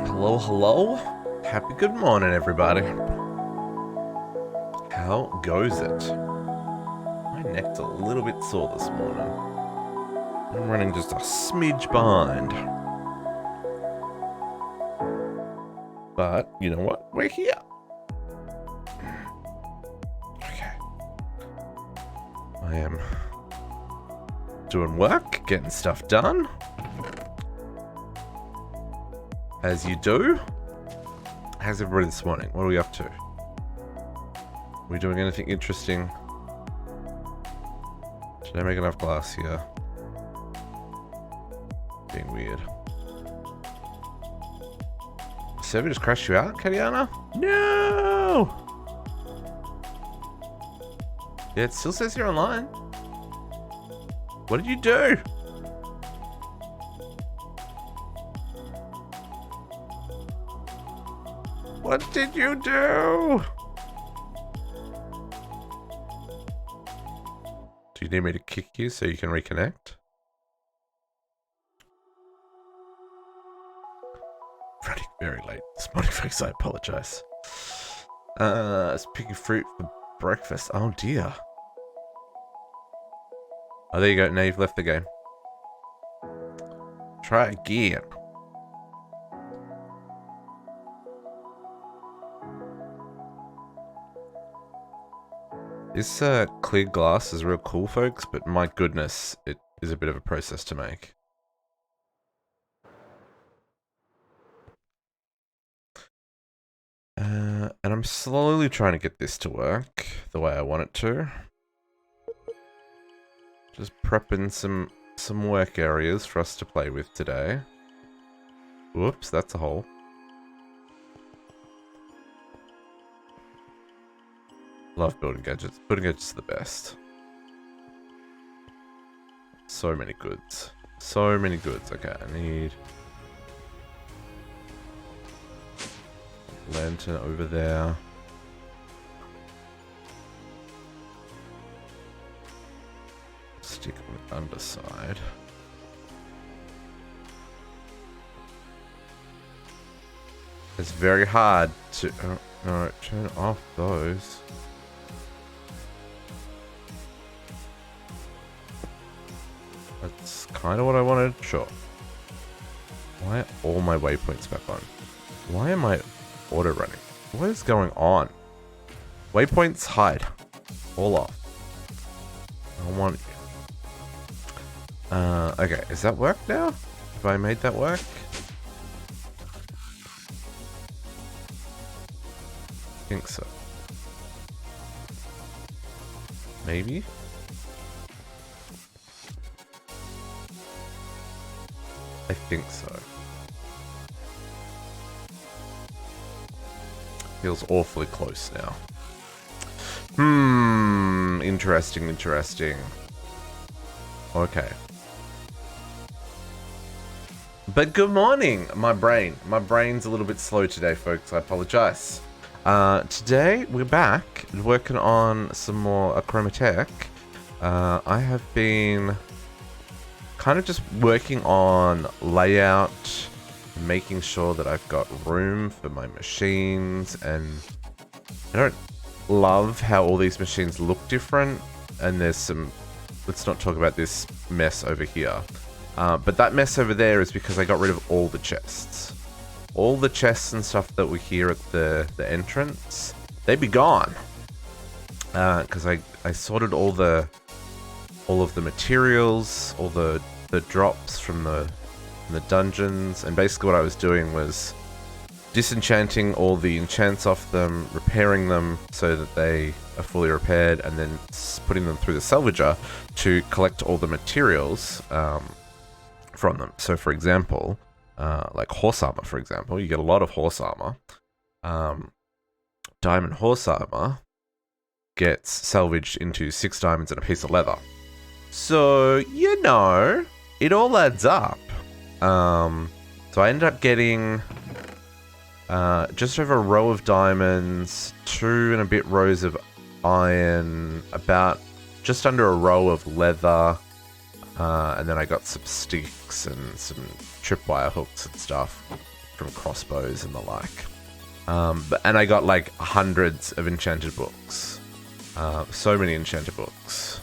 Hello, hello. Happy good morning, everybody. How goes it? My neck's a little bit sore this morning. I'm running just a smidge behind. But, you know what? We're here. Okay. I am doing work, getting stuff done. As you do. How's everybody this morning? What are we up to? Are we doing anything interesting? Should I make enough glass here? Being weird. Server just crashed you out, Katiana? No! Yeah, it still says you're online. What did you do? What did you do? Do you need me to kick you so you can reconnect? Running very late this morning, folks. I apologize. I was picking fruit for breakfast. Oh dear. Oh, there you go. Now you've left the game. Try again. This clear glass is real cool, folks, but my goodness, it is a bit of a process to make. And I'm slowly trying to get this to work the way I want it to. Just prepping some work areas for us to play with today. Whoops, that's a hole. Love building gadgets. Building gadgets are the best. So many goods. So many goods. Okay, I need lantern over there. Stick on the underside. It's very hard to... Oh, no, turn off those. That's kind of what I wanted. Sure. Why are all my waypoints back on? Why am I auto running? What is going on? Waypoints hide. All off. I don't want you. Okay. Is that work now? Have I made that work? I think so. Maybe? I think so. Feels awfully close now. Interesting, interesting. Okay. But good morning, my brain. My brain's a little bit slow today, folks. I apologize. Today, we're back working on some more Chroma tech. I have been kind of just working on layout, making sure that I've got room for my machines, and I don't love how all these machines look different, and there's some, let's not talk about this mess over here, but that mess over there is because I got rid of all the chests. All the chests and stuff that were here at the entrance, they'd be gone, because I sorted all of the materials, all the drops from the dungeons, and basically what I was doing was disenchanting all the enchants off them, repairing them so that they are fully repaired, and then putting them through the salvager to collect all the materials from them. So for example, like horse armor, for example, you get a lot of horse armor. Diamond horse armor gets salvaged into 6 diamonds and a piece of leather. So, you know, it all adds up. So I ended up getting just over a row of diamonds, 2 and a bit rows of iron, about just under a row of leather, and then I got some sticks and some tripwire hooks and stuff from crossbows and the like. And I got like hundreds of enchanted books. So many enchanted books.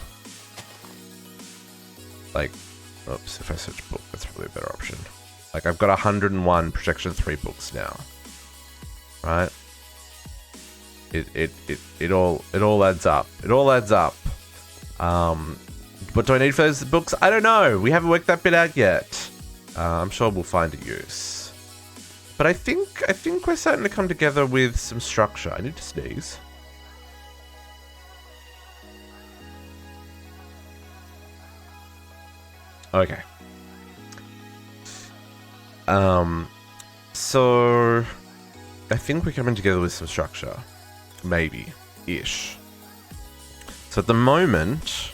Like, oops, if I search book, that's probably a better option. Like, I've got 101 Protection 3 books now. Right? It all adds up. It all adds up. What do I need for those books? I don't know. We haven't worked that bit out yet. I'm sure we'll find a use. But I think we're starting to come together with some structure. I need to sneeze. Okay. So I think we're coming together with some structure. Maybe. Ish. So at the moment,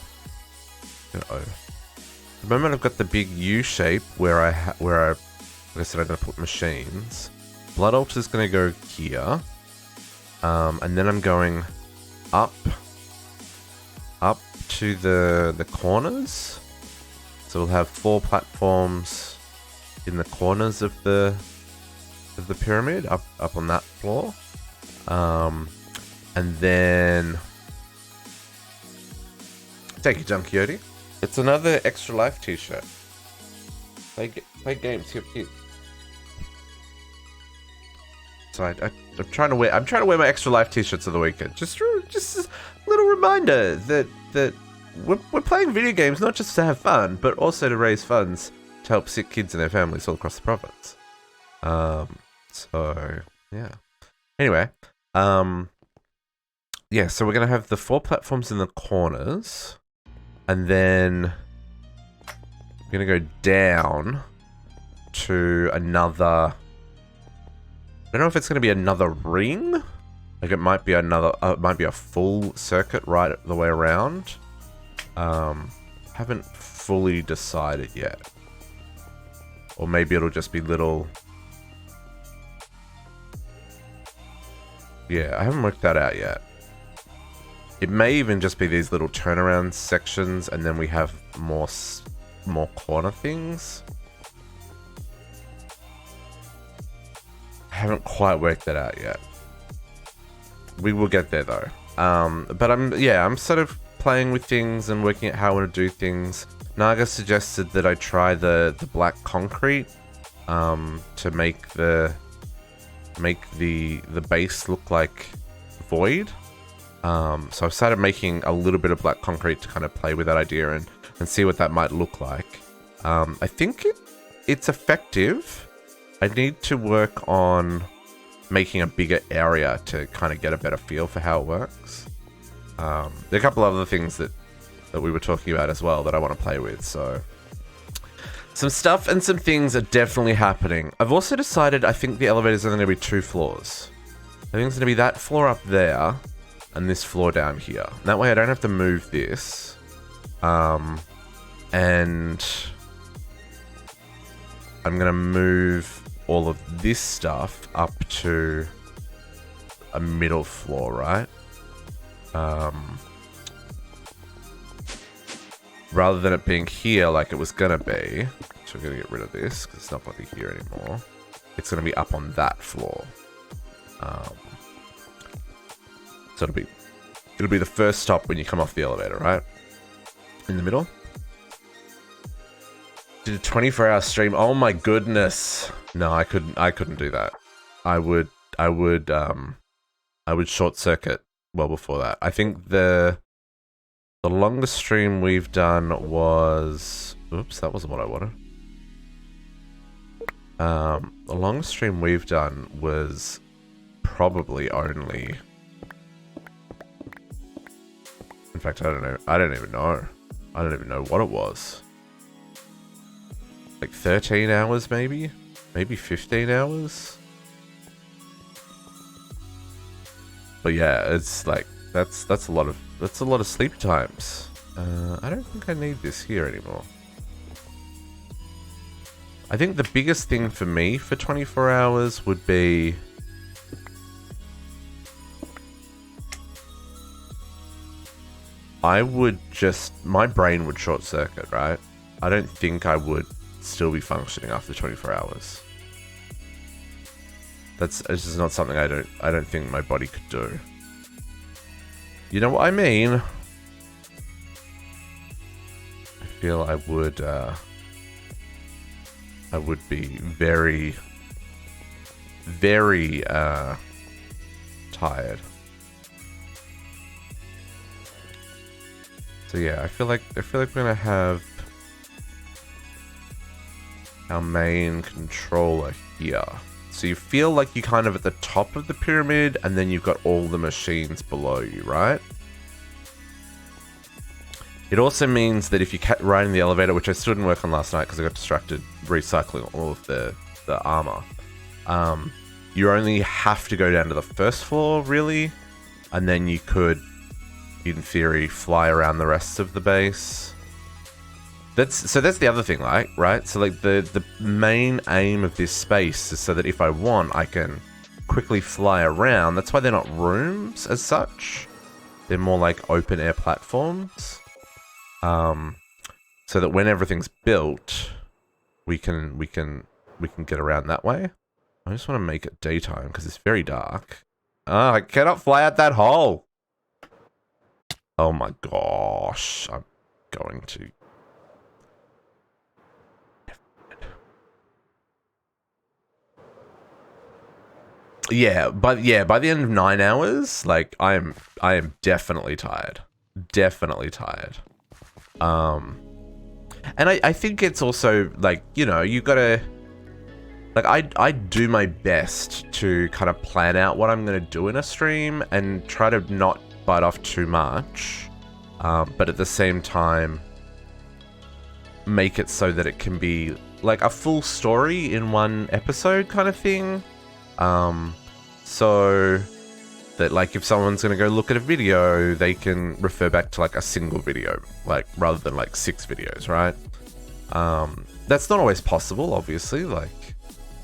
I've got the big U shape where like I said, I'm going to put machines. Blood Altar's going to go here. And then I'm going up to the corners. So we'll have 4 platforms in the corners of the pyramid, up on that floor. And then thank you, Junkie Yodi. It's another Extra Life t-shirt. Play games, hip hip. So I'm trying to wear my Extra Life t-shirts on the weekend. Just a little reminder that we're playing video games not just to have fun, but also to raise funds to help sick kids and their families all across the province. So yeah. Anyway, yeah. So we're gonna have the 4 platforms in the corners, and then we're gonna go down to another. I don't know if it's gonna be another ring. Like it might be a full circuit right the way around. Haven't fully decided yet. Or maybe it'll just be little. Yeah, I haven't worked that out yet. It may even just be these little turnaround sections, and then we have more corner things. I haven't quite worked that out yet. We will get there though. But I'm sort of playing with things and working out how I want to do things. Naga suggested that I try the black concrete to make the base look like void. So I've started making a little bit of black concrete to kind of play with that idea and see what that might look like. I think it's effective. I need to work on making a bigger area to kind of get a better feel for how it works. There are a couple other things that we were talking about as well that I want to play with, so some stuff and some things are definitely happening. I've also decided I think the elevator's only going to be 2 floors. I think it's going to be that floor up there and this floor down here. That way I don't have to move this. And I'm going to move all of this stuff up to a middle floor, right? Rather than it being here like it was gonna be. So we're gonna get rid of this because it's not gonna be here anymore. It's gonna be up on that floor. So it'll be the first stop when you come off the elevator, right? In the middle. Did a 24-hour stream. Oh my goodness. No, I couldn't do that. I would short circuit well before that. I think the longest stream we've done was... Oops, that wasn't what I wanted. The longest stream we've done was probably only... In fact, I don't know. I don't even know. I don't even know what it was. Like 13 hours maybe? Maybe 15 hours? But yeah, it's like that's a lot of sleep times. I don't think I need this here anymore. I think the biggest thing for me for 24 hours would be I would just, my brain would short circuit, right? I don't think I would still be functioning after 24 hours. It's just not something I don't think my body could do. You know what I mean? I feel I would be very, very tired. So yeah, I feel like we're gonna have our main controller here. So you feel like you're kind of at the top of the pyramid, and then you've got all the machines below you, right? It also means that if you ride in the elevator, which I still didn't work on last night because I got distracted recycling all of the armor, you only have to go down to the first floor, really, and then you could, in theory, fly around the rest of the base. That's the other thing, like, right? So like the main aim of this space is so that if I want, I can quickly fly around. That's why they're not rooms as such. They're more like open air platforms. So that when everything's built, we can get around that way. I just want to make it daytime because it's very dark. Ah, I cannot fly out that hole. Oh my gosh, I'm going to. Yeah, by the end of 9 hours, like I am definitely tired. Definitely tired. And I think it's also like, you know, you gotta, like, I do my best to kind of plan out what I'm gonna do in a stream and try to not bite off too much, but at the same time make it so that it can be like a full story in one episode kind of thing. So that, like, if someone's going to go look at a video, they can refer back to like a single video, like rather than like 6 videos, right? That's not always possible, obviously. Like,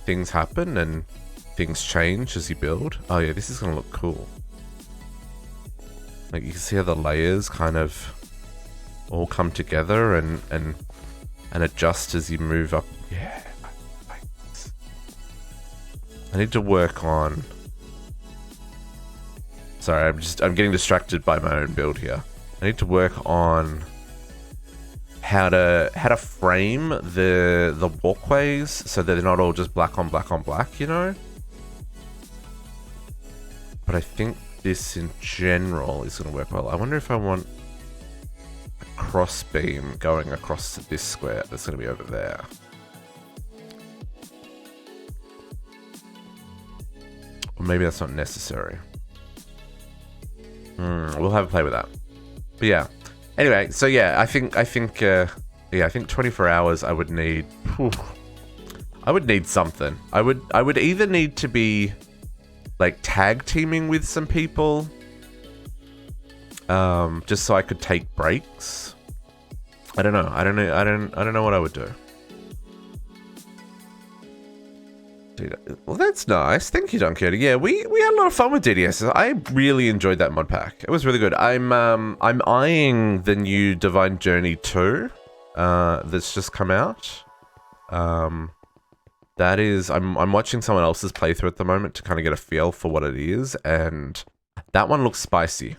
things happen and things change as you build. Oh yeah, this is going to look cool. Like, you can see how the layers kind of all come together and adjust as you move up. Yeah. I need to work on... Sorry, I'm getting distracted by my own build here. I need to work on how to frame the walkways so that they're not all just black on black on black, you know? But I think this in general is going to work well. I wonder if I want a cross beam going across this square that's going to be over there. Or maybe that's not necessary. We'll have a play with that. But yeah. Anyway, so yeah, I think 24 hours I would need. I would need something. I would either need to be like tag teaming with some people, just so I could take breaks. I don't know. I don't know what I would do. Well, that's nice. Thank you, Don Quixote. Yeah, we had a lot of fun with DDS. I really enjoyed that mod pack. It was really good. I'm eyeing the new Divine Journey 2 that's just come out. That is, I'm watching someone else's playthrough at the moment to kind of get a feel for what it is, and that one looks spicy.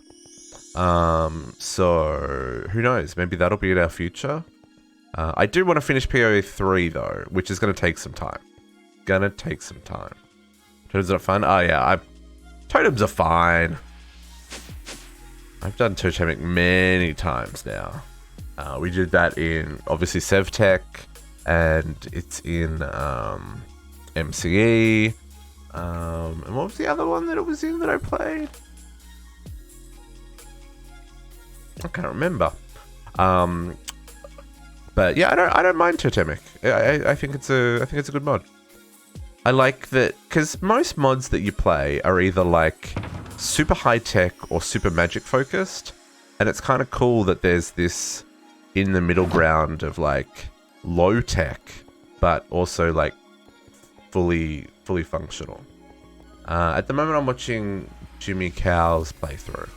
So who knows? Maybe that'll be in our future. I do want to finish PoE3 though, which is going to take some time. Totems are fun. Oh yeah, totems are fine. I've done totemic many times now. We did that in obviously SevTech, and it's in MCE. And what was the other one that it was in that I played? I can't remember. But yeah, I don't mind totemic. I think it's a good mod. I like that, because most mods that you play are either like super high tech or super magic focused, and it's kind of cool that there's this in the middle ground of like low tech, but also like fully functional. At the moment, I'm watching Jimmy Cow's playthrough.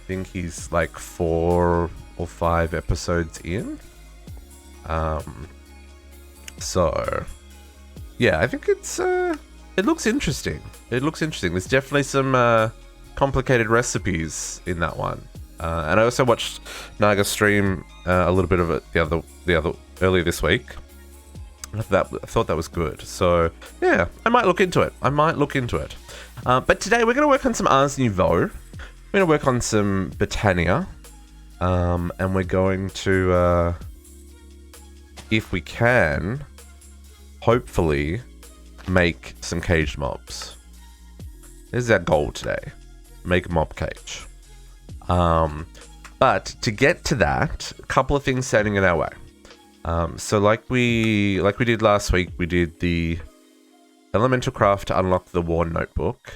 think he's like 4 or 5 episodes in. So yeah, I think it's it looks interesting. It looks interesting. There's definitely some complicated recipes in that one. And I also watched Naga stream a little bit of it the other earlier this week. I thought that was good. So yeah, I might look into it. But today we're going to work on some Ars Nouveau. We're going to work on some Botania. And we're going to, if we can, hopefully make some caged mobs. This is our goal today. Make a mob cage. But to get to that, a couple of things standing in our way. So like we did last week, we did the elemental craft to unlock the War Notebook.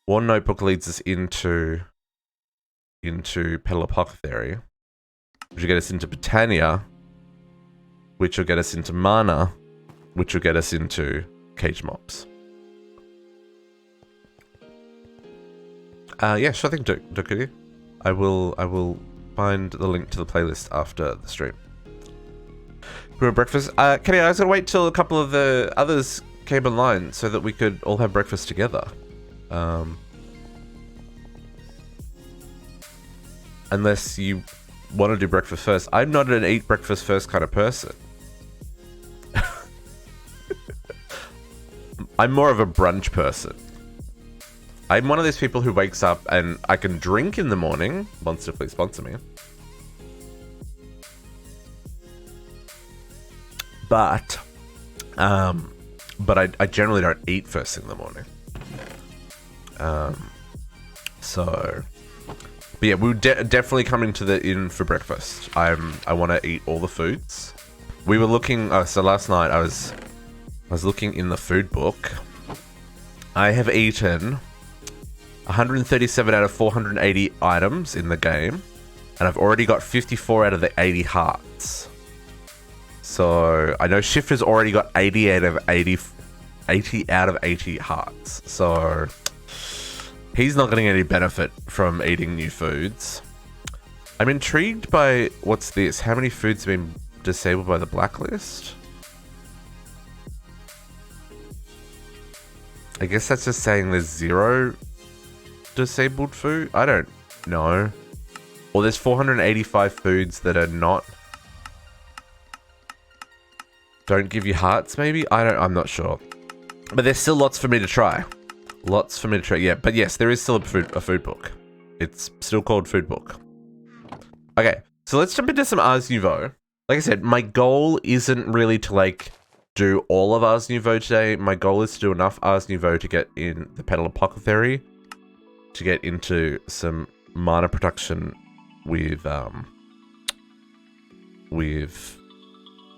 War Notebook leads us into Petal Apothecary, which will get us into Botania, which will get us into Mana, which will get us into cage mobs. Yeah, sure thing, Dokudu. I will find the link to the playlist after the stream. For breakfast, Kenny, I was gonna wait till a couple of the others came online so that we could all have breakfast together. Unless you want to do breakfast first. I'm not an eat breakfast first kind of person. I'm more of a brunch person. I'm one of those people who wakes up and I can drink in the morning. Monster, please sponsor me. But I generally don't eat first thing in the morning. But yeah, we're definitely coming to the inn for breakfast. I want to eat all the foods. We were looking. So last night I was looking in the food book. I have eaten 137 out of 480 items in the game, and I've already got 54 out of the 80 hearts. So I know Shifter's already got 80 out of 80 hearts. So he's not getting any benefit from eating new foods. I'm intrigued by what's this? How many foods have been disabled by the blacklist? I guess that's just saying there's 0 disabled food. I don't know. Or there's 485 foods that are don't give you hearts, maybe? I'm not sure. But there's still lots for me to try. Yeah, but yes, there is still a food book. It's still called food book. Okay, so let's jump into some Ars Nouveau. Like I said, my goal isn't really to do all of Ars Nouveau today. My goal is to do enough Ars Nouveau to get in the Petal Apothecary, to get into some mana production with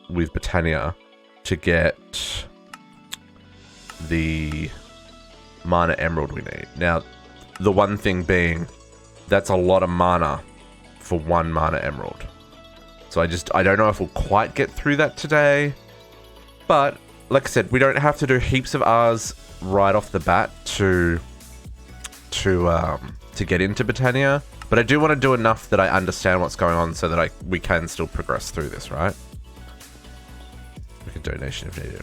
Botania, to get the mana emerald we need. Now, the one thing being, that's a lot of mana for one mana emerald. So I don't know if we'll quite get through that today. But, like I said, we don't have to do heaps of Rs right off the bat to get into Botania. But I do want to do enough that I understand what's going on so that we can still progress through this, right? We can donation if needed.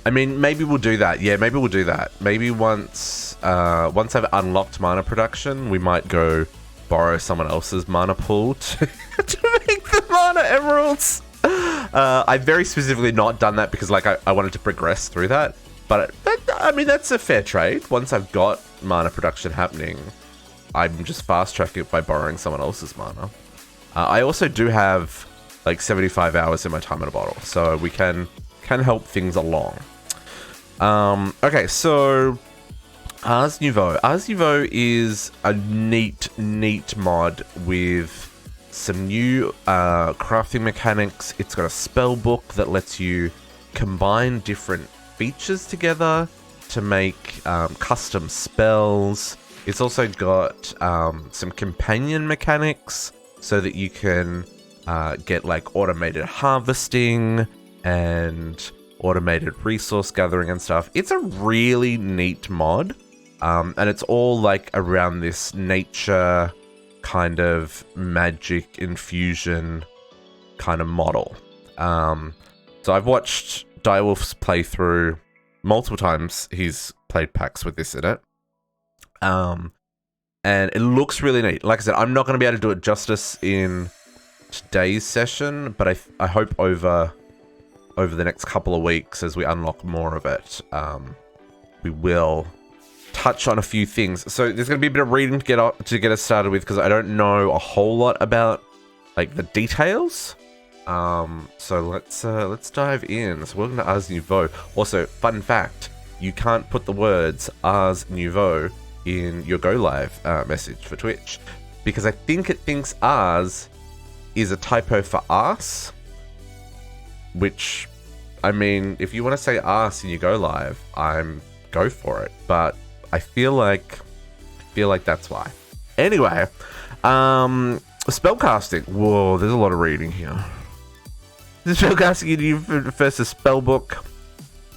I mean, maybe we'll do that. Yeah, maybe we'll do that. Maybe once I've unlocked mana production, we might go borrow someone else's mana pool to make the mana emeralds. I've very specifically not done that because I wanted to progress through that. But I mean, that's a fair trade. Once I've got mana production happening, I'm just fast tracking it by borrowing someone else's mana. I also do have 75 hours in my time in a bottle, so we can help things along. Okay, so Ars Nouveau. Ars Nouveau is a neat mod with some new crafting mechanics. It's got a spell book that lets you combine different features together to make custom spells. It's also got some companion mechanics so that you can get automated harvesting and automated resource gathering and stuff. It's a really neat mod. And it's all like around this nature kind of magic infusion kind of model. So I've watched Direwolf's playthrough multiple times. He's played packs with this in it. And it looks really neat. Like I said, I'm not going to be able to do it justice in today's session, but I hope over the next couple of weeks as we unlock more of it, we will touch on a few things. So there's going to be a bit of reading to get us started with, because I don't know a whole lot about like the details. So let's dive in. So welcome to Ars Nouveau. Also, fun fact, you can't put the words Ars Nouveau in your go live message for Twitch, because I think it thinks Ars is a typo for arse, which, I mean, if you want to say arse in your go live, go for it, but I feel like that's why. Anyway, spellcasting. Whoa, there's a lot of reading here. Spellcasting, you need first a spellbook.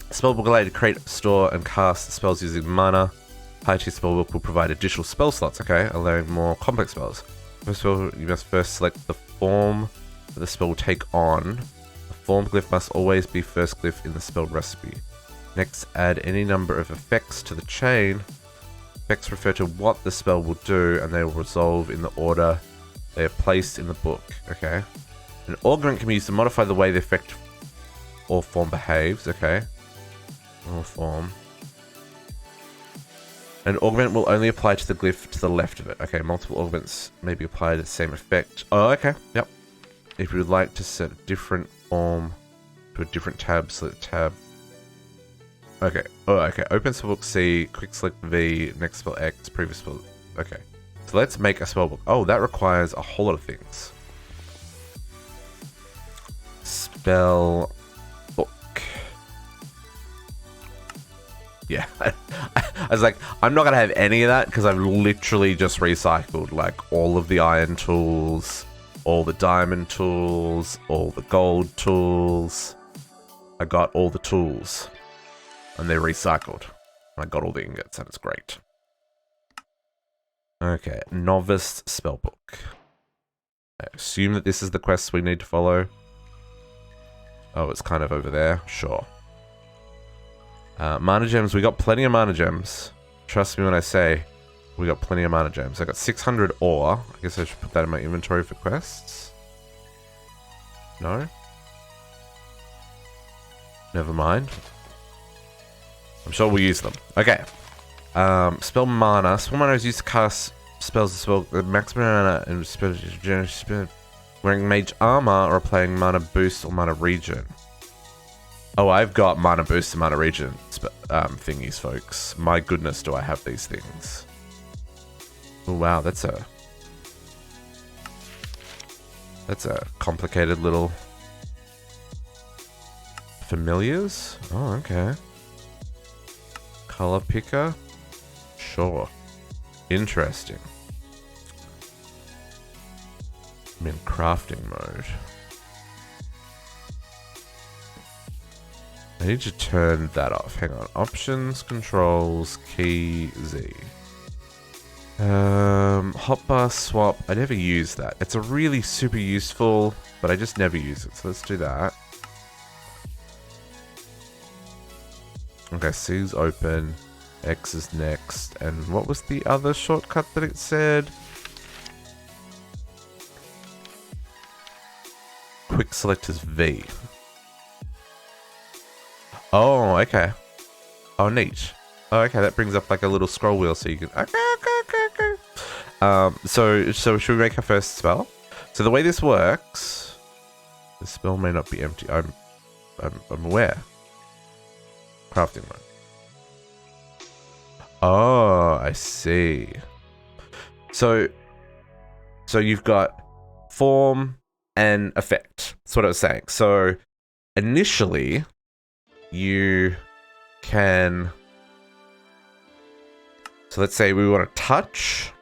Spellbook allows you to create, store, and cast spells using mana. High-tier spellbook will provide additional spell slots, okay, allowing more complex spells. First of all, you must first select the form that the spell will take on. The form glyph must always be first glyph in the spell recipe. Next, add any number of effects to the chain. Effects refer to what the spell will do, and they will resolve in the order they are placed in the book, okay? An augment can be used to modify the way the effect or form behaves, okay? Or form. An augment will only apply to the glyph to the left of it. Okay, multiple augments may be applied to the same effect. Oh, okay, yep. If you would like to set a different form to a different tab, select tab. Okay, oh, okay. Open spellbook C, quick select V, next spell X, previous spell. Okay, so let's make a spellbook. Oh, that requires a whole lot of things. Spell book. Yeah, I was like, I'm not going to have any of that because I've literally just recycled like all of the iron tools, all the diamond tools, all the gold tools. I got all the tools and they're recycled. I got all the ingots and it's great. Okay, novice spellbook. I assume that this is the quest we need to follow. Oh, it's kind of over there. Sure. Mana gems. We got plenty of mana gems. Trust me when I say we got plenty of mana gems. I got 600 ore. I guess I should put that in my inventory for quests. No? Never mind. I'm sure we'll use them. Okay. Spell mana. Spell mana is used to cast spells to spell the maximum mana and spell wearing mage armor or applying mana boost or mana regen. Oh, I've got mana boost and mana regen thingies, folks. My goodness, do I have these things. Oh, wow, that's a complicated little familiars. Oh, okay. Color picker. Sure. Interesting. I'm in crafting mode. I need to turn that off. Hang on. Options, controls, key, Z. Hotbar swap. I never use that. It's a really super useful, but I just never use it. So let's do that. Okay, C's open. X is next. And what was the other shortcut that it said? Quick select is V. Oh, okay. Oh, neat. Oh, okay, that brings up like a little scroll wheel so you can... Okay. So should we make our first spell? So the way this works... The spell may not be empty. I'm aware. Crafting mode. Oh, I see. So you've got form and effect. That's what I was saying. So initially... You can... So let's say we want to touch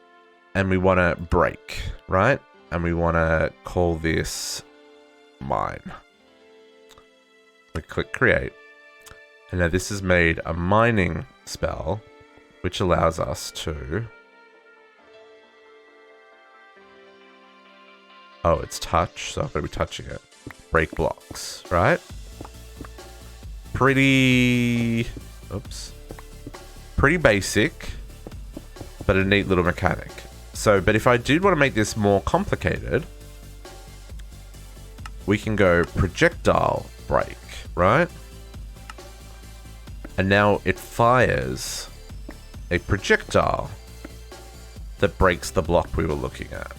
and we want to break, right? And we want to call this mine. We click create. And now this has made a mining spell which allows us to... Oh, it's touch, so I've got to be touching it. Break blocks, right? Pretty... Oops. Pretty basic, but a neat little mechanic. So, but if I did want to make this more complicated, we can go projectile break, right? And now it fires a projectile that breaks the block we were looking at.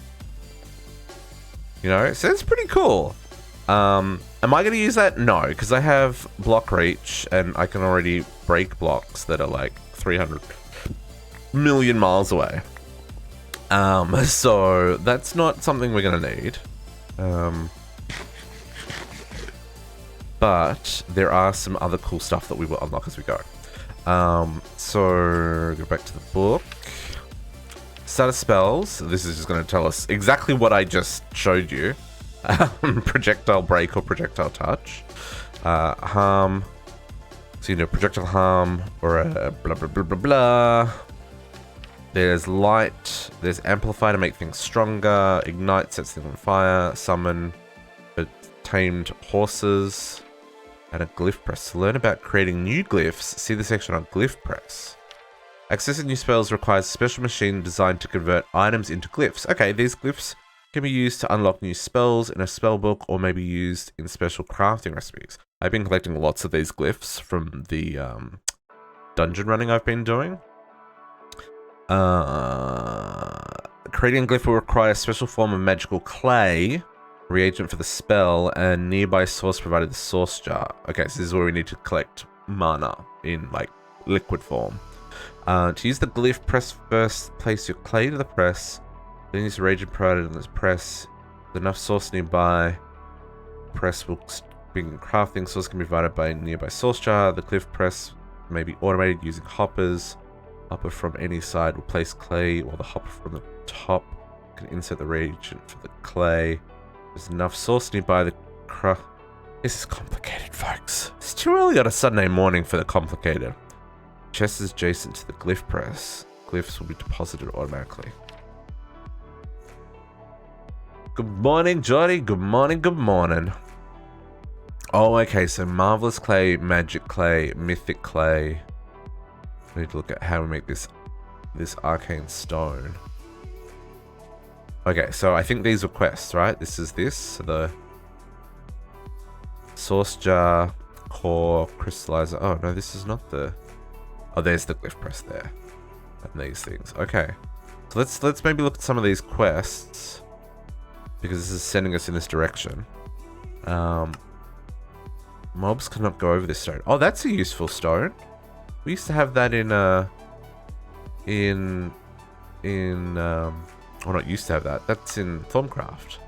You know, so it's pretty cool. Am I going to use that? No, because I have block reach and I can already break blocks that are like 300 million miles away. So that's not something we're going to need. But there are some other cool stuff that we will unlock as we go. So go back to the book. Status spells. This is just going to tell us exactly what I just showed you. Projectile break or projectile touch. Harm. So you know, projectile harm or a blah blah blah blah blah. There's light. There's amplify to make things stronger. Ignite sets things on fire. Summon tamed horses. And a glyph press. To learn about creating new glyphs, see the section on glyph press. Accessing new spells requires a special machine designed to convert items into glyphs. Okay, these glyphs can be used to unlock new spells in a spell book or may be used in special crafting recipes. I've been collecting lots of these glyphs from the dungeon running I've been doing. Creating a glyph will require a special form of magical clay, reagent for the spell, and nearby source provided the source jar. Okay, so this is where we need to collect mana in like liquid form. To use the glyph, press first, place your clay to the press, then use the reagent provided in this press. With enough source nearby, press will begin crafting. Source can be provided by a nearby source jar. The glyph press may be automated using hoppers. Hopper from any side will place clay, while the hopper from the top can insert the reagent for the clay. There's enough source nearby the craft. This is complicated, folks. It's too early on a Sunday morning for the complicated. Chest is adjacent to the glyph press. Glyphs will be deposited automatically. Good morning, Johnny. Good morning, good morning. Oh, okay, so marvelous clay, magic clay, mythic clay. We need to look at how we make this arcane stone. Okay, so I think these were quests, right? This is this. So the source jar, core, crystallizer. Oh, no, this is not the... Oh, there's the glyph press there. And these things. Okay. So let's maybe look at some of these quests. Because this is sending us in this direction. Mobs cannot go over this stone. Oh, that's a useful stone. We used to have that well, not used to have that. That's in Thorncraft.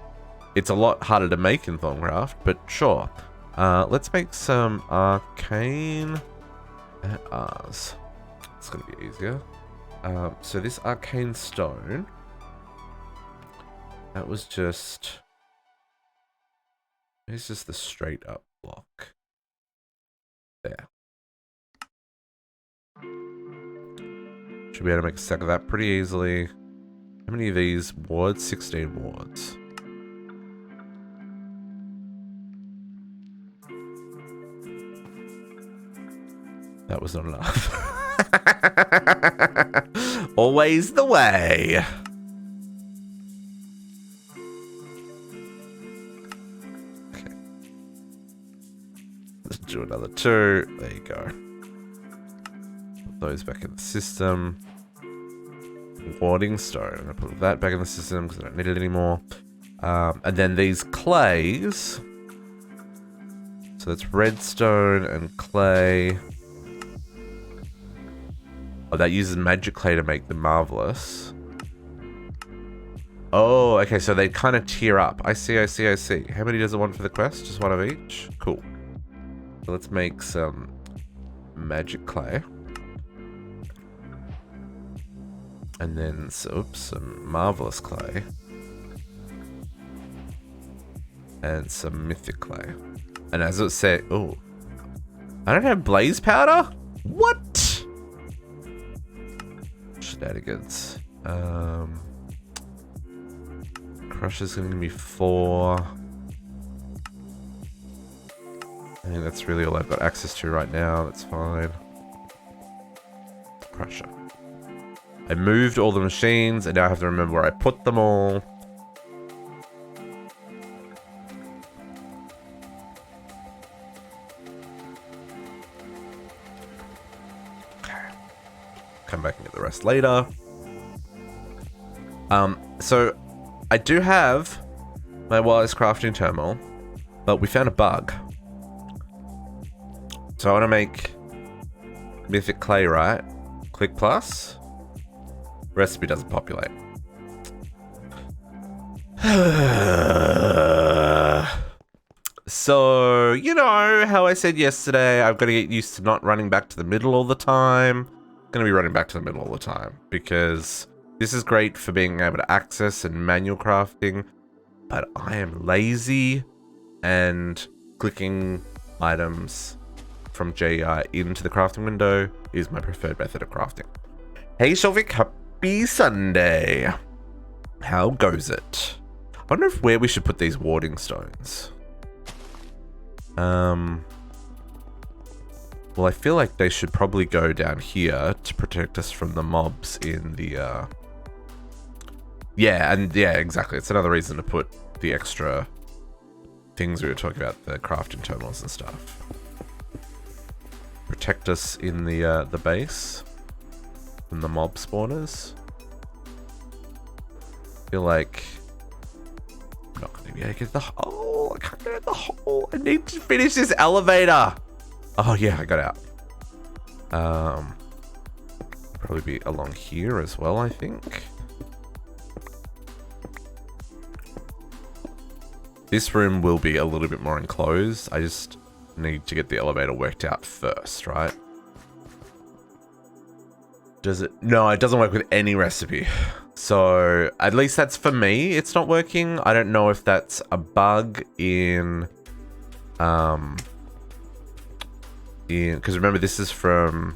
It's a lot harder to make in Thorncraft, but sure. Let's make some arcane at Ars. It's gonna be easier. So this arcane stone, that was just... It's just the straight up block. There. Should be able to make a stack of that pretty easily. How many of these wards? 16 wards. That was not enough. Always the way. Okay. Let's do another 2. There you go. Put those back in the system. Warding stone. I'm going to put that back in the system because I don't need it anymore. And then these clays. So that's redstone and clay. Oh, that uses magic clay to make the marvelous. Oh, okay, so they kind of tier up. I see. How many does it want for the quest? Just one of each? Cool. So let's make some magic clay. And then, some marvelous clay. And some mythic clay. And as it said, oh, I don't have blaze powder? What? shenanigans. Crusher's gonna give me 4. I think that's really all I've got access to right now. That's fine. Crusher. I moved all the machines, and now I have to remember where I put them all. Okay. Come back and get the rest later. So I do have my wireless crafting terminal, but we found a bug. So I want to make mythic clay, right? Click plus. Recipe doesn't populate. So, you know how I said yesterday, I've got to get used to not running back to the middle all the time. I'm going to be running back to the middle all the time because this is great for being able to access and manual crafting, but I am lazy and clicking items from JEI into the crafting window is my preferred method of crafting. Hey Shelvik, happy Sunday. How goes it? I wonder where we should put these warding stones. Well, I feel like they should probably go down here to protect us from the mobs in the, yeah, exactly. It's another reason to put the extra things we were talking about, the crafting terminals and stuff. Protect us in the base from the mob spawners. I feel like I'm not going to be able to get the hole. I can't get in the hole. I need to finish this elevator. Oh yeah, I got out. Probably be along here as well, I think. This room will be a little bit more enclosed. I just need to get the elevator worked out first, right? Does it? No, it doesn't work with any recipe. So at least that's for me. It's not working. I don't know if that's a bug in because remember this is from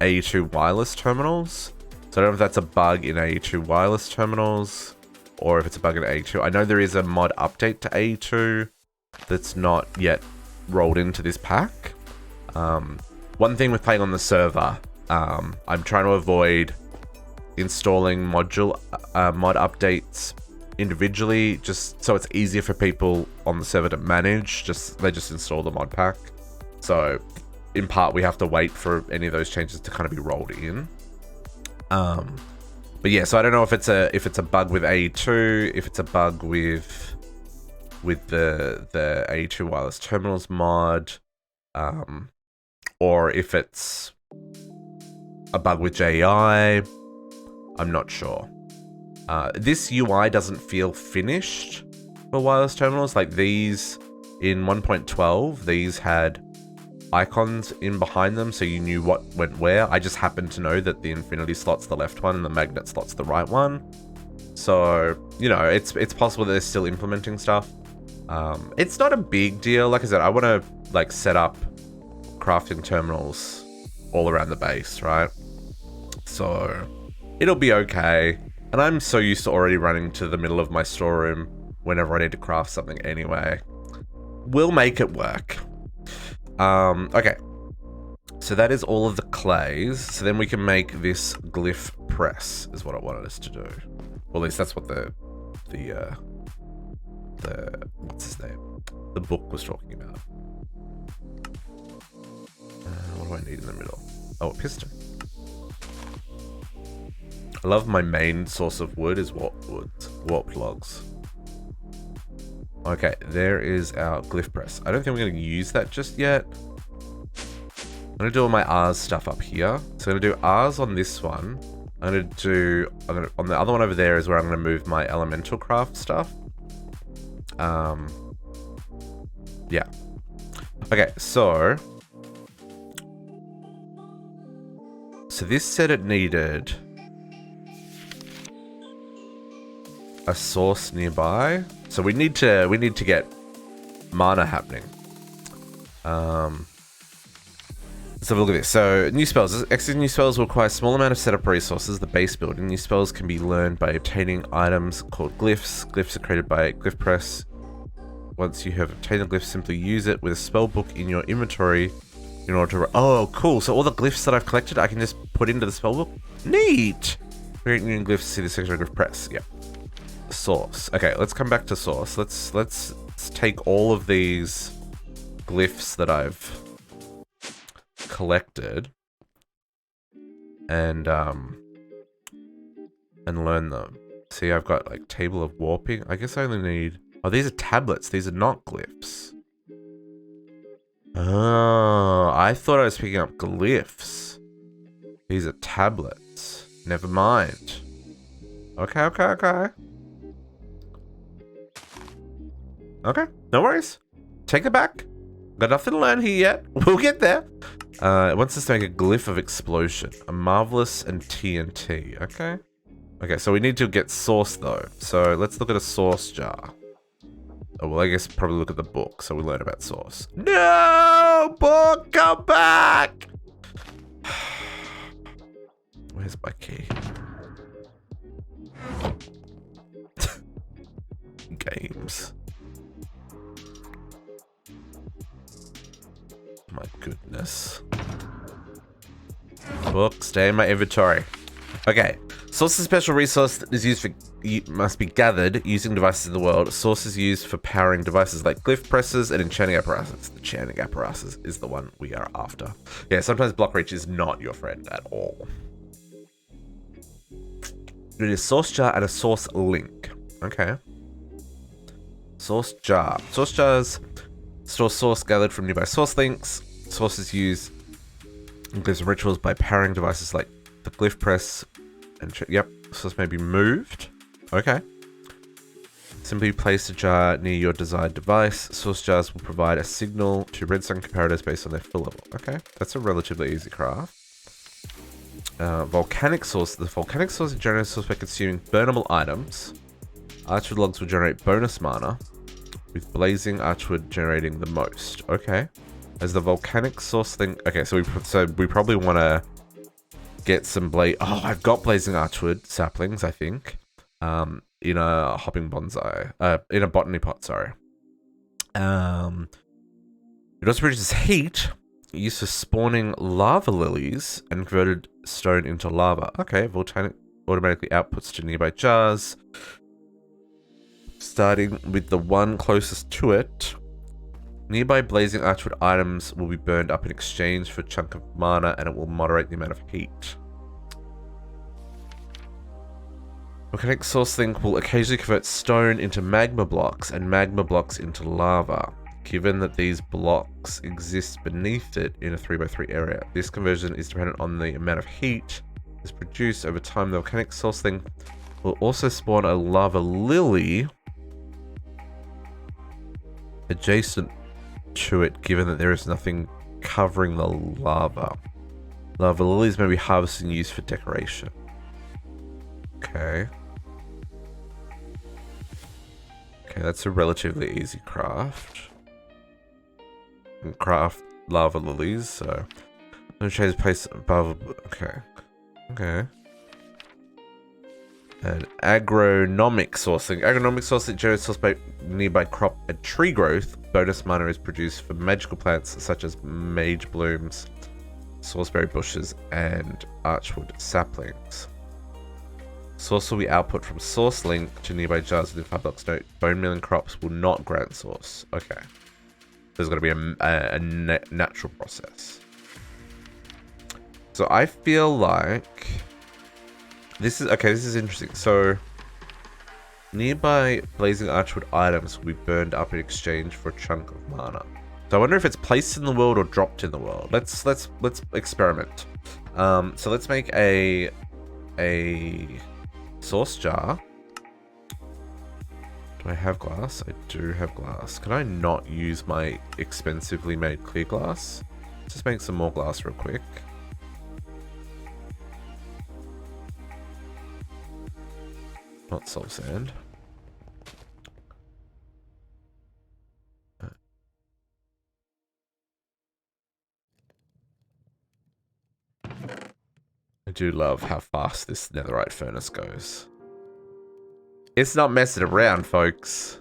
AE2 wireless terminals. So I don't know if that's a bug in AE2 wireless terminals or if it's a bug in AE2. I know there is a mod update to AE2 that's not yet rolled into this pack. One thing with playing on the server, I'm trying to avoid installing mod updates individually, just so it's easier for people on the server to manage. They just install the mod pack. So in part, we have to wait for any of those changes to kind of be rolled in. But yeah, so I don't know if it's a bug with AE2, if it's a bug with the AE2 wireless terminals mod, or if it's a bug with JEI. I'm not sure. This UI doesn't feel finished for wireless terminals. Like these in 1.12, these had icons in behind them so you knew what went where. I just happened to know that the infinity slot's the left one and the magnet slot's the right one. So, you know, it's possible that they're still implementing stuff. It's not a big deal. Like I said, I want to like set up crafting terminals all around the base, right? So it'll be okay. And I'm so used to already running to the middle of my storeroom whenever I need to craft something anyway. We'll make it work. Okay. So that is all of the clays. So then we can make this glyph press is what I wanted us to do. Well, at least that's what the what's his name? The book was talking about. What do I need in the middle? Oh, a piston. I love my main source of wood is warped logs. Okay, there is our glyph press. I don't think we're going to use that just yet. I'm going to do all my Ars stuff up here. So I'm going to do Ars on this one. On the other one over there is where I'm going to move my elemental craft stuff. Yeah. Okay, so this said it needed a source nearby. So we need to get mana happening. Let's have a look at this. So, new spells. Extra new spells will require a small amount of setup resources, the base build. And new spells can be learned by obtaining items called glyphs. Glyphs are created by Glyph Press. Once you have obtained a glyph, simply use it with a spell book in your inventory in order to... Oh, cool. So all the glyphs that I've collected, I can just put into the spell book? Neat! Create new glyphs, see the section of Glyph Press. Yeah. Source. Okay, let's come back to source. Let's take all of these glyphs that I've collected and learn them. See, I've got like table of warping. I guess I only need... Oh, these are tablets. These are not glyphs. Oh, I thought I was picking up glyphs. These are tablets. Never mind. Okay. Okay, no worries. Take it back. Got nothing to learn here yet. We'll get there. It wants us to make a glyph of explosion. A marvelous and TNT. Okay. Okay, so we need to get source though. So let's look at a source jar. Oh, well, I guess probably look at the book so we learn about source. No! Book, come back! Where's my key? Games. My goodness. Book, stay in my inventory. Okay. Source is a special resource that is used for... must be gathered using devices in the world. Source is used for powering devices like glyph presses and enchanting apparatuses. The enchanting apparatus is the one we are after. Yeah, sometimes block reach is not your friend at all. It is source jar and a source link. Okay. Source jar. Source jars store source gathered from nearby source links. Sources use glyphs and rituals by powering devices like the glyph press. And yep, source may be moved. Okay. Simply place a jar near your desired device. Source jars will provide a signal to redstone comparators based on their fill level. Okay, that's a relatively easy craft. Volcanic source. The volcanic source is generated source by consuming burnable items. Archwood logs will generate bonus mana, with blazing archwood generating the most. Okay. As the volcanic source thing. Okay, so we probably want to get some Oh, I've got blazing archwood saplings, I think. In a hopping bonsai. In a botany pot, sorry. It also produces heat used for spawning lava lilies and converted stone into lava. Okay, volcanic automatically outputs to nearby jars. Starting with the one closest to it. Nearby blazing archwood items will be burned up in exchange for a chunk of mana, and it will moderate the amount of heat. Volcanic source link will occasionally convert stone into magma blocks and magma blocks into lava. Given that these blocks exist beneath it in a 3x3 area, this conversion is dependent on the amount of heat that's produced over time. The volcanic source link will also spawn a lava lily adjacent to it, given that there is nothing covering the lava. Lava lilies may be harvested and used for decoration. Okay. Okay, that's a relatively easy craft. Craft lava lilies, so I'm gonna change the place above. Okay. Okay. And agronomic sourcing. Agronomic sourcing generates source by nearby crop and tree growth. Bonus mana is produced for magical plants such as mage blooms, sourceberry bushes, and archwood saplings. Source will be output from source link to nearby jars within 5 blocks. Note, bone milling crops will not grant source. Okay. There's got to be a natural process. So I feel like this is okay. This is interesting. So nearby blazing archwood items will be burned up in exchange for a chunk of mana. So I wonder if it's placed in the world or dropped in the world. Let's experiment. So let's make a source jar. Do I have glass? I do have glass. Can I not use my expensively made clear glass? Let's just make some more glass real quick. Not soul sand. do love how fast this netherite furnace goes. It's not messing around, folks.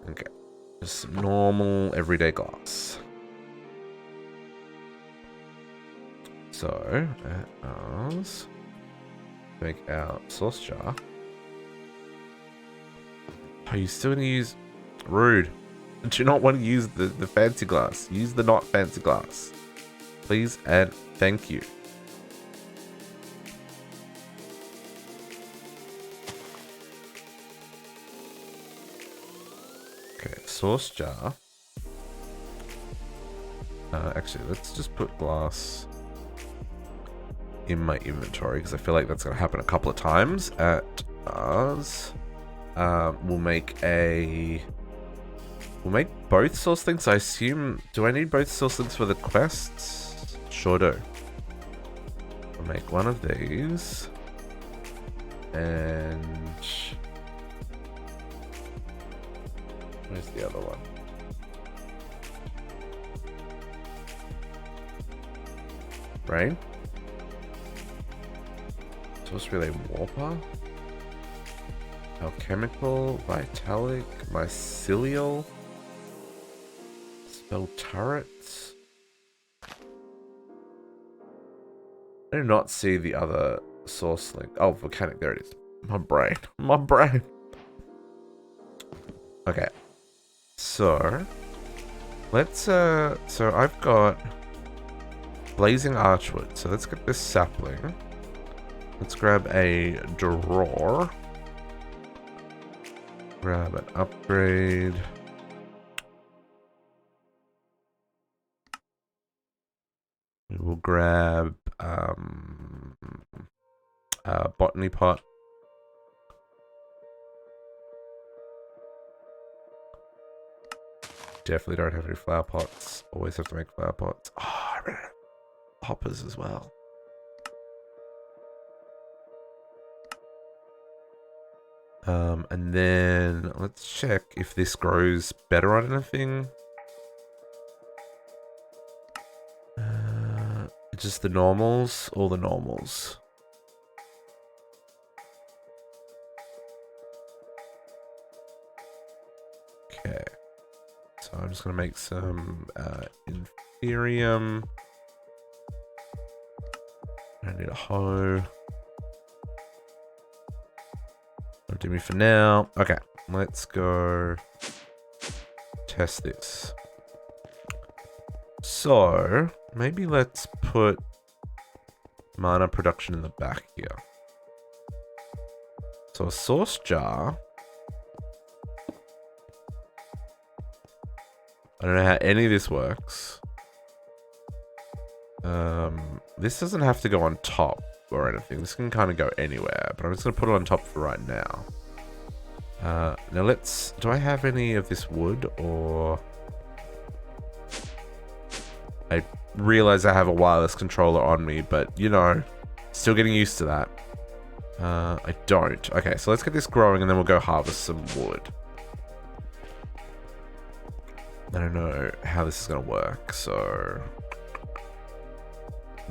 Okay. Just normal, everyday glass. So, let's make our sauce jar. Oh, you still gonna use... Rude. Do you not want to use the fancy glass? Use the not fancy glass. Please and thank you. Okay, sauce jar. Actually, let's just put glass in my inventory because I feel like that's going to happen a couple of times at Ars. We'll make both source links. I assume, do I need both source links for the quests? Sure do. We'll make one of these. And where's the other one? Right? Source relay warper. Alchemical, vitalic, mycelial, spell turrets. I do not see the other source link. Oh, volcanic, there it is. My brain. My brain. Okay. So let's so I've got blazing archwood. So let's get this sapling. Let's grab a drawer. Grab an upgrade. We will grab a botany pot. Definitely don't have any flower pots. Always have to make flower pots. Oh, I ran out of hoppers as well. And then let's check if this grows better on anything. Just the normals, all the normals. Okay. So I'm just gonna make some inferium. I need a hoe. Don't do me for now. Okay, let's go test this. So maybe let's put mana production in the back here. So a source jar. I don't know how any of this works. This doesn't have to go on top or anything. This can kind of go anywhere, but I'm just going to put it on top for right now. Now let's... Do I have any of this wood or... I realize I have a wireless controller on me, but you know, still getting used to that. I don't. Okay, so let's get this growing and then we'll go harvest some wood. I don't know how this is going to work, so...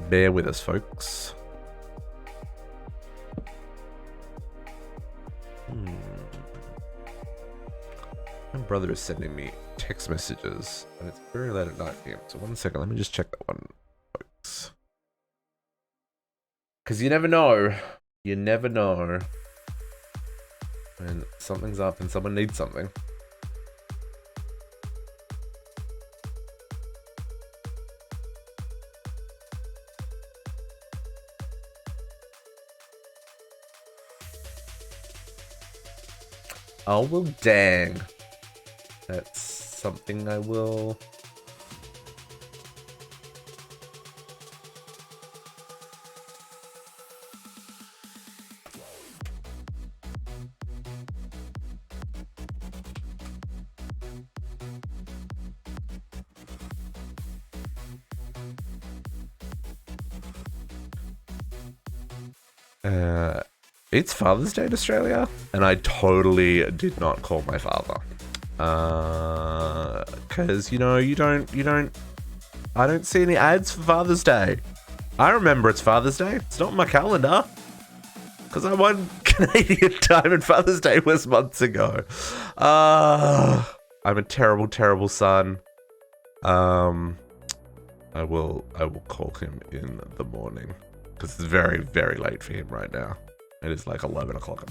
Bear with us, folks. My brother is sending me text messages, and it's very late at night for him. So 1 second, let me just check that one, folks. Because you never know. You never know when something's up and someone needs something. Oh, well, dang. That's something I will... It's Father's Day in Australia, and I totally did not call my father. Cause you know, I don't see any ads for Father's Day. I remember it's Father's Day. It's not on my calendar. Because I won Canadian Diamond Father's Day was months ago. I'm a terrible, terrible son. I will call him in the morning. Because it's very, very late for him right now. It is like 11 o'clock at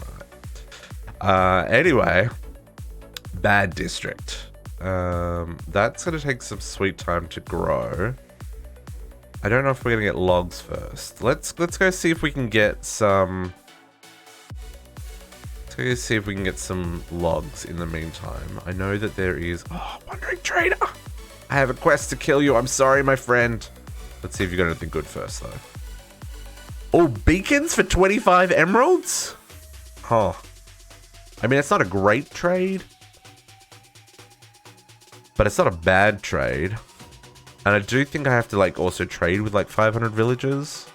night. Anyway, Bad District. That's going to take some sweet time to grow. I don't know if we're going to get logs first. Let's go see if we can get some... Let's go see if we can get some logs in the meantime. I know that there is... Oh, Wandering Trader! I have a quest to kill you. I'm sorry, my friend. Let's see if you got anything good first, though. Oh, beacons for 25 emeralds? Huh. I mean, it's not a great trade. But it's not a bad trade. And I do think I have to, like, also trade with, like, 500 villagers.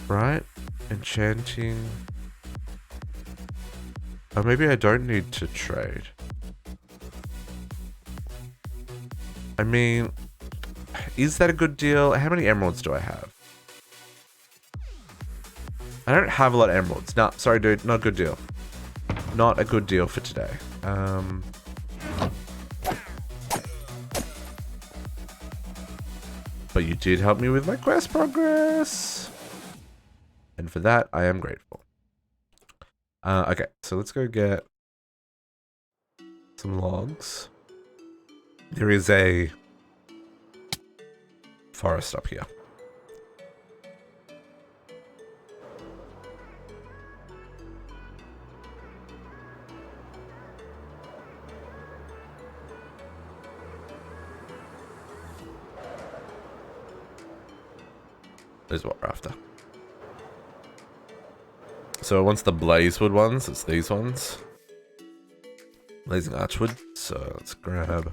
Right? Enchanting. Oh, maybe I don't need to trade. I mean, is that a good deal? How many emeralds do I have? I don't have a lot of emeralds. Nah, sorry, dude. Not a good deal. Not a good deal for today. But you did help me with my quest progress. And for that, I am grateful. Okay, so let's go get some logs. There is a forest up here. Is what we're after. So once the blazewood ones, it's these ones. Blazing archwood. So let's grab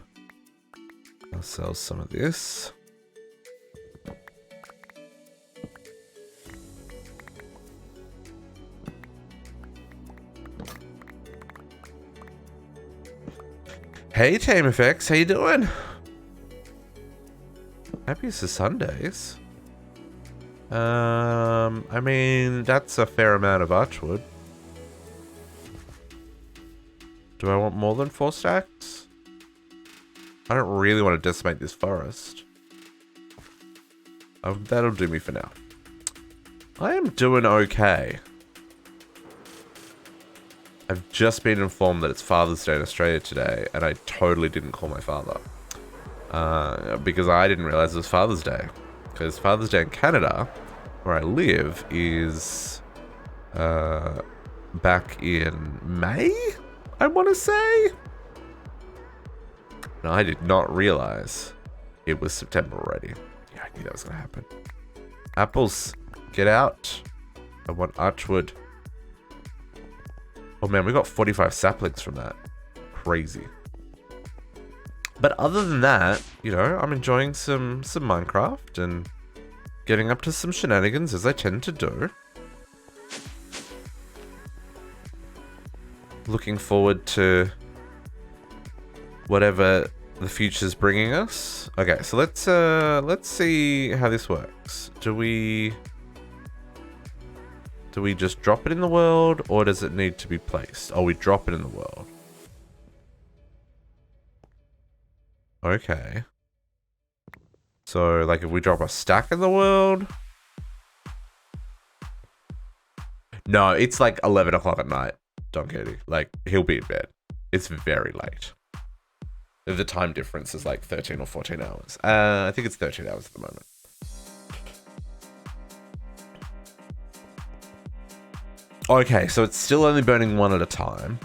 ourselves some of this. Hey Tame Effects, how you doing? Happy it's the Sundays. I mean, that's a fair amount of archwood. Do I want more than 4 stacks? I don't really want to decimate this forest. That'll do me for now. I am doing okay. I've just been informed that it's Father's Day in Australia today, and I totally didn't call my father. Because I didn't realize it was Father's Day. Because Father's Day in Canada, where I live, is back in May, I want to say? And I did not realize it was September already. Yeah, I knew that was going to happen. Apples, get out. I want archwood. Oh man, we got 45 saplings from that. Crazy. But other than that, you know, I'm enjoying some Minecraft and getting up to some shenanigans as I tend to do. Looking forward to whatever the future's bringing us. Okay, so let's see how this works. Do we just drop it in the world, or does it need to be placed? Oh, we drop it in the world. Okay. So, like, if we drop a stack in the world... No, it's like 11 o'clock at night, Don Katie. Like, he'll be in bed. It's very late. The time difference is like 13 or 14 hours. I think it's 13 hours at the moment. Okay, so it's still only burning one at a time.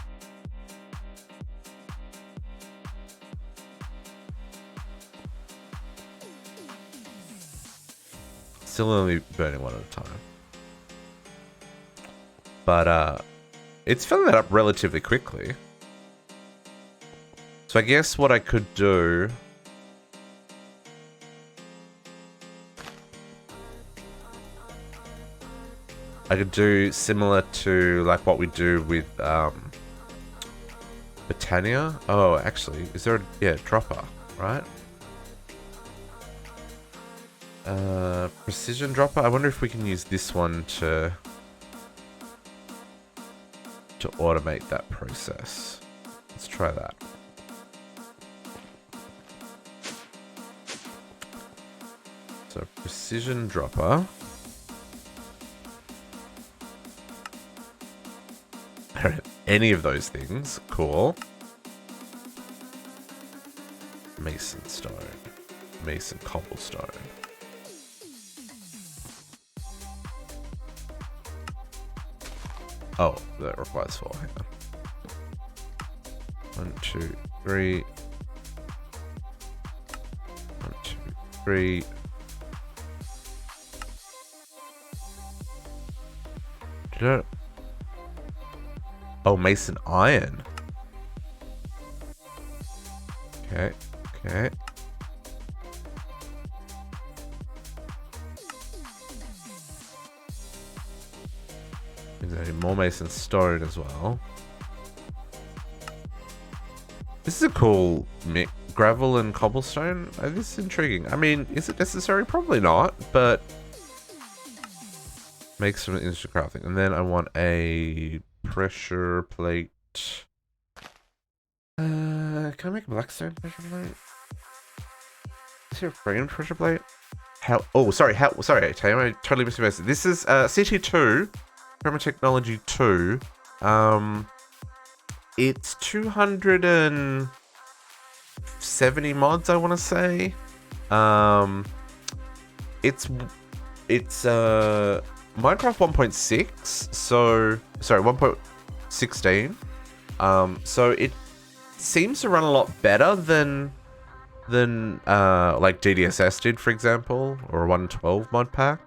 Still only burning one at a time. But, it's filling that up relatively quickly. So I guess what I could do... I could do similar to, like, what we do with, Botania? Oh, actually, is there a... Yeah, dropper, right? Precision dropper? I wonder if we can use this one to automate that process. Let's try that. So, precision dropper. I don't have any of those things. Cool. Mason stone. Mason cobblestone. Oh, that requires 4. Hang on. 1, 2, 3. 1, 2, 3. Did I... Oh, Mason iron. Okay, okay. There's more Mason stone as well. This is a cool mix. Gravel and cobblestone. This is intriguing. I mean, is it necessary? Probably not, but makes some instant crafting. And then I want a pressure plate. Can I make a blackstone pressure plate? Is there a frame pressure plate? How? Oh, sorry. Sorry, I totally misread. This is CT2, Chroma Technology 2. It's 270 mods, I want to say. It's Minecraft 1.6, so sorry, 1.16. So it seems to run a lot better than like DDSS did, for example, or a 1.12 mod pack.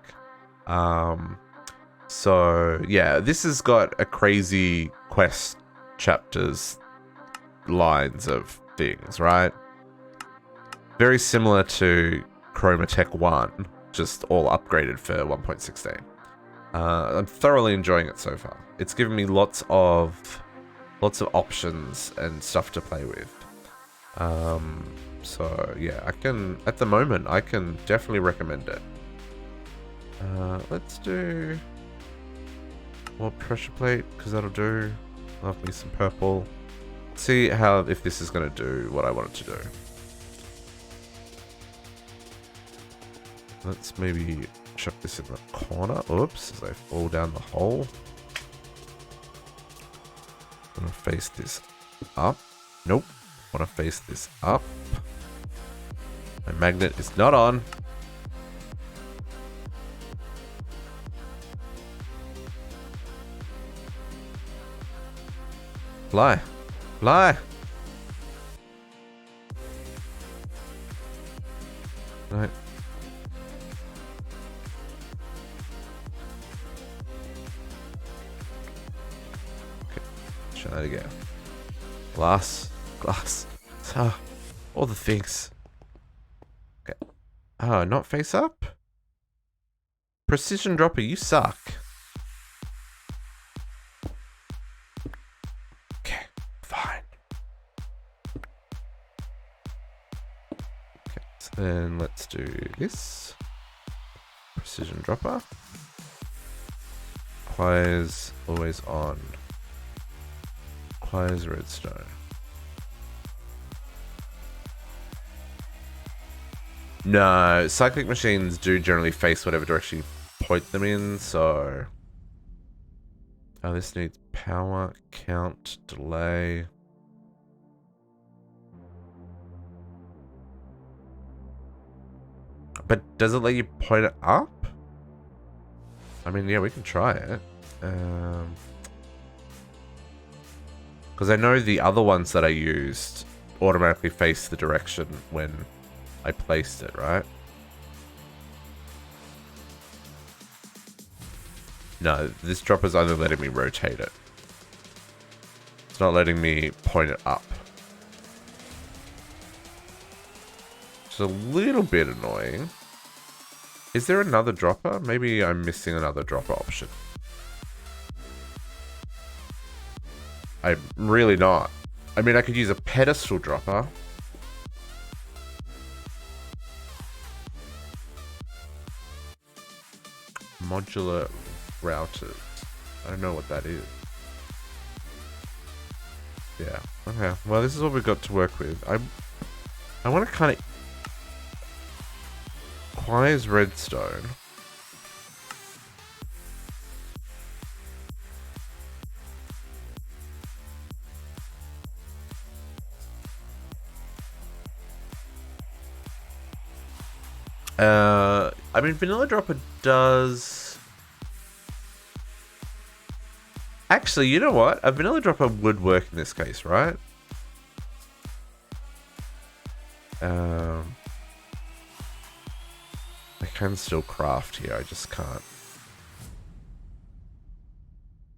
So yeah, this has got a crazy quest chapters lines of things, right? Very similar to Chroma Tech 1, just all upgraded for 1.16. I'm thoroughly enjoying it so far. It's given me lots of options and stuff to play with. So yeah, at the moment I can definitely recommend it. Let's do more pressure plate, because that'll do. Love me some purple. See if this is going to do what I want it to do. Let's maybe chuck this in the corner. Oops, as I fall down the hole. I'm going to face this up. Nope. I want to face this up. My magnet is not on. Fly. Fly. Right. Okay. Try that again. Glass. Glass. Ah, all the things. Okay. Oh, not face up? Precision dropper, you suck. Then let's do this. Precision dropper. Requires always on. Requires redstone. No, cyclic machines do generally face whatever direction you point them in, so... Oh, this needs power, count, delay... But does it let you point it up? I mean, yeah, we can try it. Because I know the other ones that I used automatically face the direction when I placed it, right? No, this dropper's only letting me rotate it. It's not letting me point it up. It's a little bit annoying. Is there another dropper? Maybe I'm missing another dropper option. I'm really not. I mean, I could use a pedestal dropper. Modular routers. I don't know what that is. Yeah. Okay. Well, this is what we've got to work with. I want to kind of... Requires redstone. I mean, vanilla dropper does... Actually, you know what? A vanilla dropper would work in this case, right? I can still craft here, I just can't.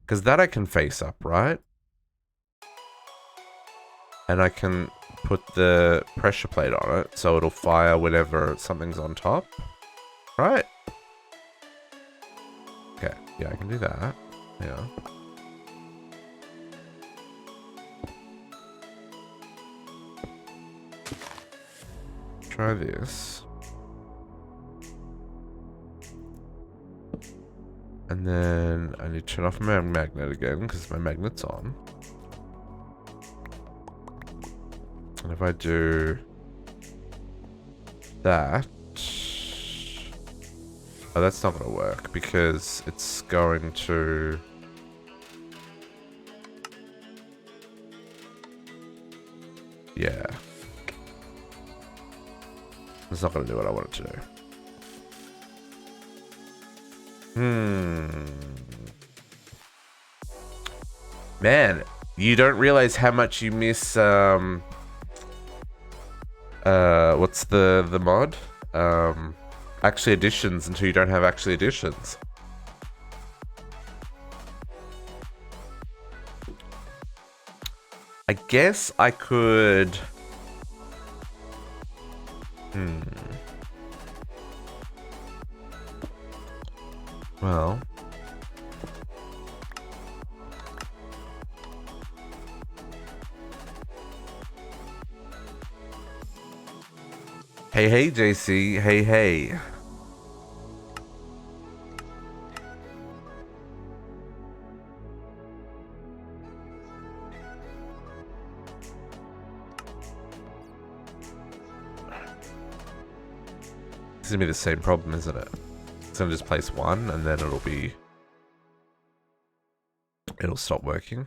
Because that I can face up, right? And I can put the pressure plate on it, so it'll fire whenever something's on top. Right? Okay, yeah, I can do that. Yeah. Try this. And then I need to turn off my magnet again, because my magnet's on. And if I do that... Oh, that's not going to work, because it's going to... Yeah. It's not going to do what I want it to do. Man, you don't realize how much you miss, what's the mod? Actually additions until you don't have actually additions. I guess I could... Well... Hey, JC. Hey. It's gonna be the same problem, isn't it? It's gonna just place one and then it'll stop working.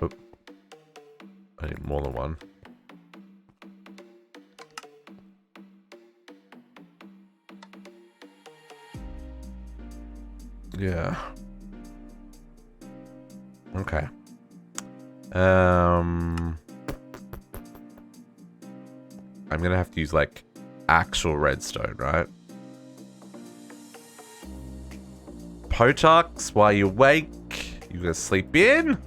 Oh. I need more than one. Yeah. Okay. I'm gonna have to use like actual redstone, right? Potox, while you wake, you gonna sleep in?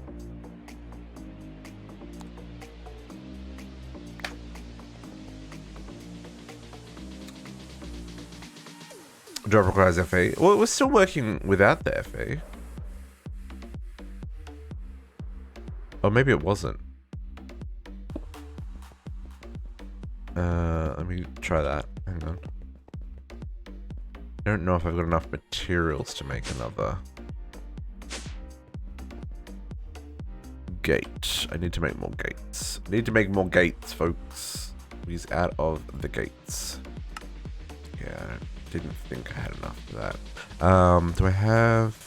Drop requires FE. Well, we're still working without the FE. Oh, maybe it wasn't. Let me try that. Hang on. I don't know if I've got enough materials to make another gate. I need to make more gates. I need to make more gates, folks. He's out of the gates. Yeah, I didn't think I had enough for that. Do I have...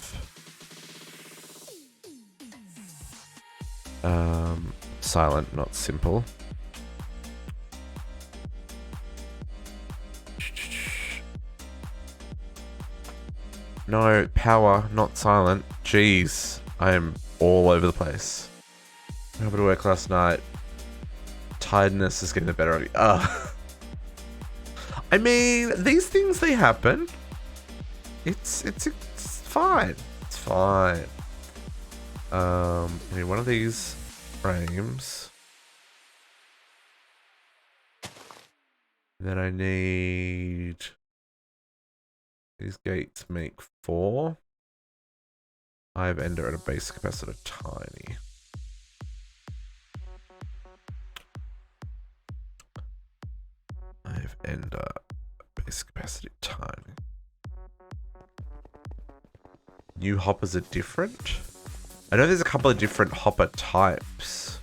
silent, not simple. No, power, not silent. Jeez, I am all over the place. I went to work last night. Tiredness is getting the better of you. I mean, these things, they happen. It's fine. It's fine. I need one of these frames. Then I need These gates make 4. Hive ender and a base capacitor tiny. Hive ender, base capacity tiny. New hoppers are different? I know there's a couple of different hopper types.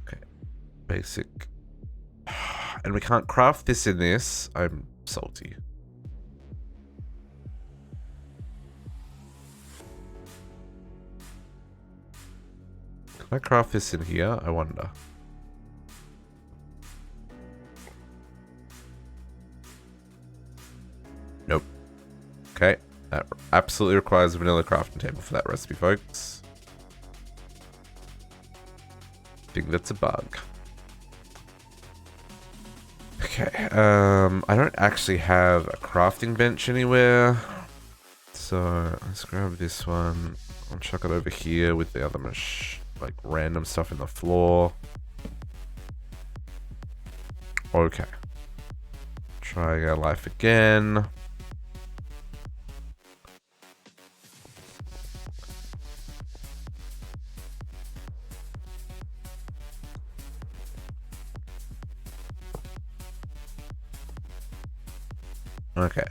Okay, basic. And we can't craft this in this. I'm salty. Can I craft this in here? I wonder. Nope. Okay. That absolutely requires a vanilla crafting table for that recipe, folks. I think that's a bug. Okay. I don't actually have a crafting bench anywhere. So let's grab this one. I'll chuck it over here with the other like random stuff in the floor. Okay. Trying our life again. Okay.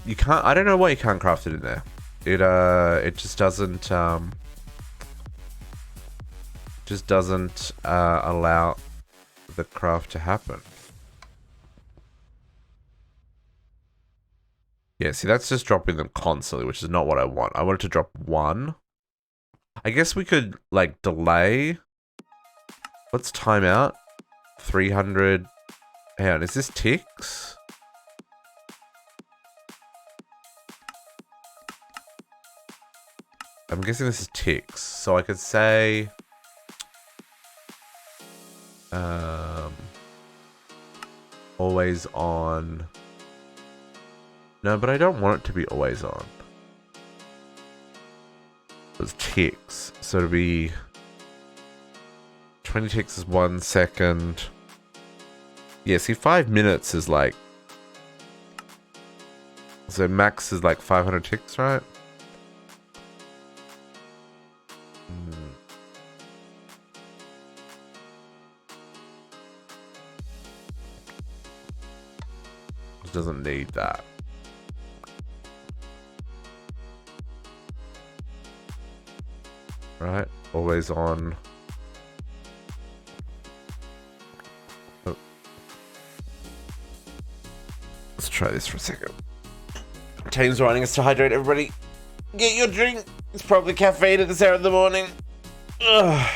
You can't, I don't know why you can't craft it in there. It just doesn't, allow the craft to happen. Yeah, see, that's just dropping them constantly, which is not what I want. I want it to drop 1. I guess we could, like, delay. What's timeout? 300. Hang on, is this ticks? I'm guessing this is ticks. So I could say... always on. No, but I don't want it to be always on. It's ticks. So it'll be 20 ticks is 1 second. Yeah, see, 5 minutes is like. So max is like 500 ticks, right? It doesn't need that. Right? Always on. Oh. Let's try this for a second. Team's running us to hydrate, everybody. Get your drink. It's probably caffeine at this hour of the morning. Ugh.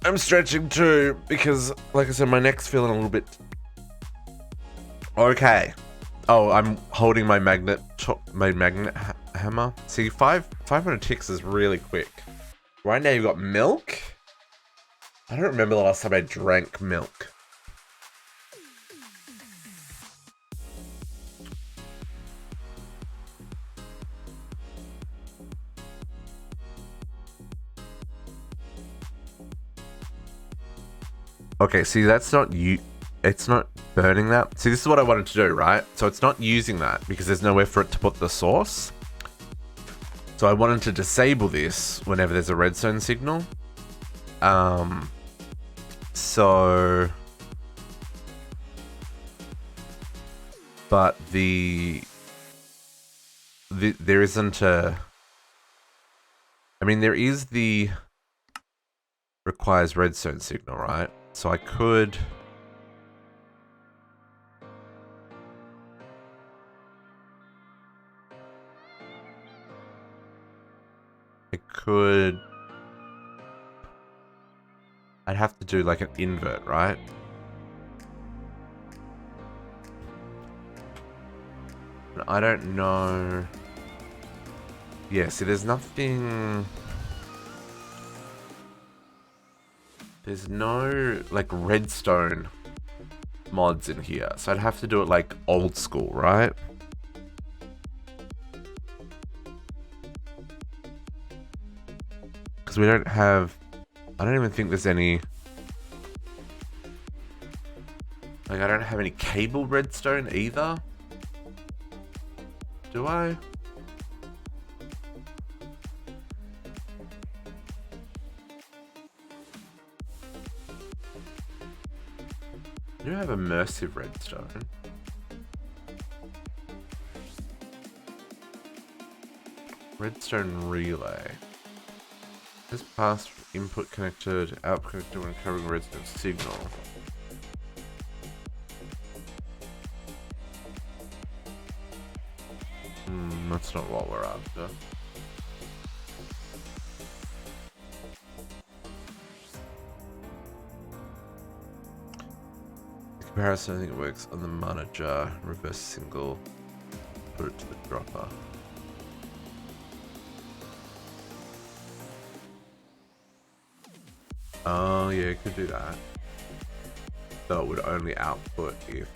I'm stretching too because, like I said, my neck's feeling a little bit okay. Oh, I'm holding my magnet hammer. See, 500 ticks is really quick. Right now you've got milk. I don't remember the last time I drank milk. Okay, see, that's not you. It's not burning that. See, this is what I wanted to do, right? So it's not using that because there's nowhere for it to put the source. So I wanted to disable this whenever there's a redstone signal. So, but there isn't a. I mean, there is the requires redstone signal, right? So I could. I'd have to do like an invert, right? I don't know. Yeah, see, there's nothing... There's no, like, redstone mods in here. So I'd have to do it, like, old school, right? Because we don't have... I don't even think there's any... Like, I don't have any cable redstone either. Do I? I do have immersive redstone. Redstone relay. This past input connected, output connected when covering redstone signal. That's not what we're after. The comparison, I think it works on the mana jar. Reverse single. Put it to the dropper. Oh yeah, you could do that. So it would only output if...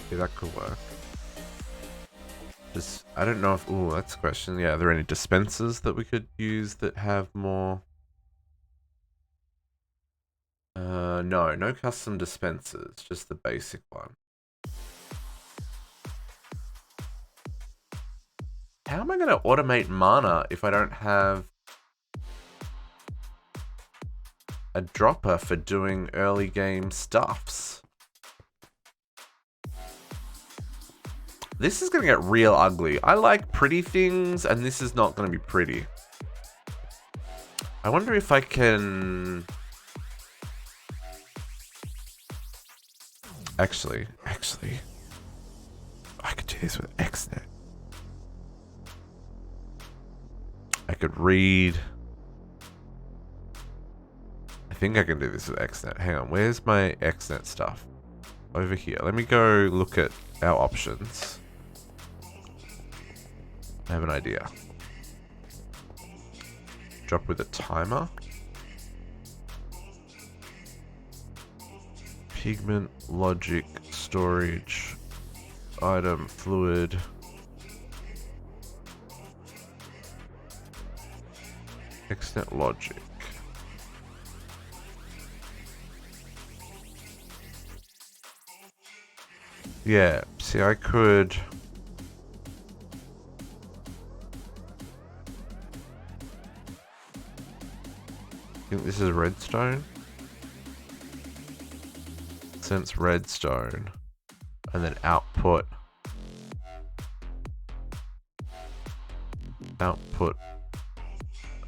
Yeah, that could work. Just, I don't know if... Ooh, that's a question. Yeah, are there any dispensers that we could use that have more... No custom dispensers. Just the basic one. How am I going to automate mana if I don't have a dropper for doing early game stuffs? This is going to get real ugly. I like pretty things, and this is not going to be pretty. I wonder if I can... Actually, I could do this with XNet. I could read... I think I can do this with XNet. Hang on, where's my XNet stuff? Over here. Let me go look at our options. I have an idea. Drop with a timer. Pigment, logic, storage, item, fluid. XNet logic. Yeah, see, I could... I think this is redstone. Sense redstone. And then output. Output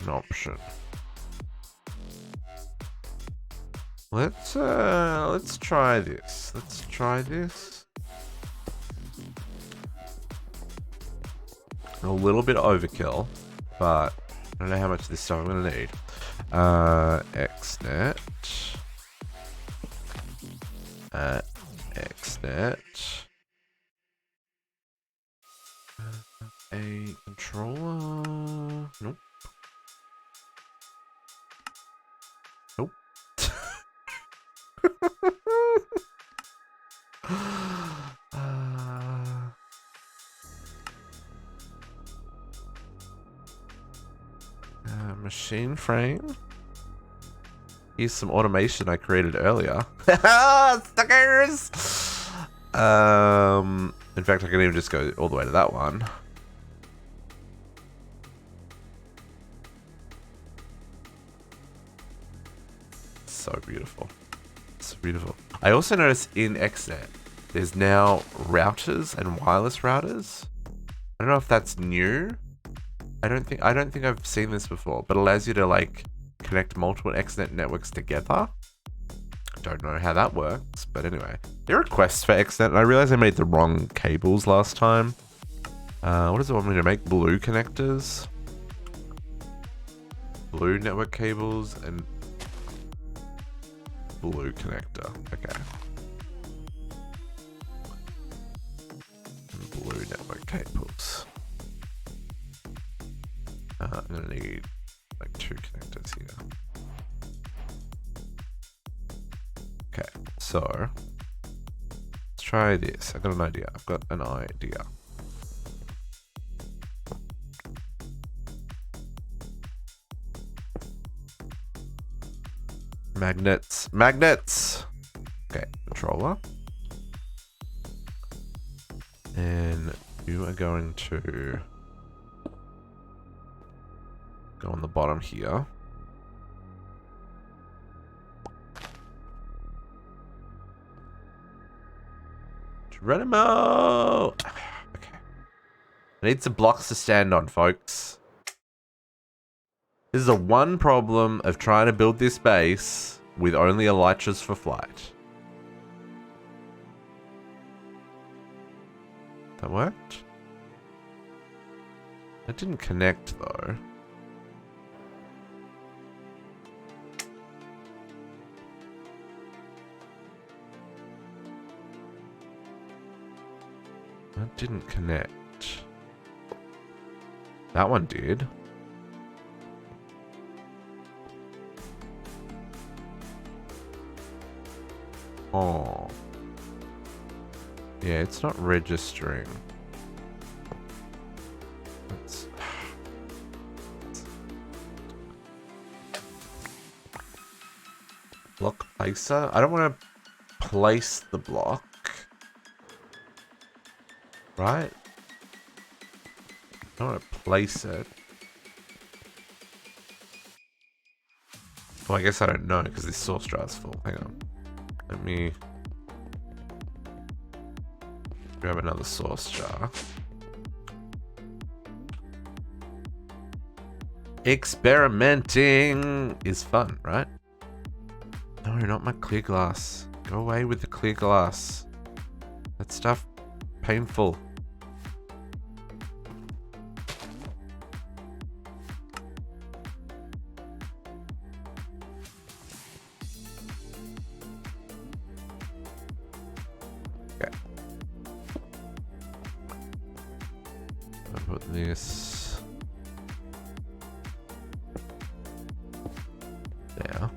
an option. Let's try this. Let's try this. A little bit overkill, but I don't know how much of this stuff I'm gonna need. XNet. XNet. A controller. Nope. Nope. Machine frame. Here's some automation I created earlier. Stickers! In fact, I can even just go all the way to that one. So beautiful. So beautiful. I also noticed in XNet, there's now routers and wireless routers. I don't know if that's new. I don't think I've seen this before, but it allows you to like connect multiple XNet networks together. Don't know how that works, but anyway. There are requests for XNet, and I realized I made the wrong cables last time. What does it want me to make? Blue connectors? Blue network cables and... blue connector. Okay. And blue network cables. I'm gonna need like 2 connectors here. Okay, so let's try this. I've got an idea. I've got an idea. Magnets. Magnets! Okay, controller. And you are going to go on the bottom here. Geronimo! Okay. I need some blocks to stand on, folks. This is the one problem of trying to build this base with only elytras for flight. That worked? That didn't connect though. That didn't connect. That one did. Oh. Yeah, it's not registering. Let's... Block placer? I don't want to place the block. Right? I don't want to place it. Well, I guess I don't know because this source jar is full. Hang on. Let me grab another source jar. Experimenting is fun, right? No, not my clear glass. Go away with the clear glass. That stuff, painful. This there.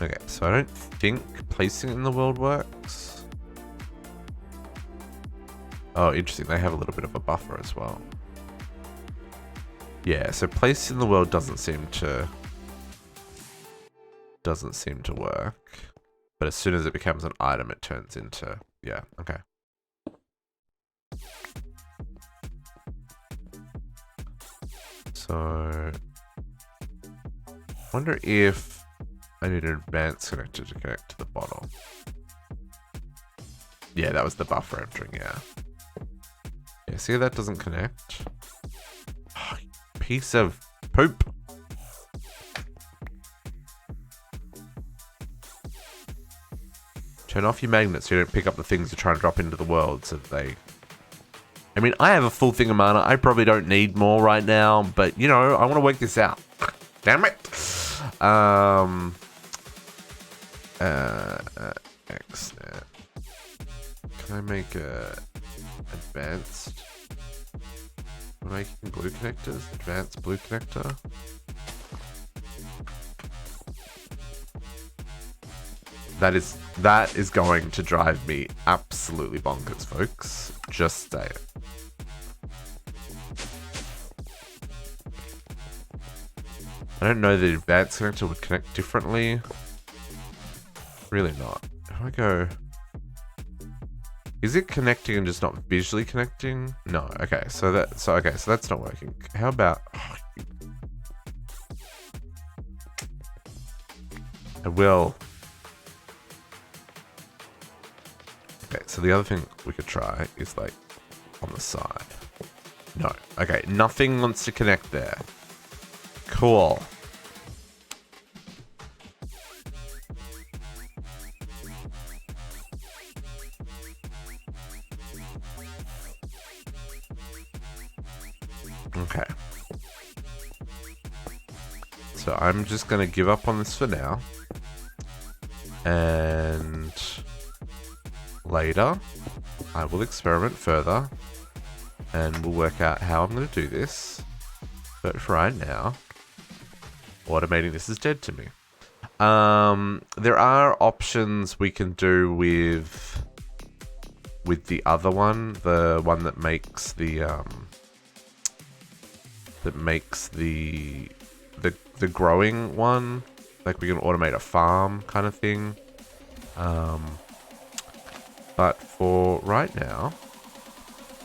Okay, so I don't think placing it in the world works. Oh, interesting. They have a little bit of a buffer as well. Yeah, so placing in the world doesn't seem to work. But as soon as it becomes an item, it turns into, yeah, okay. So, wonder if I need an advanced connector to connect to the bottom. Yeah, that was the buffer entering, yeah. Yeah, see, that doesn't connect. Oh, piece of poop. Turn off your magnets so you don't pick up the things you're trying to drop into the world so that they... I mean, I have a full thing of mana. I probably don't need more right now, but, you know, I want to work this out. Damn it! XNet. Can I make a advanced? Am I making blue connectors? Advanced blue connector? That is going to drive me absolutely bonkers, folks. Just say it. I don't know the advanced connector would connect differently. Really not. If I go... Is it connecting and just not visually connecting? No. Okay, so that's not working. How about... I will... Okay, so the other thing we could try is like on the side. No. Okay, nothing wants to connect there. Cool. Okay. So I'm just going to give up on this for now. And later, I will experiment further. And we'll work out how I'm going to do this. But for right now, automating this is dead to me. There are options we can do with the other one, the one that makes the the growing one. Like we can automate a farm kind of thing. But for right now,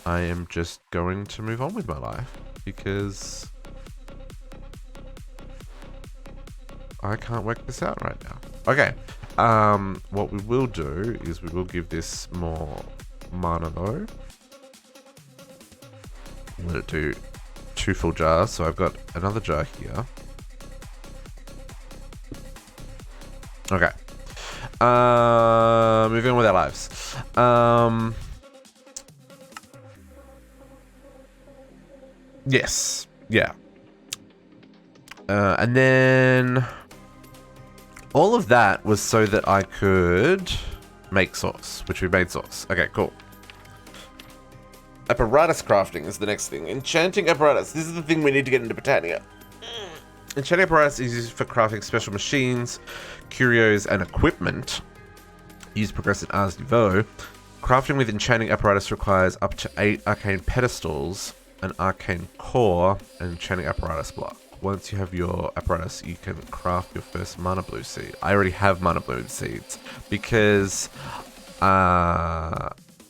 I am just going to move on with my life because I can't work this out right now. Okay. What we will do is we will give this more mana though. Let it do 2 full jars. So I've got another jar here. Okay. Moving on with our lives. Yes. Yeah. And then all of that was so that I could make sauce, which we made sauce. Okay, cool. Apparatus crafting is the next thing. Enchanting apparatus. This is the thing we need to get into Botania. Enchanting apparatus is used for crafting special machines, curios, and equipment. Used progress in Ars Nouveau. Crafting with enchanting apparatus requires up to 8 arcane pedestals, an arcane core, and enchanting apparatus block. Once you have your apparatus, you can craft your first mana blue seed. I already have mana blue seeds because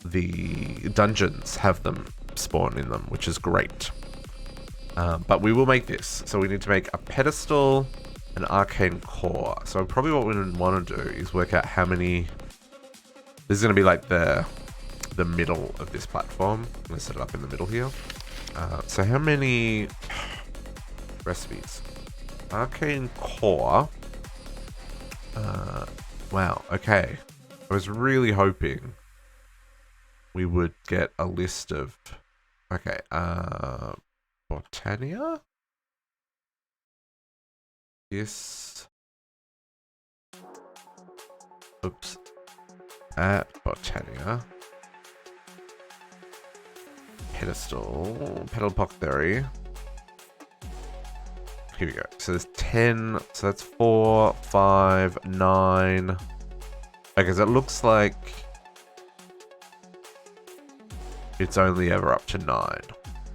the dungeons have them spawn in them, which is great. But we will make this. So we need to make a pedestal, an arcane core. So probably what we want to do is work out how many... This is going to be like the middle of this platform. I'm going to set it up in the middle here. So how many recipes? Arcane core. Wow, okay. I was really hoping we would get a list of... Okay, Botania? Yes. Oops. At Botania. Pedestal. Pedal Pock Theory. Here we go. So there's 10. So that's 4, 5, 9. Okay, so it looks like it's only ever up to 9.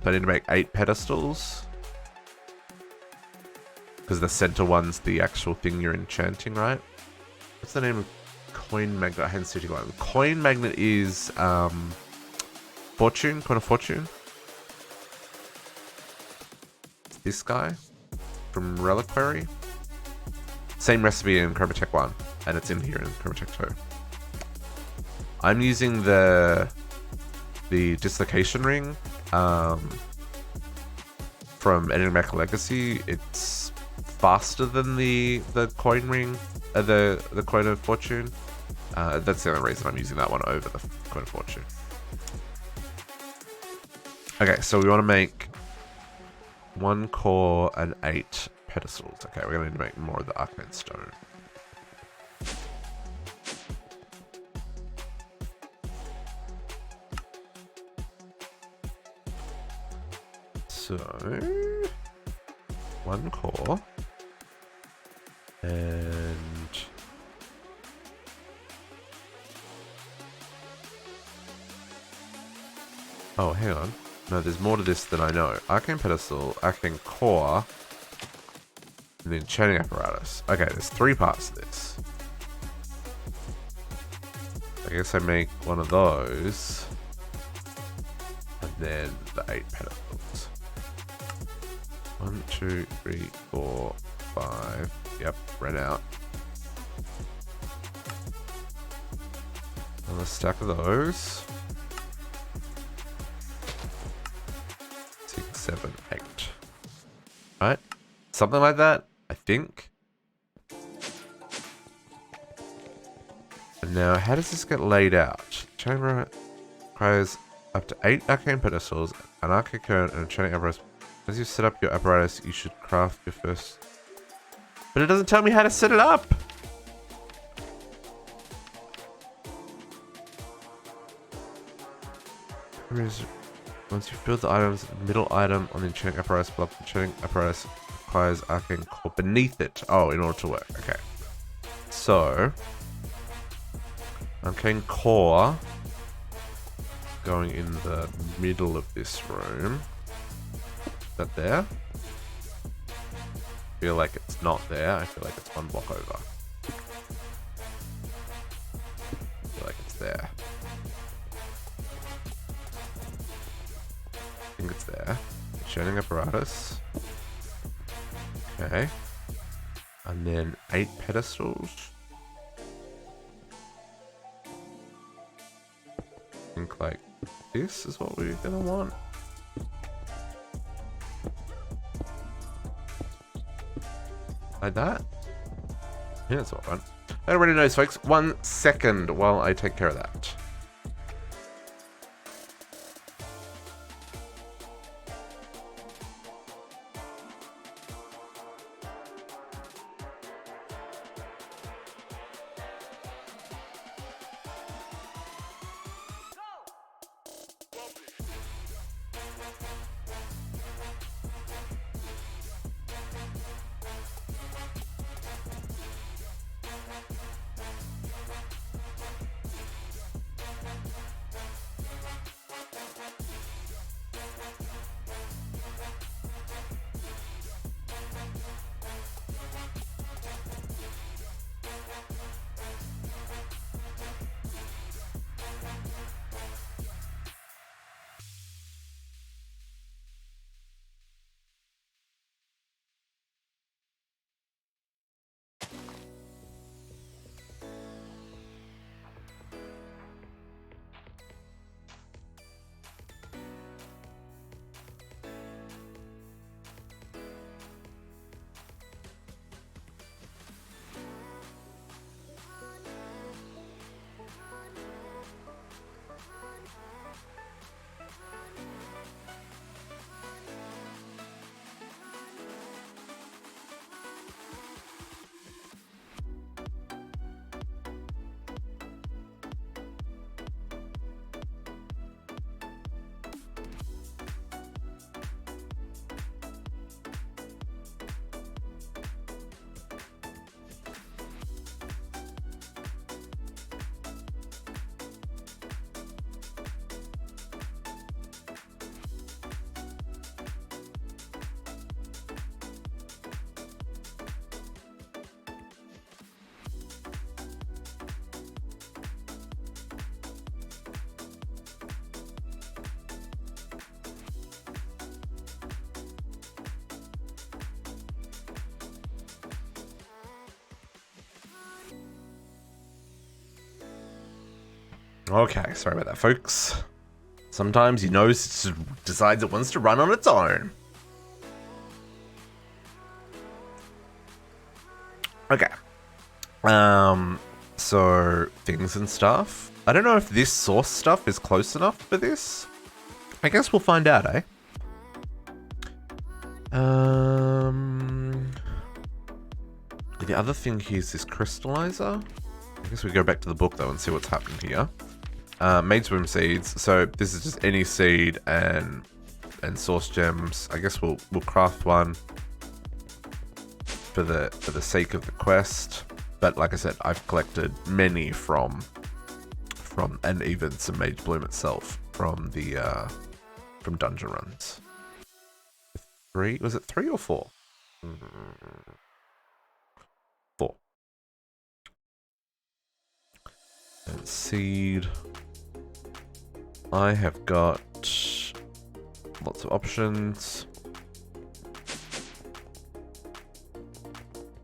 So I need to make 8 pedestals. Because the center one's the actual thing you're enchanting, right? What's the name of coin magnet? Hand city one. Coin magnet is fortune, coin of fortune. It's this guy from Reliquary. Same recipe in Chroma Tech 1, and it's in here in Chroma Tech 2. I'm using the dislocation ring from Enigmatic Legacy. It's faster than the coin ring, the coin of fortune. That's the only reason I'm using that one over the coin of fortune. Okay, so we want to make 1 core and 8 pedestals. Okay, we're going to need to make more of the arcane stone. So 1 core and oh, hang on. No, there's more to this than I know. Arcane pedestal, arcane core, and the enchanting apparatus. Okay, there's 3 parts to this. I guess I make one of those, and then the 8 pedestals. 1, 2, 3, 4, 5. Yep, ran out. Another stack of those. 6, 7, 8. Right? Something like that, I think. And now, how does this get laid out? Chamber requires up to 8 arcane pedestals, an arcane current, and a enchanting apparatus. As you set up your apparatus, you should craft your first But it doesn't tell me how to set it up. Once you've built the items, the middle item on the enchanting apparatus block, the enchanting apparatus requires arcane core beneath it. Oh, in order to work. Okay. So, arcane core going in the middle of this room. Is that there? I feel like it's not there. I feel like it's one block over. I feel like it's there. I think it's there. Enchanting apparatus. Okay. And then 8 pedestals. I think like this is what we're gonna want. Like that? Yeah, that's what I want. Everybody knows, folks. 1 second while I take care of that. Okay, sorry about that, folks. Sometimes your nose decides it wants to run on its own. Okay. So things and stuff. I don't know if this source stuff is close enough for this. I guess we'll find out, eh? The other thing here is this crystallizer. I guess we go back to the book though and see what's happening here. Maid's Womb seeds. So this is just any seed and source gems. I guess we'll craft one for the sake of the quest. But like I said, I've collected many from and even some Mage Bloom itself from the from dungeon runs. 3 was it 3 or 4? 4. And seed. I have got lots of options.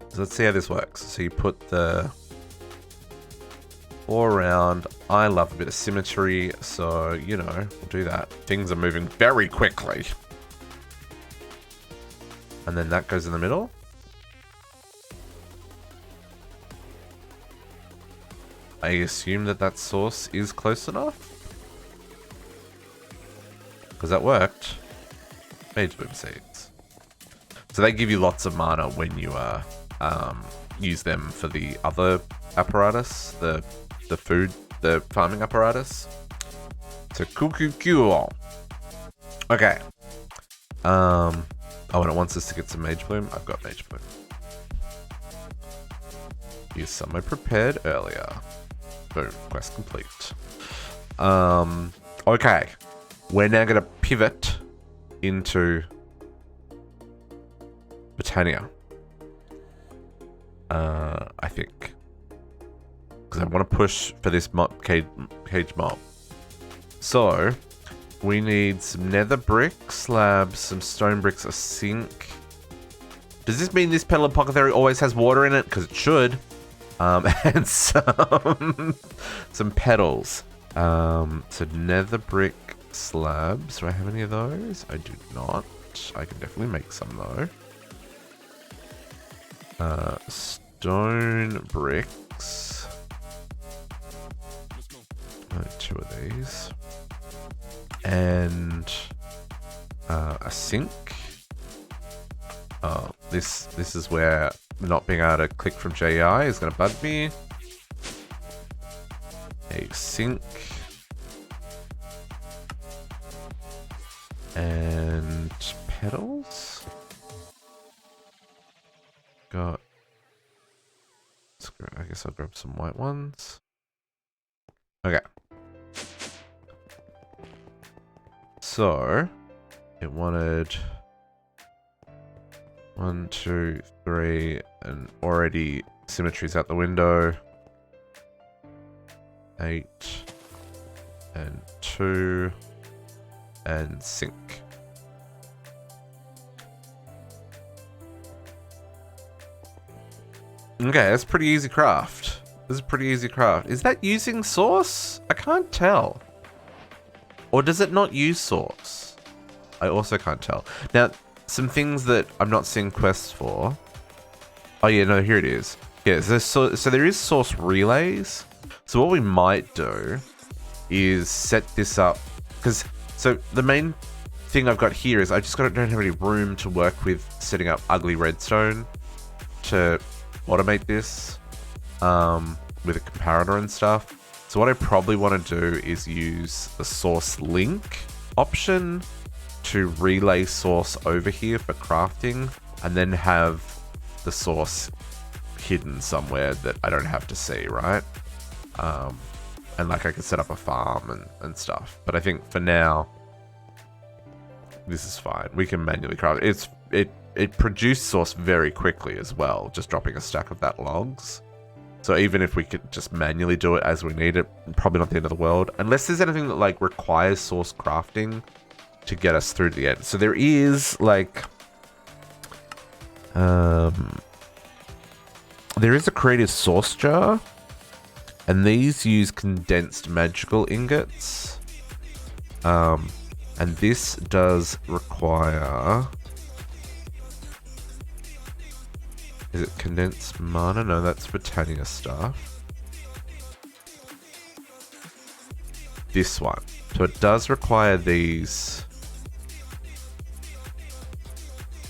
So let's see how this works. So you put the 4 around. I love a bit of symmetry, so you know, we'll do that. Things are moving very quickly. And then that goes in the middle. I assume that source is close enough. Because that worked. Mage Boom seeds. So they give you lots of mana when you use them for the other apparatus, the farming apparatus. So cool. Okay. Oh, and it wants us to get some Mage Bloom. I've got Mage Bloom. Use some I prepared earlier. Boom, quest complete. Okay. We're now going to pivot into Botania. I think. Because I want to push for this cage mob. So, we need some nether brick slabs, some stone bricks, a sink. Does this mean this petal apothecary always has water in it? Because it should. And some petals. So nether brick slabs. Do I have any of those? I do not. I can definitely make some though. Stone bricks. 2 of these. And a sink. Oh, this is where not being able to click from JEI is going to bug me. A sink. And petals. Got. I guess I'll grab some white ones. Okay. So, it wanted 1, 2, 3, and already symmetry's out the window. 8, and 2, and sink. Okay, that's pretty easy craft. This is pretty easy craft. Is that using source? I can't tell. Or does it not use source? I also can't tell. Now, some things that I'm not seeing quests for. Oh yeah, no, here it is. Yeah, so there is source relays. So what we might do is set this up. So the main thing I've got here is I just don't have any room to work with setting up ugly redstone to automate this with a comparator and stuff. So what I probably want to do is use the source link option to relay source over here for crafting, and then have the source hidden somewhere that I don't have to see, right? And like I can set up a farm and stuff. But I think for now, this is fine. We can manually craft it. It produced source very quickly as well, just dropping a stack of that logs. So even if we could just manually do it as we need it, probably not the end of the world. Unless there's anything that like requires source crafting to get us through to the end. So there is like... there is a creative source jar. And these use condensed magical ingots. And this does require... Is it condensed mana? No, that's Botania stuff. This one. So it does require these.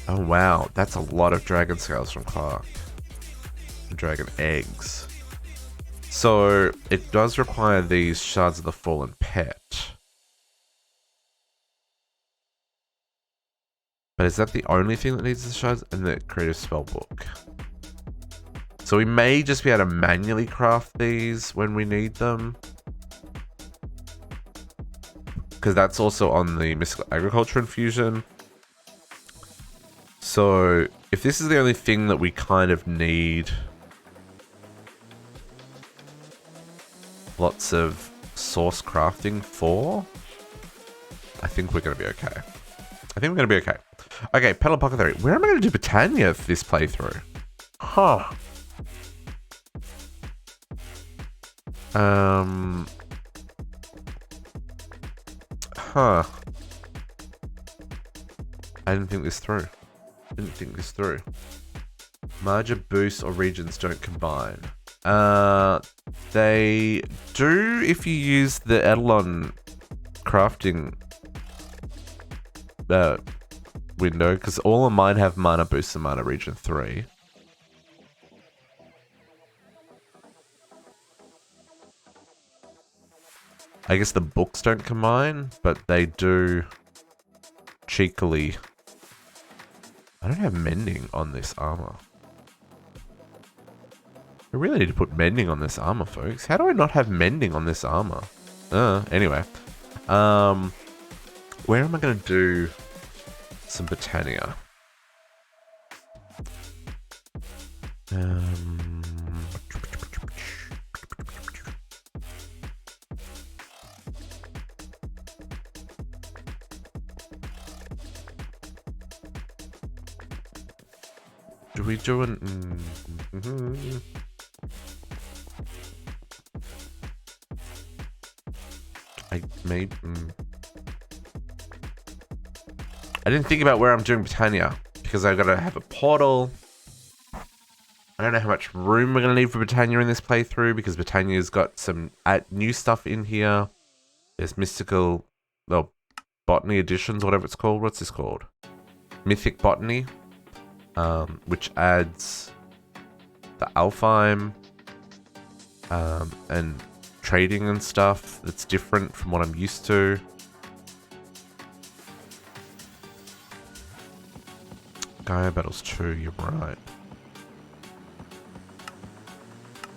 Oh wow, that's a lot of dragon scales from Clark. Dragon eggs. So it does require these shards of the fallen pet. But is that the only thing that needs the shards? And the creative spellbook. So we may just be able to manually craft these when we need them. Because that's also on the Mystical Agriculture Infusion. So if this is the only thing that we kind of need lots of source crafting for, I think we're going to be okay. Okay, Petal Apothecary. Where am I going to do Botania for this playthrough? Huh. Huh. I didn't think this through. Marger boosts or regions don't combine. They do if you use the Eidolon crafting window, because all of mine have mana boost and mana region 3. I guess the books don't combine, but they do cheekily. I don't have mending on this armor. I really need to put mending on this armor, folks. How do I not have mending on this armor? Anyway. Where am I going to do some Botania? Do we do an... I didn't think about where I'm doing Botania because I've got to have a portal. I don't know how much room we're going to need for Botania in this playthrough because Botania's got some new stuff in here. There's mystical, well, botany editions, whatever it's called. What's this called? Mythic botany, which adds the alfheim and trading and stuff that's different from what I'm used to. Gaia Battles 2, you're right.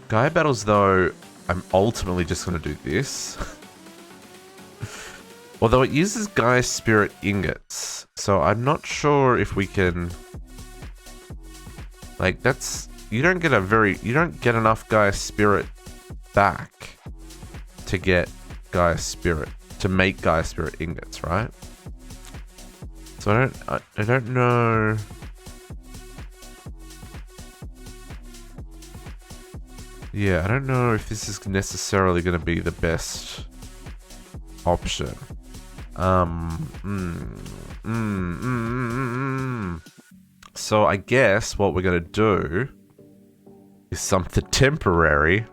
Gaia Battles, though, I'm ultimately just going to do this. Although it uses Gaia Spirit ingots, so I'm not sure if we can... Like, that's... You don't get enough Gaia Spirit back to get Gaia Spirit, to make Gaia Spirit ingots, right? So I don't know... Yeah, I don't know if this is necessarily going to be the best option. So I guess what we're going to do is something temporary.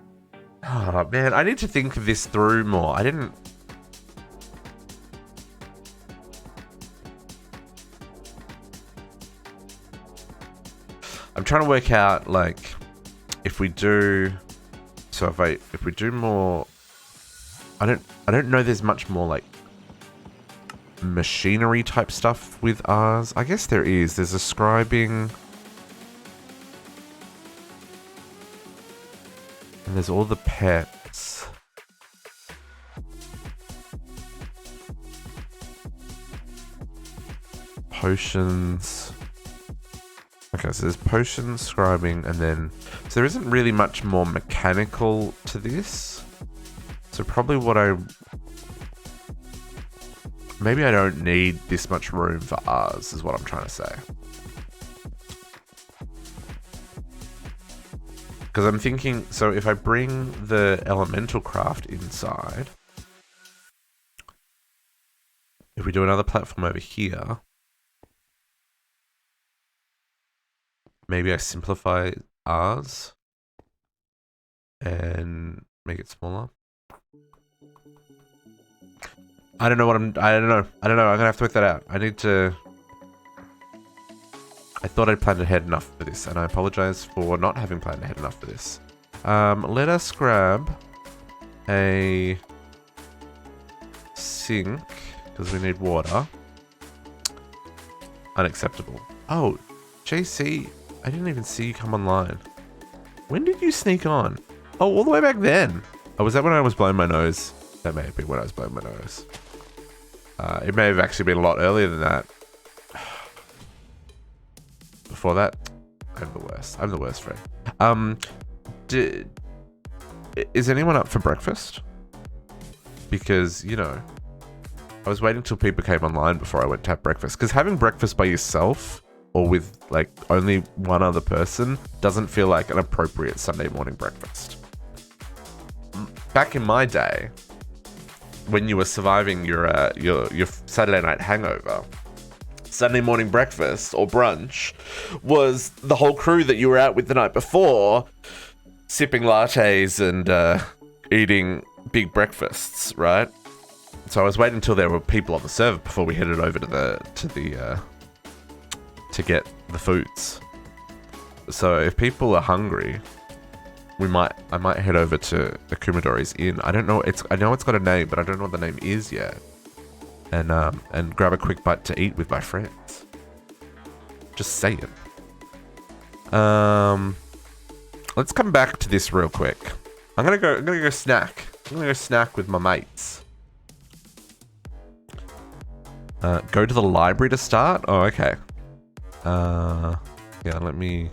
Oh man, I need to think this through more. I'm trying to work out, like, if we do... So if we do more... I don't know there's much more, like, machinery type stuff with Ars. I guess there is. There's a scribing. And there's all the pets. Potions. Okay, so there's potions, scribing, and then... So there isn't really much more mechanical to this. So probably maybe I don't need this much room for Ars, is what I'm trying to say. Because I'm thinking, so if I bring the elemental craft inside, if we do another platform over here, maybe I simplify Ars and make it smaller. I don't know. I'm gonna have to work that out. I thought I'd planned ahead enough for this, and I apologize for not having planned ahead enough for this. Let us grab a sink, because we need water. Unacceptable. Oh, JC, I didn't even see you come online. When did you sneak on? Oh, all the way back then. Oh, was that when I was blowing my nose? That may have been when I was blowing my nose. It may have actually been a lot earlier than that. Before that, I'm the worst. I'm the worst friend. Is anyone up for breakfast? Because, you know, I was waiting till people came online before I went to have breakfast. Because having breakfast by yourself or with, like, only one other person doesn't feel like an appropriate Sunday morning breakfast. Back in my day, when you were surviving your Saturday night hangover, Sunday morning breakfast or brunch was the whole crew that you were out with the night before, sipping lattes and eating big breakfasts, right? So I was waiting until there were people on the server before we headed over to get the foods. So if people are hungry, I might head over to the Kumadori's Inn. I don't know. I know it's got a name, but I don't know what the name is yet. And grab a quick bite to eat with my friends. Just saying. Let's come back to this real quick. I'm gonna go snack. I'm gonna go snack with my mates. Go to the library to start? Oh, okay. Yeah, let me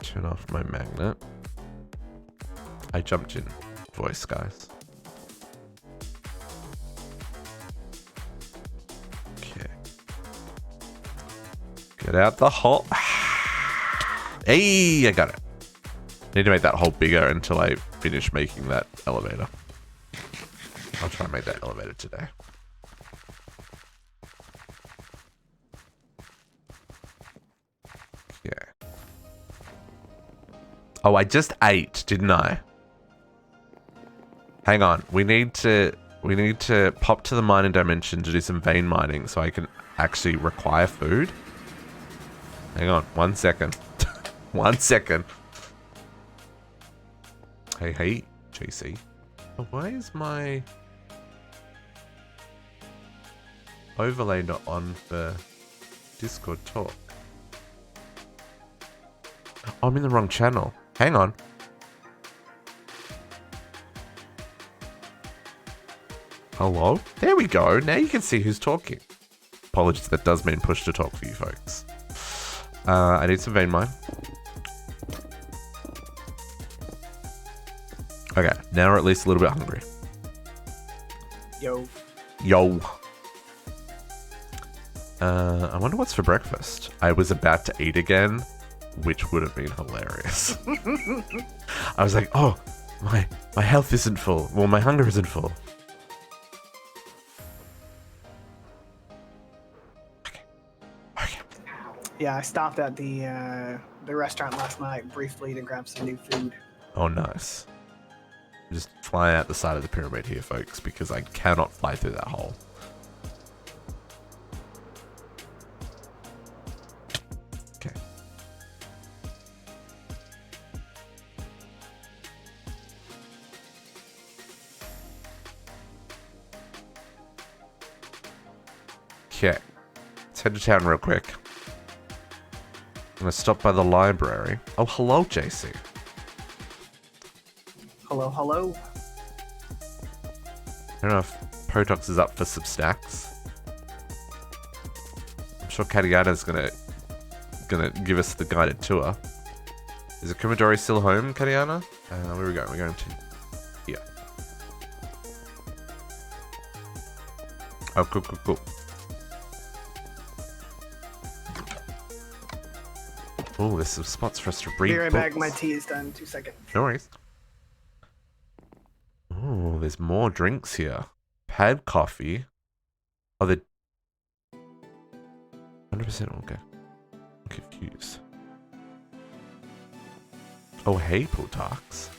turn off my magnet. I jumped in voice, guys. Okay. Get out the hole. Hey, I got it. Need to make that hole bigger until I finish making that elevator. I'll try and make that elevator today. Yeah. Oh, I just ate, didn't I? Hang on. We need to pop to the mining dimension to do some vein mining so I can actually require food. Hang on, 1 second. 1 second. Hey, JC. Oh, why is my overlay not on for Discord talk? Oh, I'm in the wrong channel. Hang on. Hello? There we go. Now you can see who's talking. Apologies, that does mean push to talk for you folks. I need some vein mine. Okay, now we're at least a little bit hungry. Yo. Yo. I wonder what's for breakfast. I was about to eat again, which would have been hilarious. I was like, oh, my health isn't full. Well, my hunger isn't full. Okay. Yeah, I stopped at the restaurant last night briefly to grab some new food. Oh, nice. I'm just flying out the side of the pyramid here, folks, because I cannot fly through that hole. Okay. Okay. Let's head to town real quick. I'm gonna stop by the library. Oh, hello, JC. Hello, hello. I don't know if Potox is up for some snacks. I'm sure Katiana's gonna give us the guided tour. Is it Kumadori still home, Katiana? Where are we going? We're going to here. Oh, cool. Oh, there's some spots for us to read. Be right books. back. My tea is done. 2 seconds. No worries. Oh, there's more drinks here. Pad coffee. Oh, the 100% okay. I'm confused. Oh, hey, Potox.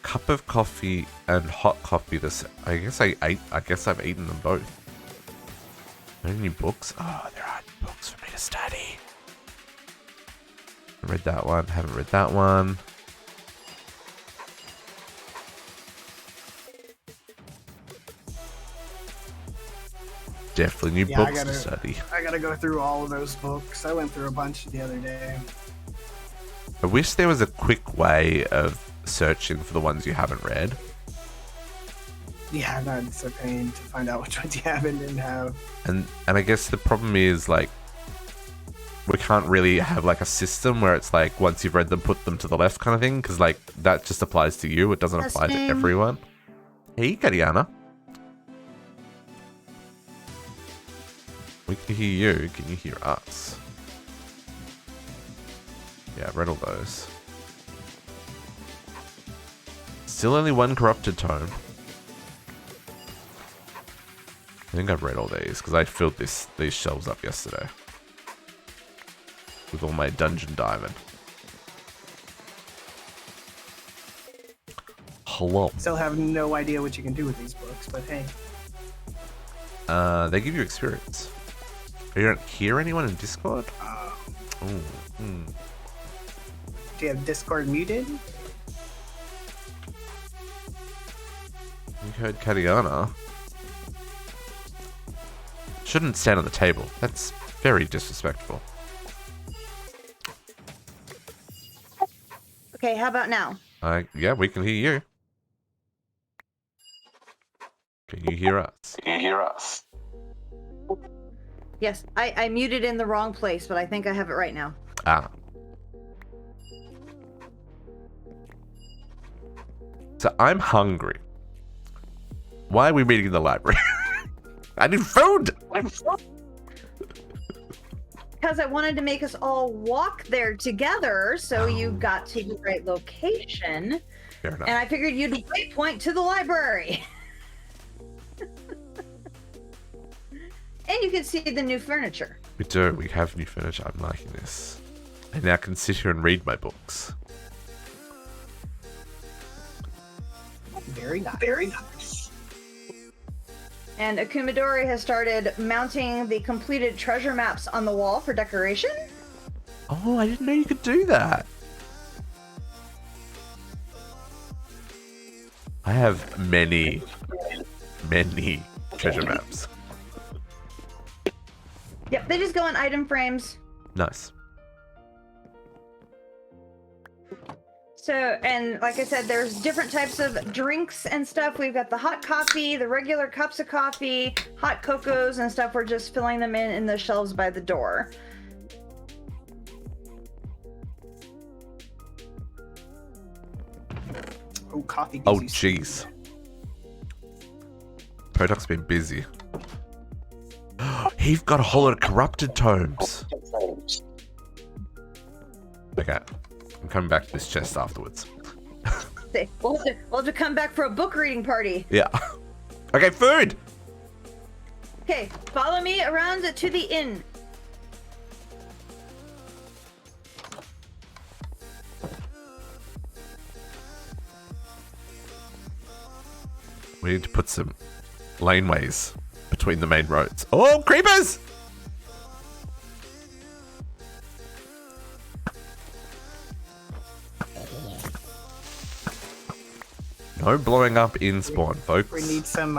Cup of coffee and hot coffee. This, I guess I've eaten them both. Any books? Oh, there are books for me to study. Read that one. Haven't read that one. Definitely new books to study. I gotta go through all of those books. I went through a bunch the other day. I wish there was a quick way of searching for the ones you haven't read. Yeah, that's a pain to find out which ones you have and didn't have. And I guess the problem is, like, we can't really have, like, a system where it's like, once you've read them, put them to the left kind of thing. Because, like, that just applies to you. It doesn't apply to everyone. Hey, Katiana. We can hear you. Can you hear us? Yeah, I've read all those. Still only one corrupted tome. I think I've read all these because I filled these shelves up yesterday with all my dungeon diving. Hello. Still have no idea what you can do with these books, but hey. They give you experience. You don't hear anyone in Discord? Ooh, Do you have Discord muted? You heard Katiana. Shouldn't stand on the table. That's very disrespectful. Okay, how about now? Yeah, we can hear you. Can you hear us? Yes, I muted in the wrong place, but I think I have it right now. Ah. So I'm hungry. Why are we meeting in the library? I need food! Because I wanted to make us all walk there together, so you got to the right location. Fair enough. And I figured you'd waypoint to the library. And you can see the new furniture. We do. We have new furniture. I'm liking this. I now can sit here and read my books. Very nice. Very nice. And Akumadori has started mounting the completed treasure maps on the wall for decoration. Oh, I didn't know you could do that. I have many treasure maps. Yep, they just go in item frames. Nice. So, and like I said, there's different types of drinks and stuff. We've got the hot coffee, the regular cups of coffee, hot cocos and stuff. We're just filling them in the shelves by the door. Oh, coffee. Oh, jeez. Podoc's been busy. He's got a whole lot of corrupted tomes. Okay. I'm coming back to this chest afterwards. We'll have to come back for a book reading party. Yeah. Okay, food! Okay, follow me around to the inn. We need to put some laneways between the main roads. Oh, creepers! No blowing up in spawn, folks. We need some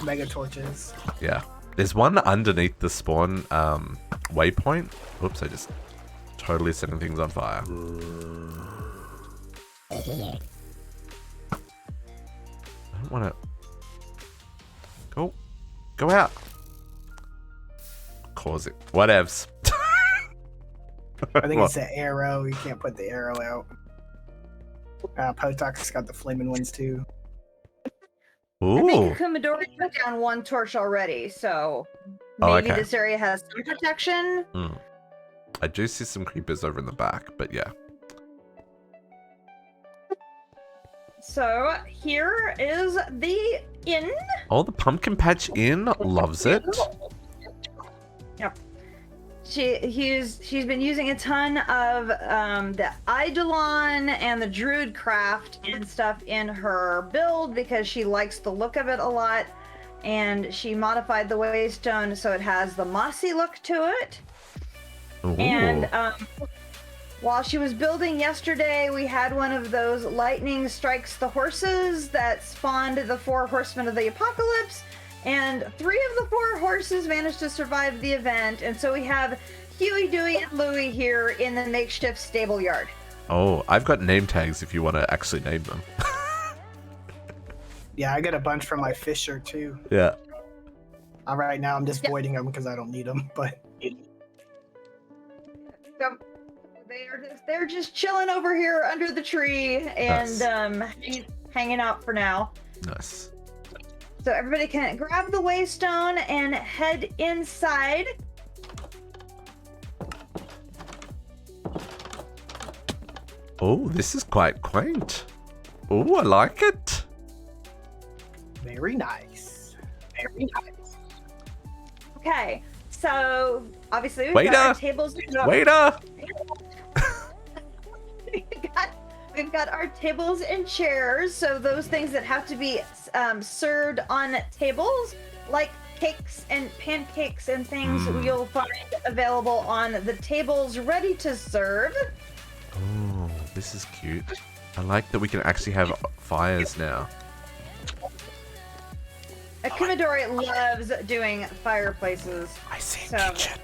mega torches. Yeah. There's one underneath the spawn waypoint. Oops, I just totally setting things on fire. I don't want to... Go out. Cause it. Whatevs. I think it's the arrow. You can't put the arrow out. Potok's got the flaming ones too. Ooh. I think Kumadori put down one torch already, so maybe this area has some protection. I do see some creepers over in the back, but yeah. So here is the inn. Oh, the Pumpkin Patch Inn loves it. Yep. She's been using a ton of the Eidolon and the Druid craft and stuff in her build because she likes the look of it a lot, and she modified the Waystone so it has the mossy look to it. Ooh. And while she was building yesterday, we had one of those lightning strikes the horses that spawned the 4 horsemen of the apocalypse. And 3 of the 4 horses managed to survive the event, and so we have Huey, Dewey, and Louie here in the makeshift stable yard. Oh, I've got name tags if you want to actually name them. Yeah, I got a bunch from my Fisher too. Yeah. Right now I'm just voiding them because I don't need them, but... So they're just chilling over here under the tree and Nice. Hanging out for now. Nice. So everybody can grab the Waystone and head inside. Oh, this is quite quaint. Oh, I like it. Very nice. Very nice. Okay, so obviously we've Waiter! got our tables. Waiter! We've got our tables and chairs, so those things that have to be served on tables, like cakes and pancakes and things you'll find available on the tables ready to serve. Oh, this is cute. I like that we can actually have fires now. Akimidori loves doing fireplaces. I see So- kitchen.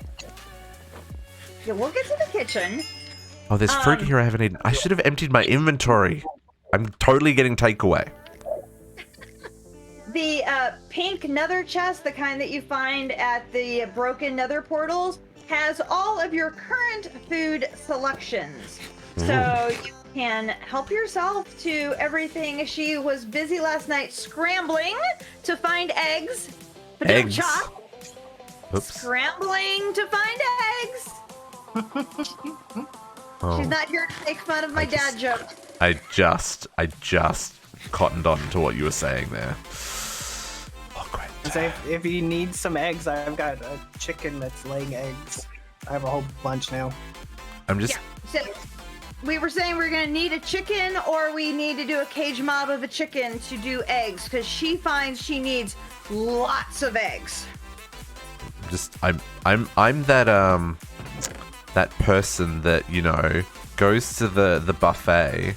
Yeah, we'll get to the kitchen. Oh, there's fruit here I haven't eaten. I should have emptied my inventory. I'm totally getting takeaway. The pink nether chest, the kind that you find at the broken nether portals, has all of your current food selections. So you can help yourself to everything. She was busy last night scrambling to find eggs. Eggs? Chop. Oops. Scrambling to find eggs. Oh, She's not here to make fun of my dad joke. I just cottoned on to what you were saying there. Oh, great. So if you need some eggs, I've got a chicken that's laying eggs. I have a whole bunch now. I'm just... Yeah. So we were saying we're gonna need a chicken, or we need to do a cage mob of a chicken to do eggs, because she finds she needs lots of eggs. I'm that person that, you know, goes to the buffet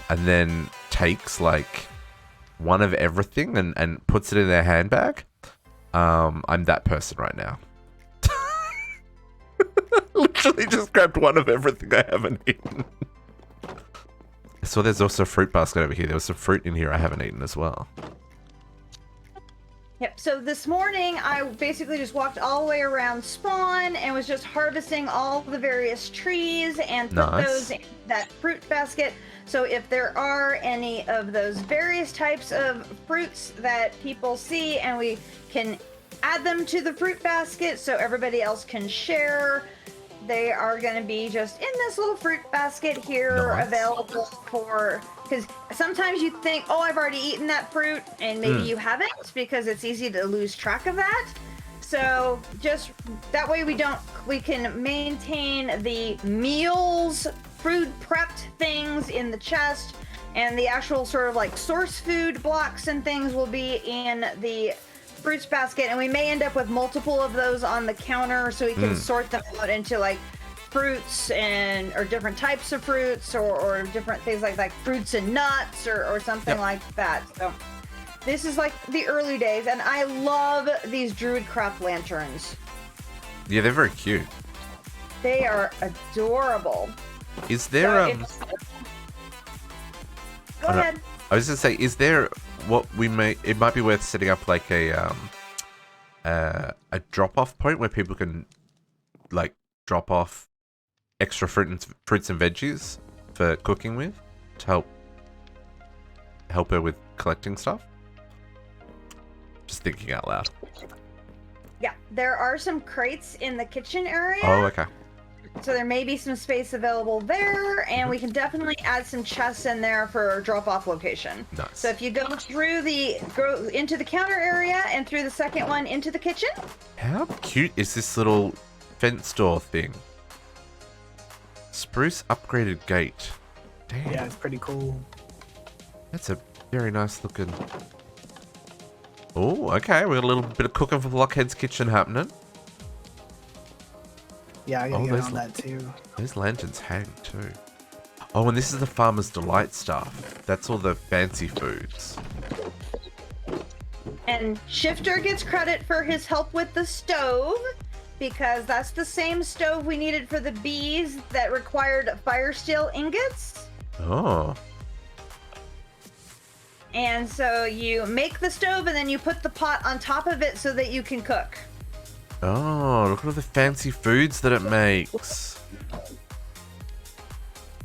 and then takes like one of everything and puts it in their handbag. I'm that person right now. Literally just grabbed one of everything I haven't eaten. So there's also a fruit basket over here. There was some fruit in here I haven't eaten as well. Yep, so this morning I basically just walked all the way around spawn and was just harvesting all the various trees and put those in that fruit basket. So if there are any of those various types of fruits that people see, and we can add them to the fruit basket so everybody else can share. They are going to be just in this little fruit basket here, available for, because sometimes you think, oh, I've already eaten that fruit, and maybe you haven't, because it's easy to lose track of that. So just that way we can maintain the meals, food prepped things in the chest, and the actual sort of like source food blocks and things will be in the fruits basket, and we may end up with multiple of those on the counter, so we can sort them out into like fruits or different types of fruits, or different things like fruits and nuts or something like that. So this is like the early days, and I love these Druidcraft lanterns. Yeah, they're very cute. They are adorable. Is there Go ahead. I was gonna say, is there it might be worth setting up like a drop-off point where people can like drop off extra fruits and veggies for cooking with, to help her with collecting stuff. Just thinking out loud. Yeah, there are some crates in the kitchen area. Oh, okay. So there may be some space available there, and we can definitely add some chests in there for a drop-off location. Nice. So if you go into the counter area and through the second one into the kitchen. How cute is this little fence door thing? Spruce upgraded gate. Damn. Yeah, it's pretty cool. That's a very nice looking... Oh, okay. We got a little bit of cooking for the Blockhead's kitchen happening. Yeah, I gotta get on that too. Those lanterns hang too. Oh, and this is the Farmer's Delight stuff. That's all the fancy foods. And Shifter gets credit for his help with the stove, because that's the same stove we needed for the bees that required fire steel ingots. Oh. And so you make the stove and then you put the pot on top of it so that you can cook. Oh, look at all the fancy foods that it makes. And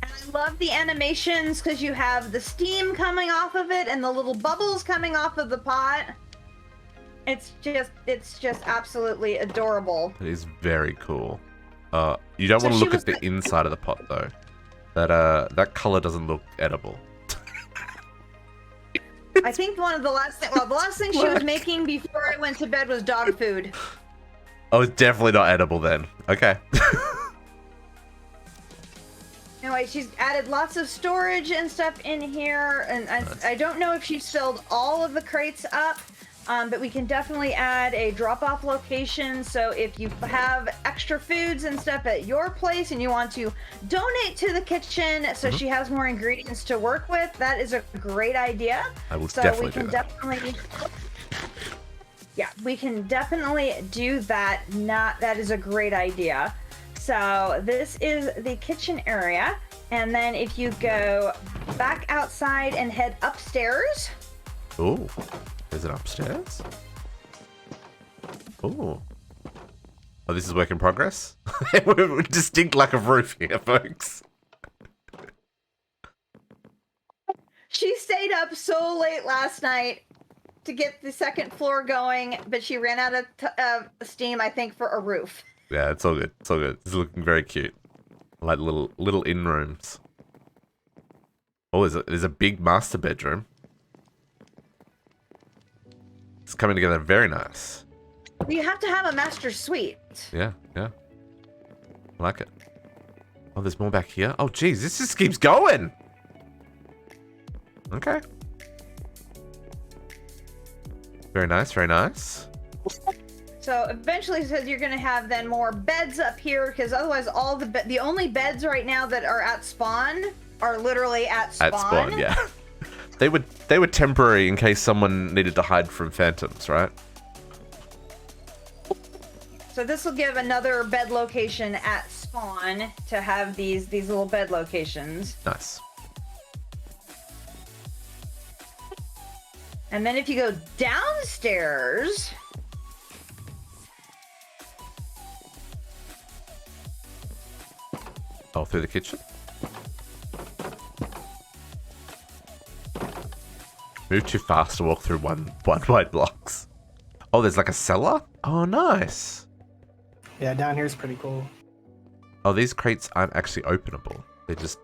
I love the animations because you have the steam coming off of it and the little bubbles coming off of the pot. It's just absolutely adorable. It is very cool. You don't want to look at the inside of the pot though. That color doesn't look edible. I think the last thing she was making before I went to bed was dog food. Oh, it's definitely not edible then. Okay. Anyway, she's added lots of storage and stuff in here, and I don't know if she's filled all of the crates up, But we can definitely add a drop-off location. So if you have extra foods and stuff at your place and you want to donate to the kitchen so she has more ingredients to work with, that is a great idea. I will so definitely we can do that. Yeah, we can definitely do that. That is a great idea. So this is the kitchen area. And then if you go back outside and head upstairs. Ooh. Is it upstairs? Ooh. Oh, this is work in progress? We're distinct lack of roof here, folks. She stayed up so late last night to get the second floor going, but she ran out of steam, I think, for a roof. Yeah, it's all good. It's all good. It's looking very cute. Like little in rooms. Oh, there's a big master bedroom. It's coming together very nice. You have to have a master suite. Yeah, yeah. I like it. Oh, there's more back here. Oh, geez, this just keeps going. Okay. Very nice, very nice. So eventually it says you're going to have then more beds up here, because otherwise all the only beds right now that are at spawn are literally at spawn. At spawn, yeah. They were temporary in case someone needed to hide from phantoms, right? So this will give another bed location at spawn to have these little bed locations. Nice. And then if you go downstairs, Oh, through the kitchen. Move too fast to walk through one wide blocks. Oh, there's like a cellar? Oh, nice. Yeah, down here is pretty cool. Oh, these crates aren't actually openable. They're just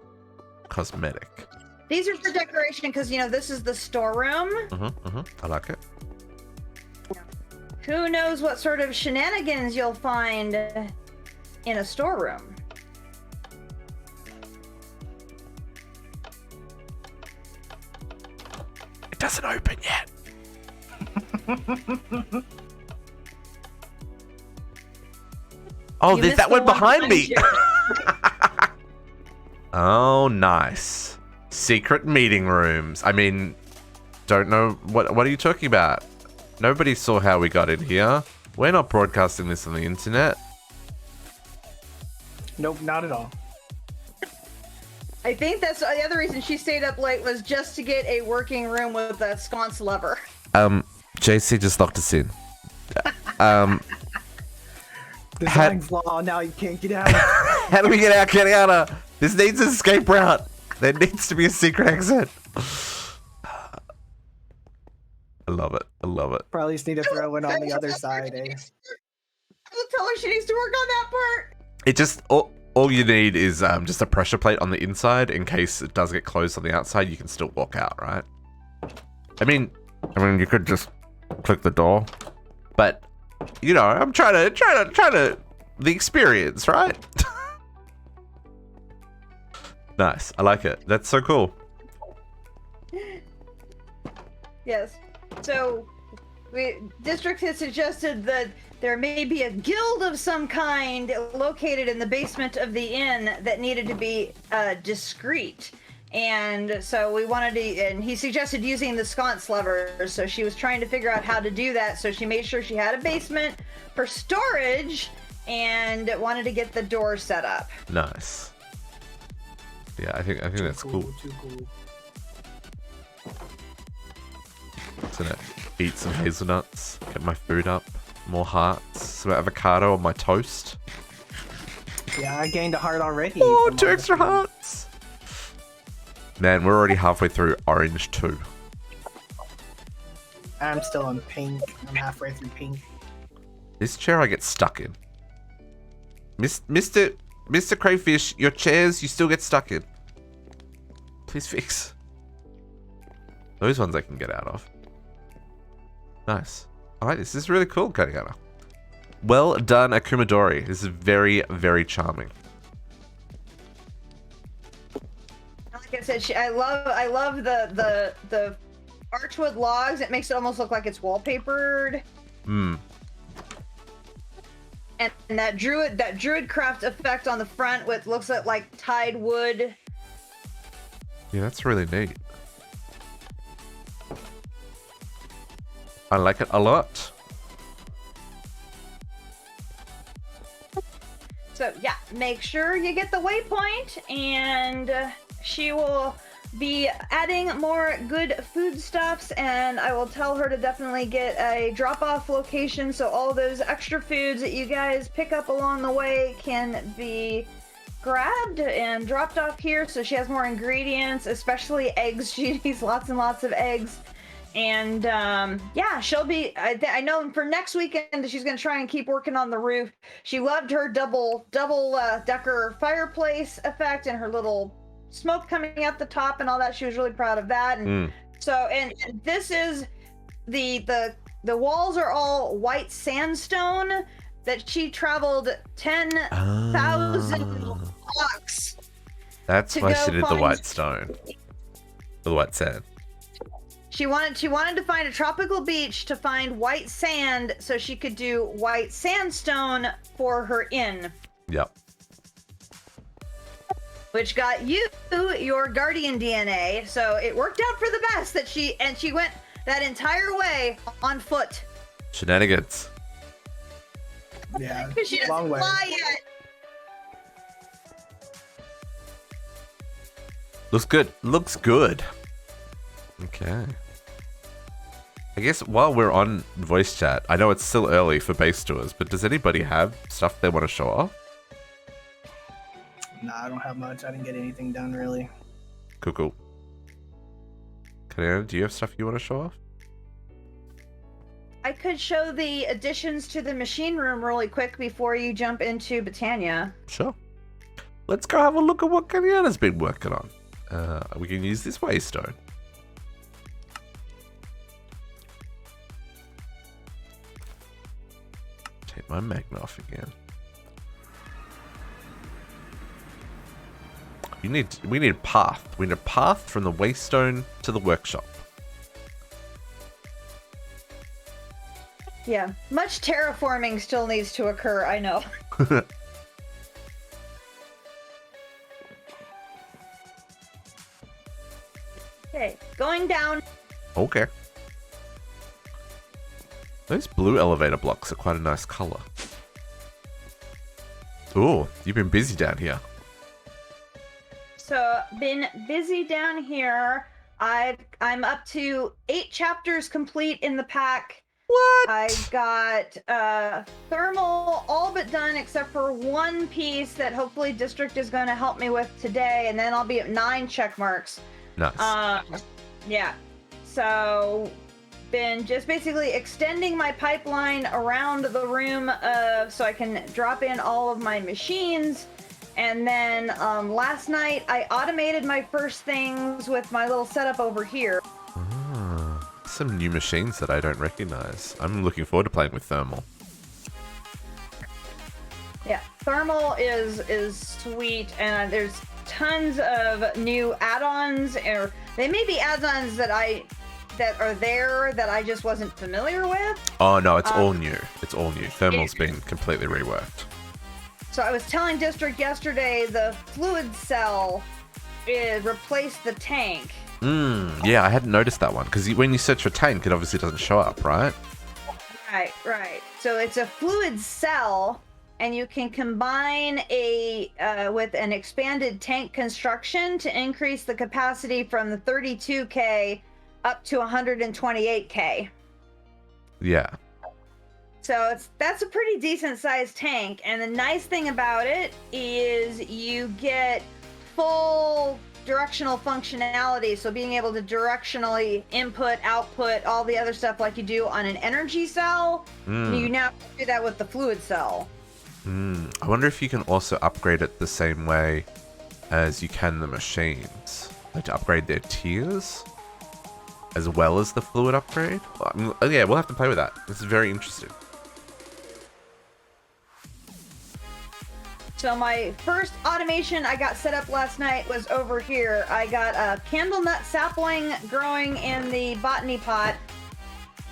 cosmetic. these are for decoration because, you know, this is the storeroom. I like it. Who knows what sort of shenanigans you'll find in a storeroom. It doesn't open yet. Oh, there's that one behind me. Oh, nice. Secret meeting rooms. I mean, don't know. What are you talking about? Nobody saw how we got in here. We're not broadcasting this on the internet. Nope, not at all. I think that's the other reason she stayed up late, was just to get a working room with a sconce lever. JC just locked us in. Design flaw, now you can't get out. How do we get out? Get out of this? Needs an escape route. There needs to be a secret exit. I love it. I love it. Probably just need to throw it on the other side, eh? I'll tell her she needs to work on that part. It just all you need is just a pressure plate on the inside in case it does get closed on the outside. You can still walk out, right? I mean, you could just click the door, but you know, I'm trying to the experience, right? Nice. I like it. That's so cool. Yes. So, District has suggested that there may be a guild of some kind located in the basement of the inn that needed to be discreet. And so we wanted to, and he suggested using the sconce lever. So she was trying to figure out how to do that. So she made sure she had a basement for storage and wanted to get the door set up. Nice. Yeah, I think that's cool. Too cool. So now, eat some hazelnuts, get my food up, more hearts, some avocado on my toast. Yeah, I gained a heart already. Oh, 2 extra hearts. Man, we're already halfway through Orange 2. I'm still on pink. I'm halfway through pink. This chair I get stuck in. Mr. Crayfish, your chairs you still get stuck in. Please fix. Those ones I can get out of. Nice. I like this. This is really cool, Kariana. Well done, Akumadori. This is very, very charming. Like I said, I love the archwood logs. It makes it almost look like it's wallpapered. Hmm. And that druid craft effect on the front, with looks like tied wood. Yeah, that's really neat. I like it a lot. So yeah, make sure you get the waypoint, and she will be adding more good foodstuffs, and I will tell her to definitely get a drop-off location so all those extra foods that you guys pick up along the way can be grabbed and dropped off here, so she has more ingredients, especially eggs. She needs lots and lots of eggs. And yeah, she'll be, I know for next weekend she's going to try and keep working on the roof. She loved her double decker fireplace effect and her little smoke coming out the top and all that. She was really proud of that. And so, and this is the walls are all white sandstone that she traveled 10,000 blocks. That's why she did the white stone. The white sand. She wanted to find a tropical beach to find white sand so she could do white sandstone for her inn. Yep. Which got you your guardian DNA, so it worked out for the best that she went that entire way on foot. Shenanigans. Yeah, Because she doesn't fly yet. Looks good. Looks good. Okay. I guess while we're on voice chat, I know it's still early for base tours, but does anybody have stuff they want to show off? Nah, I don't have much. I didn't get anything done really. Cool. Kanana, do you have stuff you want to show off? I could show the additions to the machine room really quick before you jump into Botania. Sure. Let's go have a look at what Kanana's been working on. We can use this waystone. Take my magnet off again. We need a path. We need a path from the waystone to the workshop. Yeah, much terraforming still needs to occur, I know. Okay, going down. Okay. Those blue elevator blocks are quite a nice color. Ooh, you've been busy down here. So, been busy down here. I'm up to 8 chapters complete in the pack. What? I got thermal all but done except for one piece that hopefully District is going to help me with today, and then I'll be at 9 check marks. Nice. Yeah. So, been just basically extending my pipeline around the room so I can drop in all of my machines. And then last night I automated my first things with my little setup over here. Some new machines that I don't recognize. I'm looking forward to playing with thermal. Yeah, thermal is sweet, and there's tons of new add-ons, or they may be add-ons that are there that I just wasn't familiar with. Oh no, it's all new. It's all new. Thermal's been completely reworked. So I was telling District yesterday the fluid cell replaced the tank. Yeah, I hadn't noticed that one, because when you search for tank, it obviously doesn't show up, right? Right. So it's a fluid cell, and you can combine with an expanded tank construction to increase the capacity from the 32K up to 128K. Yeah. So that's a pretty decent sized tank, and the nice thing about it is you get full directional functionality, so being able to directionally input, output, all the other stuff like you do on an energy cell, you now do that with the fluid cell. I wonder if you can also upgrade it the same way as you can the machines, like to upgrade their tiers as well as the fluid upgrade. Yeah, we'll have to play with that. This is very interesting. So my first automation I got set up last night was over here. I got a candle nut sapling growing in the botany pot.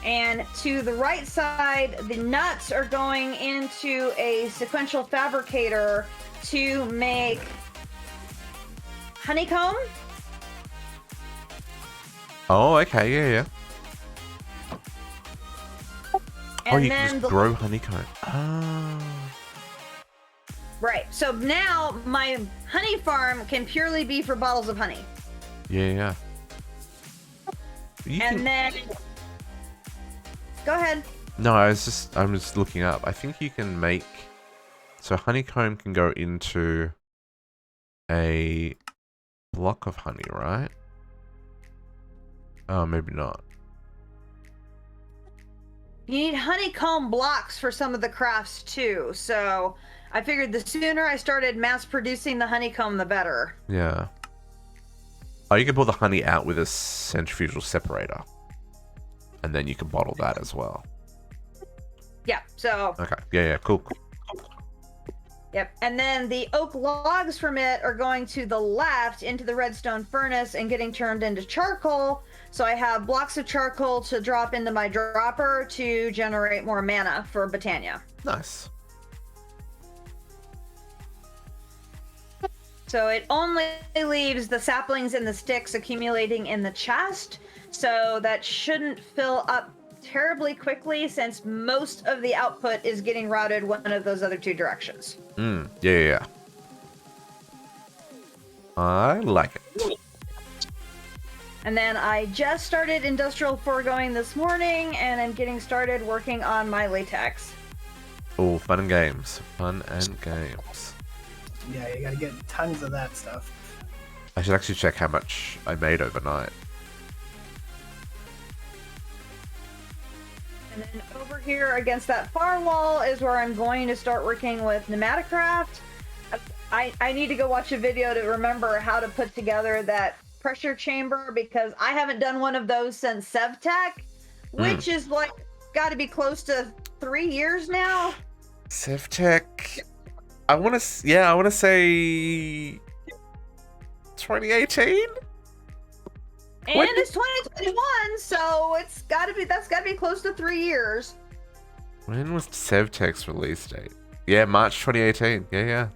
And to the right side, the nuts are going into a sequential fabricator to make honeycomb. Oh, okay, yeah. And you then can just grow honeycomb. Oh. Right. So now my honey farm can purely be for bottles of honey. Yeah. Then go ahead. No, I'm just looking up. I think you can make, so honeycomb can go into a block of honey, right? Oh, maybe not. You need honeycomb blocks for some of the crafts too. So I figured the sooner I started mass producing the honeycomb, the better. Yeah. Oh, you can pull the honey out with a centrifugal separator. And then you can bottle that as well. Yeah, so... Okay, yeah, cool. Yep, and then the oak logs from it are going to the left into the redstone furnace and getting turned into charcoal. So I have blocks of charcoal to drop into my dropper to generate more mana for Botania. Nice. So it only leaves the saplings and the sticks accumulating in the chest. So that shouldn't fill up terribly quickly since most of the output is getting routed one of those other two directions. Yeah. I like it. And then I just started industrial foregoing this morning and I'm getting started working on my latex. Oh, fun and games. Fun and games. Yeah, you gotta get tons of that stuff. I should actually check how much I made overnight. And then over here against that far wall is where I'm going to start working with Pneumaticraft. I need to go watch a video to remember how to put together that pressure chamber because I haven't done one of those since SevTech, which is like got to be close to 3 years now. SevTech, I want to say 2018. And it's 2021, so that's got to be close to 3 years. When was SevTech's release date? Yeah, March 2018. Yeah.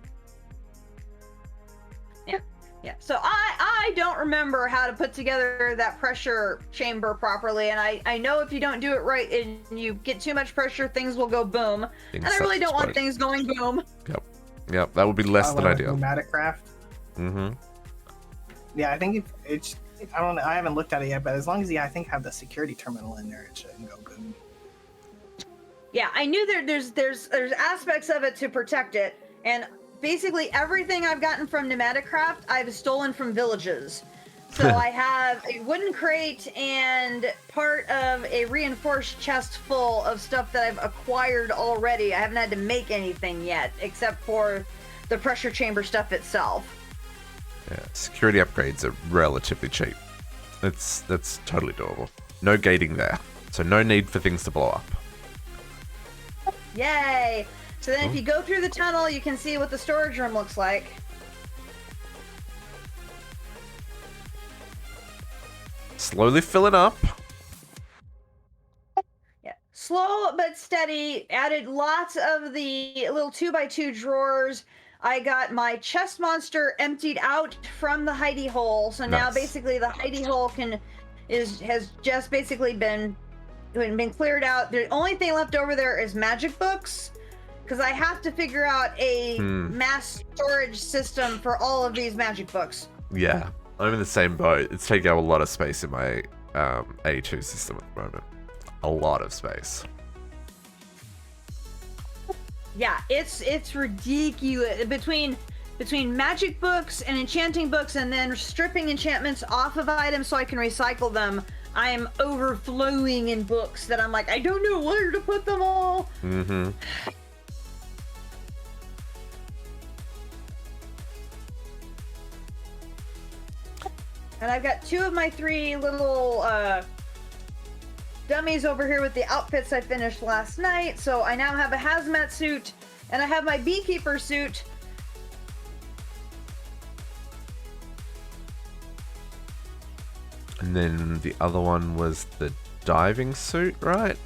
So I don't remember how to put together that pressure chamber properly, and I know if you don't do it right and you get too much pressure, things will go boom. And I really don't want things going boom. Yep, that would be less than ideal. Pneumaticraft. Yeah, I think it's I don't know. I haven't looked at it yet, but as long as I think have the security terminal in there, it shouldn't go boom. Yeah, I knew there's aspects of it to protect it, and basically everything I've gotten from Pneumaticraft, I've stolen from villages. So I have a wooden crate and part of a reinforced chest full of stuff that I've acquired already. I haven't had to make anything yet, except for the pressure chamber stuff itself. Yeah, security upgrades are relatively cheap. That's totally doable. No gating there, so no need for things to blow up. Yay! So then if you go through the tunnel, you can see what the storage room looks like. Slowly filling up. Yeah, slow but steady. Added lots of the little 2x2 drawers. I got my chest monster emptied out from the hidey hole. So now basically the hidey hole has just basically been cleared out. The only thing left over there is magic books. Because I have to figure out a mass storage system for all of these magic books. Yeah, I'm in the same boat. It's taking up a lot of space in my A2 system at the moment. A lot of space. Yeah, it's ridiculous. Between magic books and enchanting books and then stripping enchantments off of items so I can recycle them, I am overflowing in books that I'm like, I don't know where to put them all. And I've got 2 of my 3 little dummies over here with the outfits I finished last night. So I now have a hazmat suit and I have my beekeeper suit And then the other one was the diving suit, right?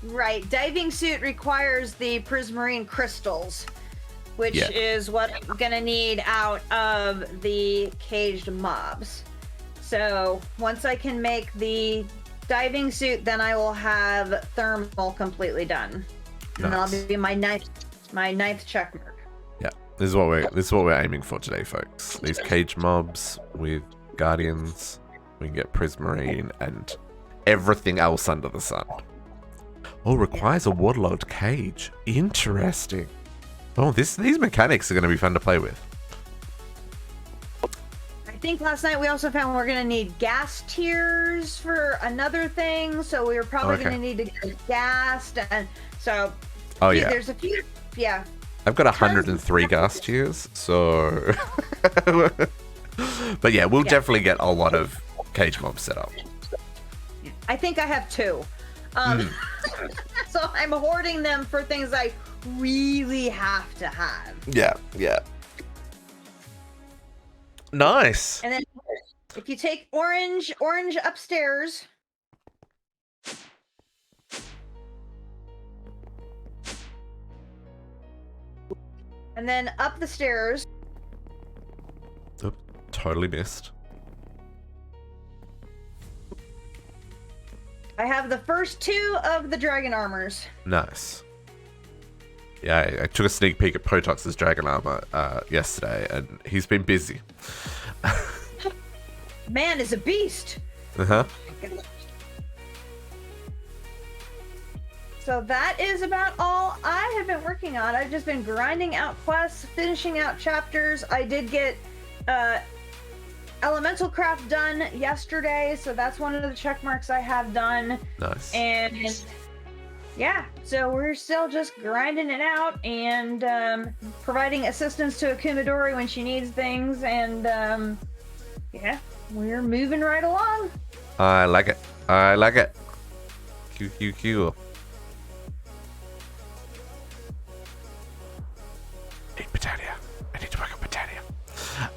Right. Diving suit requires the prismarine crystals, which is what I'm gonna need out of the caged mobs. So once I can make the diving suit, then I will have thermal completely done. Nice. And that'll be my ninth check mark. Yeah, this is what we're aiming for today, folks. These cage mobs with guardians, we can get prismarine and everything else under the sun. Oh, requires a waterlogged cage. Interesting. Oh, these mechanics are going to be fun to play with. I think last night we also found we're going to need gas tiers for another thing, so we were probably going to need to get gassed, and so there's a few, I've got 103 gas tiers, so but yeah, we'll definitely get a lot of cage mobs set up. I think I have 2. So I'm hoarding them for things I really have to have. Yeah. Nice. And then if you take orange upstairs. And then up the stairs. Oh, totally missed. I have the first 2 of the dragon armors. Nice. Yeah, I took a sneak peek at Potox's dragon armor yesterday, and he's been busy. Man is a beast. Uh-huh. So that is about all I have been working on. I've just been grinding out quests, finishing out chapters. I did get elemental craft done yesterday, so that's one of the check marks I have done. Nice. And yeah, so we're still just grinding it out and providing assistance to Akumadori when she needs things, and yeah, we're moving right along. I like it. Q. Botania. I need to work on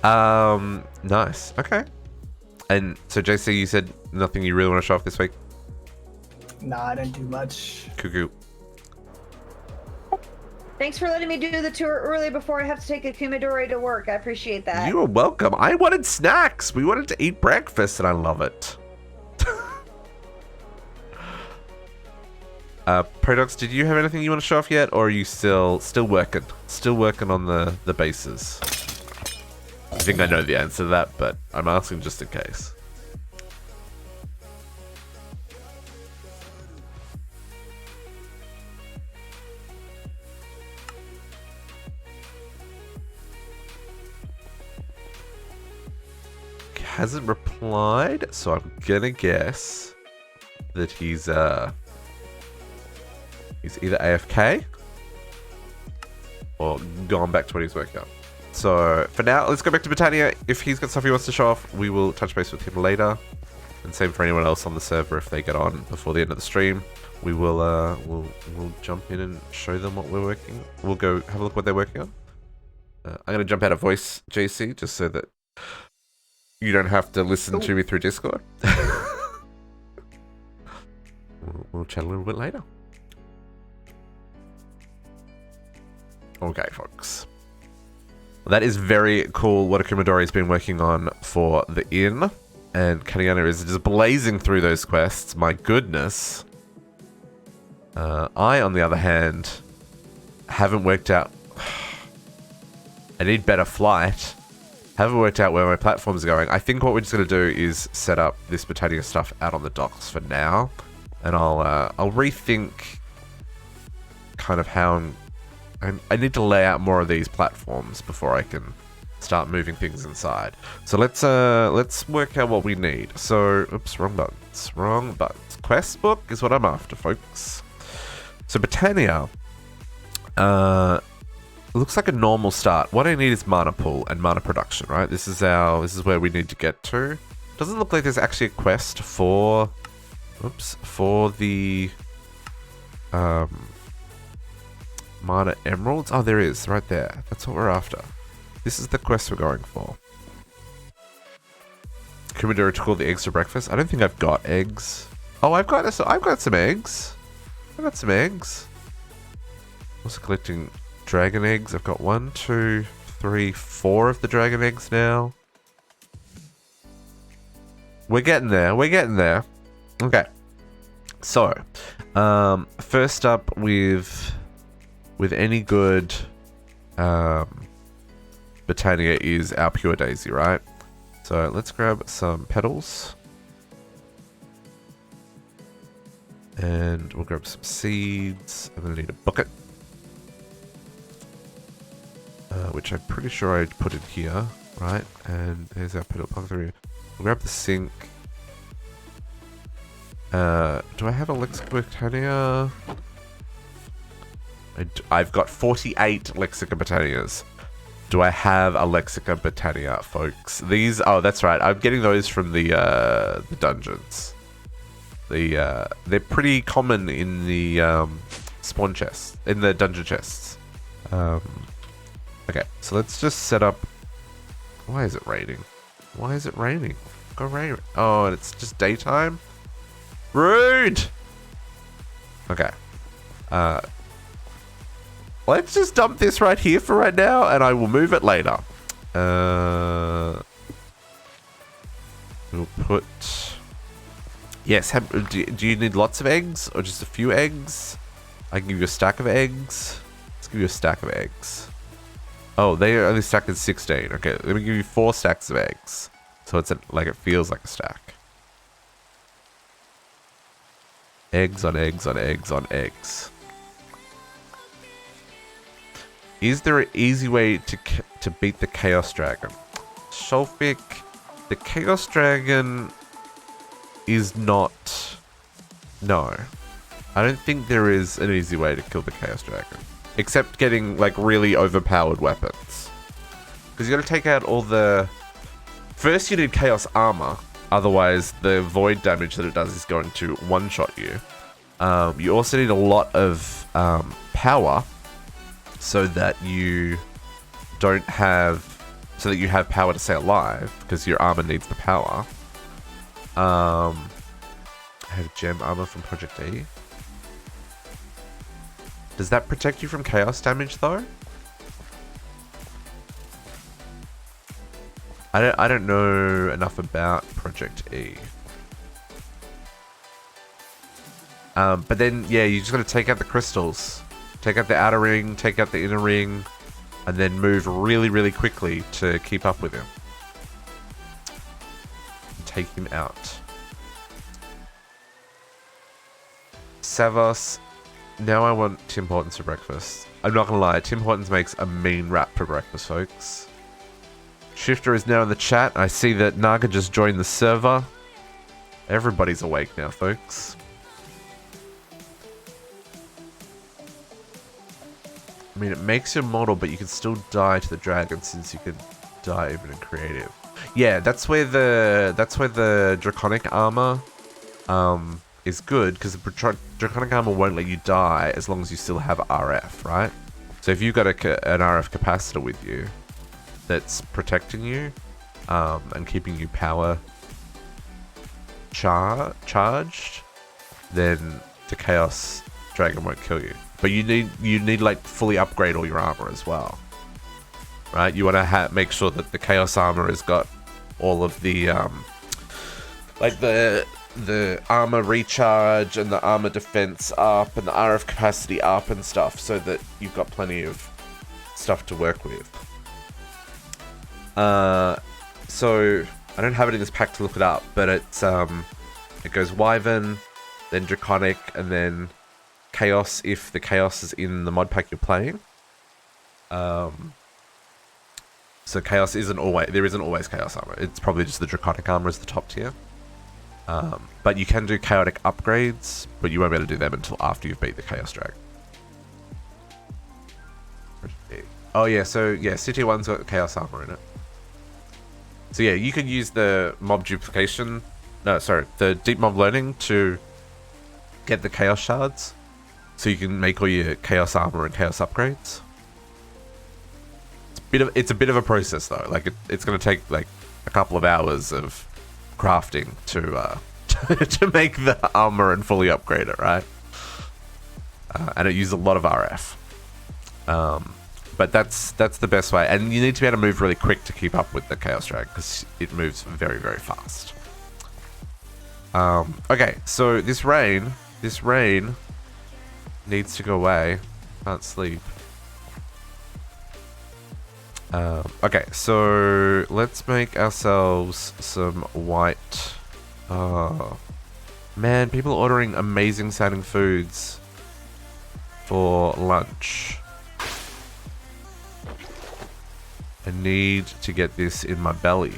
Botania. Nice. Okay. And so, JC, you said nothing you really want to show off this week? Nah, I didn't do much. Cuckoo. Thanks for letting me do the tour early before I have to take Akumadori to work. I appreciate that. You are welcome. I wanted snacks. We wanted to eat breakfast, and I love it. Prodox, did you have anything you want to show off yet, or are you still working? Still working on the bases? I think I know the answer to that, but I'm asking just in case. Hasn't replied, so I'm gonna guess that he's either AFK or gone back to what he's working on. So for now, let's go back to Botania. If he's got stuff he wants to show off, we will touch base with him later. And same for anyone else on the server. If they get on before the end of the stream, we will we'll jump in and show them what we're working. We'll go have a look what they're working on. I'm gonna jump out of voice, JC, just so that you don't have to listen to me through Discord. We'll chat a little bit later. Okay, folks. Well, that is very cool what Akumadori's been working on for the inn. And Kaniana is just blazing through those quests. My goodness. I, on the other hand, haven't worked out... I need better flight. Haven't worked out where my platform's going. I think what we're just going to do is set up this Botania stuff out on the docks for now. And I'll rethink kind of how... I need to lay out more of these platforms before I can start moving things inside. So let's work out what we need. So, oops, wrong buttons. Quest book is what I'm after, folks. So Botania, looks like a normal start. What I need is mana pool and mana production, right? This is where we need to get to. Doesn't look like there's actually a quest for the mana emeralds. Oh, there is, right there. That's what we're after. This is the quest we're going for. Kumidora took all the eggs for breakfast. I don't think I've got eggs. Oh, I've got some eggs. I've got some eggs. Also collecting dragon eggs. I've got 1, 2, 3, 4 of the dragon eggs now. We're getting there. We're getting there. Okay. So, first up with any good Botania is our pure daisy, right? So let's grab some petals. And we'll grab some seeds. I'm going to need a bucket. Which I'm pretty sure I put in here, right? And here's our petal plug through. We'll grab the sink. Do I have a Lexica Botania? I've got 48 Lexica Botanias. Do I have a Lexica Botania, folks? These, oh, that's right. I'm getting those from the dungeons. They're pretty common in the spawn chests, in the dungeon chests. Okay, so let's just set up. Why is it raining? Why is it raining? Go rain. Oh, and it's just daytime. Rude. Okay. Let's just dump this right here for right now, and I will move it later. We'll put... Yes, do you need lots of eggs, or just a few eggs? I can give you a stack of eggs. Let's give you a stack of eggs. Oh, they are only stacked at 16. Okay, let me give you 4 stacks of eggs. So it's like it feels like a stack. Eggs on eggs on eggs on eggs. Is there an easy way to beat the Chaos Dragon? Shulfik, the Chaos Dragon is not... No. I don't think there is an easy way to kill the Chaos Dragon. Except getting, like, really overpowered weapons. Because you gotta take out all the... First you need Chaos Armor. Otherwise, the void damage that it does is going to one-shot you. You also need a lot of power. So that you don't have... So that you have power to stay alive. Because your armor needs the power. I have gem armor from Project E. Does that protect you from chaos damage though? I don't know enough about Project E. But then yeah, you just gotta take out the crystals. Take out the outer ring, take out the inner ring, and then move really, really quickly to keep up with him. And take him out. Savos. Now I want Tim Hortons for breakfast. I'm not gonna lie, Tim Hortons makes a mean wrap for breakfast, folks. Shifter is now in the chat. I see that Naga just joined the server. Everybody's awake now, folks. I mean, it makes your model, but you can still die to the dragon since you can die even in creative. Yeah, that's where the draconic armor is good, because the draconic armor won't let you die as long as you still have RF, right? So if you've got an RF capacitor with you that's protecting you and keeping you power charged, then the Chaos Dragon won't kill you. But you need like fully upgrade all your armor as well, right? You want to make sure that the Chaos armor has got all of the like the armor recharge and the armor defense up and the RF capacity up and stuff, so that you've got plenty of stuff to work with. So I don't have it in this pack to look it up, but it's it goes Wyvern, then Draconic, and then Chaos if the Chaos is in the mod pack you're playing. So Chaos isn't always Chaos armor. It's probably just the Draconic armor is the top tier. But you can do chaotic upgrades, but you won't be able to do them until after you've beat the Chaos Dragon. Oh yeah, so yeah, City 1's got Chaos armor in it. So yeah, you can use the mob duplication, the deep mob learning to get the Chaos shards. So you can make all your Chaos armor and Chaos upgrades. It's a bit of a process though. Like it's going to take like a couple of hours of crafting to to make the armor and fully upgrade it, right? And it used a lot of RF. But that's the best way, and you need to be able to move really quick to keep up with the Chaos Dragon because it moves very, very fast. Okay, so this rain needs to go away. Can't sleep. Okay, so let's make ourselves some white. Oh man, people are ordering amazing sounding foods for lunch. I need to get this in my belly.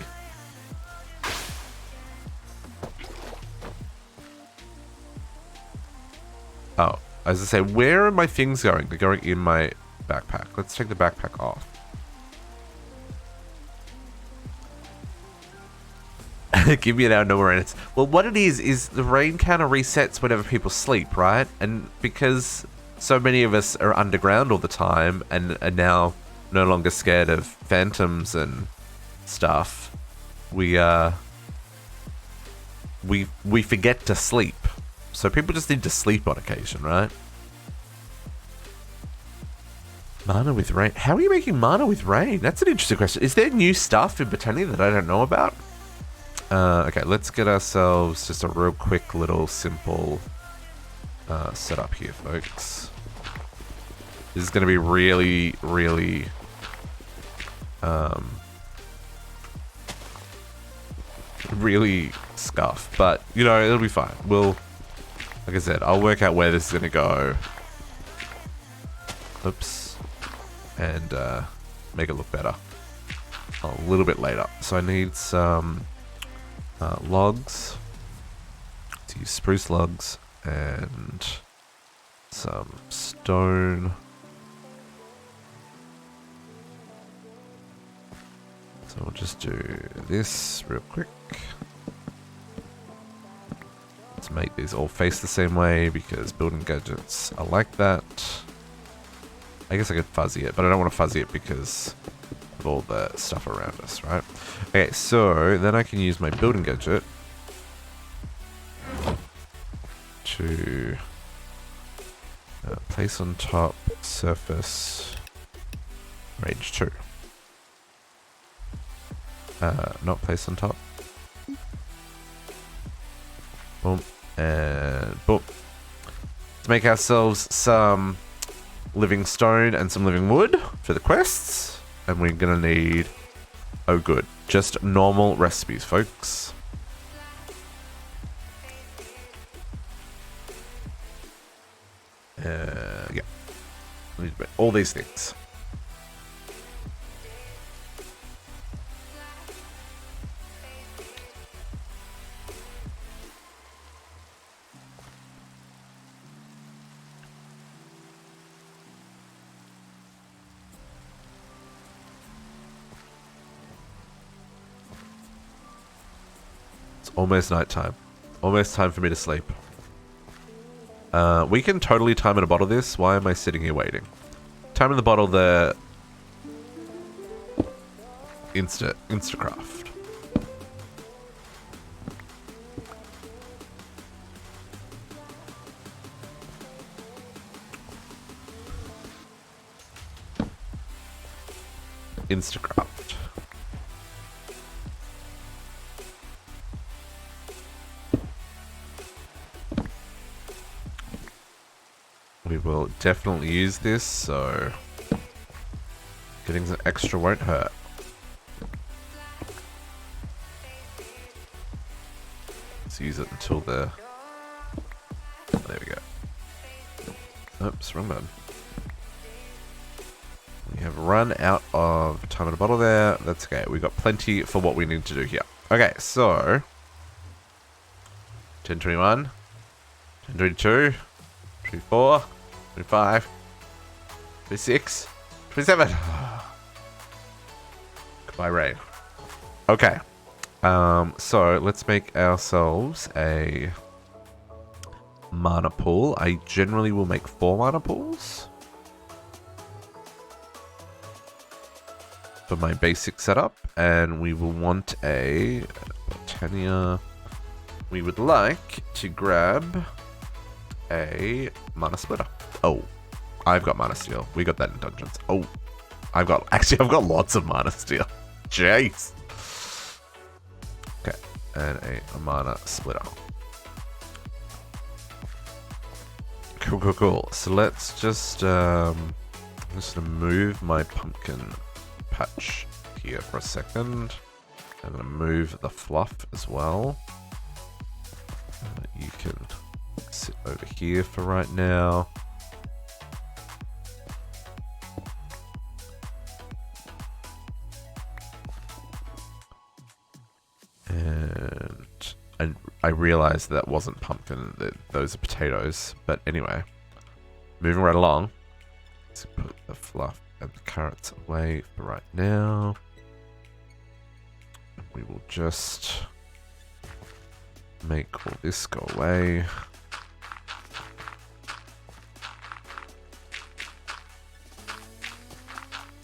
Oh, as I say, where are my things going? They're going in my backpack. Let's take the backpack off. Give me an hour, no more minutes. Well, what it is the rain counter resets whenever people sleep, right? And because so many of us are underground all the time and are now no longer scared of phantoms and stuff, we forget to sleep. So people just need to sleep on occasion, right? Mana with rain. How are you making mana with rain? That's an interesting question. Is there new stuff in Botania that I don't know about? Okay, let's get ourselves just a real quick little simple setup here, folks. This is going to be really, really really scuff, but you know, it'll be fine. We'll, like I said, I'll work out where this is going to go. Oops. And make it look better a little bit later. So I need some logs. Let's use spruce logs and some stone. So we'll just do this real quick. Let's make these all face the same way because building gadgets are like that. I guess I could fuzzy it, but I don't want to fuzzy it because of all the stuff around us, right? Okay, so then I can use my building gadget to place on top, surface, range 2. Not place on top. Boom, and boom. Let's make ourselves some living stone and some living wood for the quests. And we're gonna need, oh good, just normal recipes, folks. Yeah. All these things. Almost nighttime. Almost time for me to sleep. We can totally time in a bottle this. Why am I sitting here waiting? Time in the bottle the Instacraft. Instacraft. We will definitely use this, so getting some extra won't hurt. Let's use it until the... Oh, there we go. Oops, wrong button. We have run out of time in a bottle there. That's okay. We've got plenty for what we need to do here. Okay, so 10:21, 10:22, 24, 25, 26, 27. Goodbye, rain. Okay. So let's make ourselves a mana pool. I generally will make 4 mana pools for my basic setup, and we will want a Botania. We would like to grab a mana splitter. Oh, I've got mana steel. We got that in dungeons. Oh, I've got lots of mana steel. Jeez. Okay, and a mana splitter. Cool. So let's just I'm just gonna move my pumpkin patch here for a second. I'm gonna move the fluff as well. You can sit over here for right now. And I realized that wasn't pumpkin, that those are potatoes. But anyway, moving right along. Let's put the fluff and the carrots away for right now. We will just make all this go away.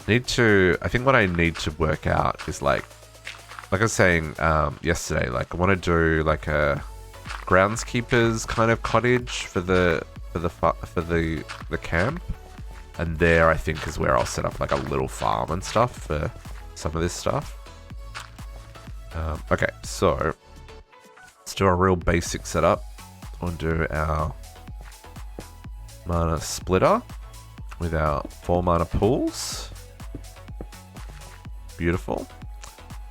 I think what I need to work out is like I was saying yesterday, like I want to do like a groundskeeper's kind of cottage for the camp, and there I think is where I'll set up like a little farm and stuff for some of this stuff. Okay, so let's do a real basic setup. We'll do our mana splitter with our 4 mana pools. Beautiful.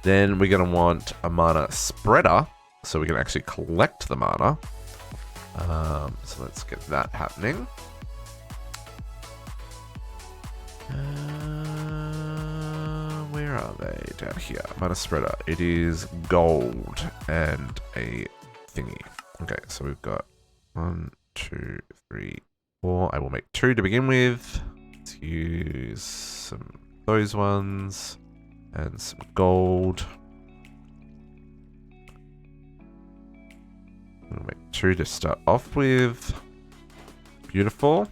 Then we're going to want a mana spreader, so we can actually collect the mana. So let's get that happening. Where are they? Down here. Mana spreader. It is gold and a thingy. Okay, so we've got 1, 2, 3, 4. I will make 2 to begin with. Let's use some of those ones. And some gold. I'm gonna make 2 to start off with. Beautiful.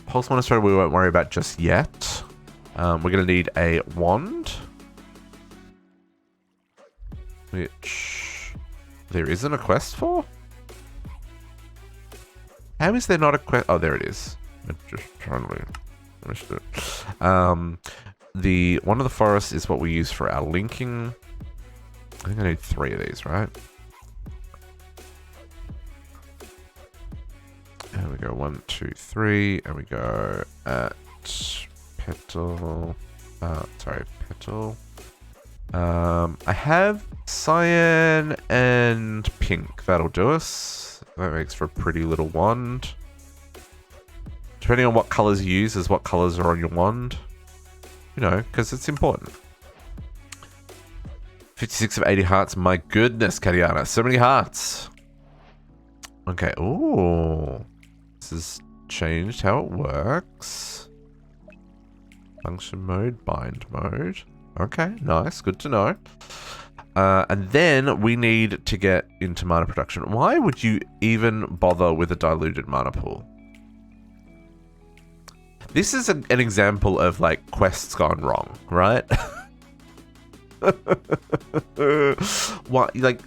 Pulse Monastery we won't worry about just yet. We're gonna need a wand. Which there isn't a quest for? How is there not a quest? Oh, there it is. I'm just trying to finish it. The one of the forests is what we use for our linking. I think I need 3 of these, right? And we go 1, 2, 3, and we go at petal. Petal. I have cyan and pink. That'll do us. That makes for a pretty little wand. Depending on what colors you use, is what colors are on your wand. You know, because it's important. 56 of 80 hearts. My goodness, Kadiana. So many hearts. Okay. Ooh. This has changed how it works. Function mode, bind mode. Okay, nice. Good to know. And then we need to get into mana production. Why would you even bother with a diluted mana pool? This is an example of, like, quests gone wrong, right? What, like,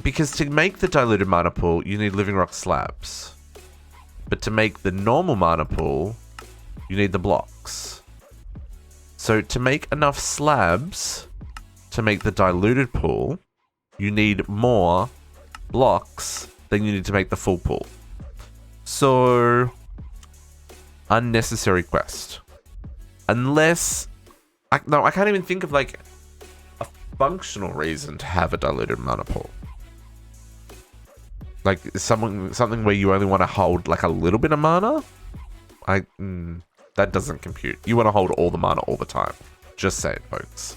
because to make the diluted mana pool, you need living rock slabs. But to make the normal mana pool, you need the blocks. So to make enough slabs to make the diluted pool, you need more blocks than you need to make the full pool. So unnecessary quest. Unless I can't even think of like a functional reason to have a diluted mana pool. Like something where you only want to hold like a little bit of mana. That doesn't compute. You want to hold all the mana all the time. Just saying, folks.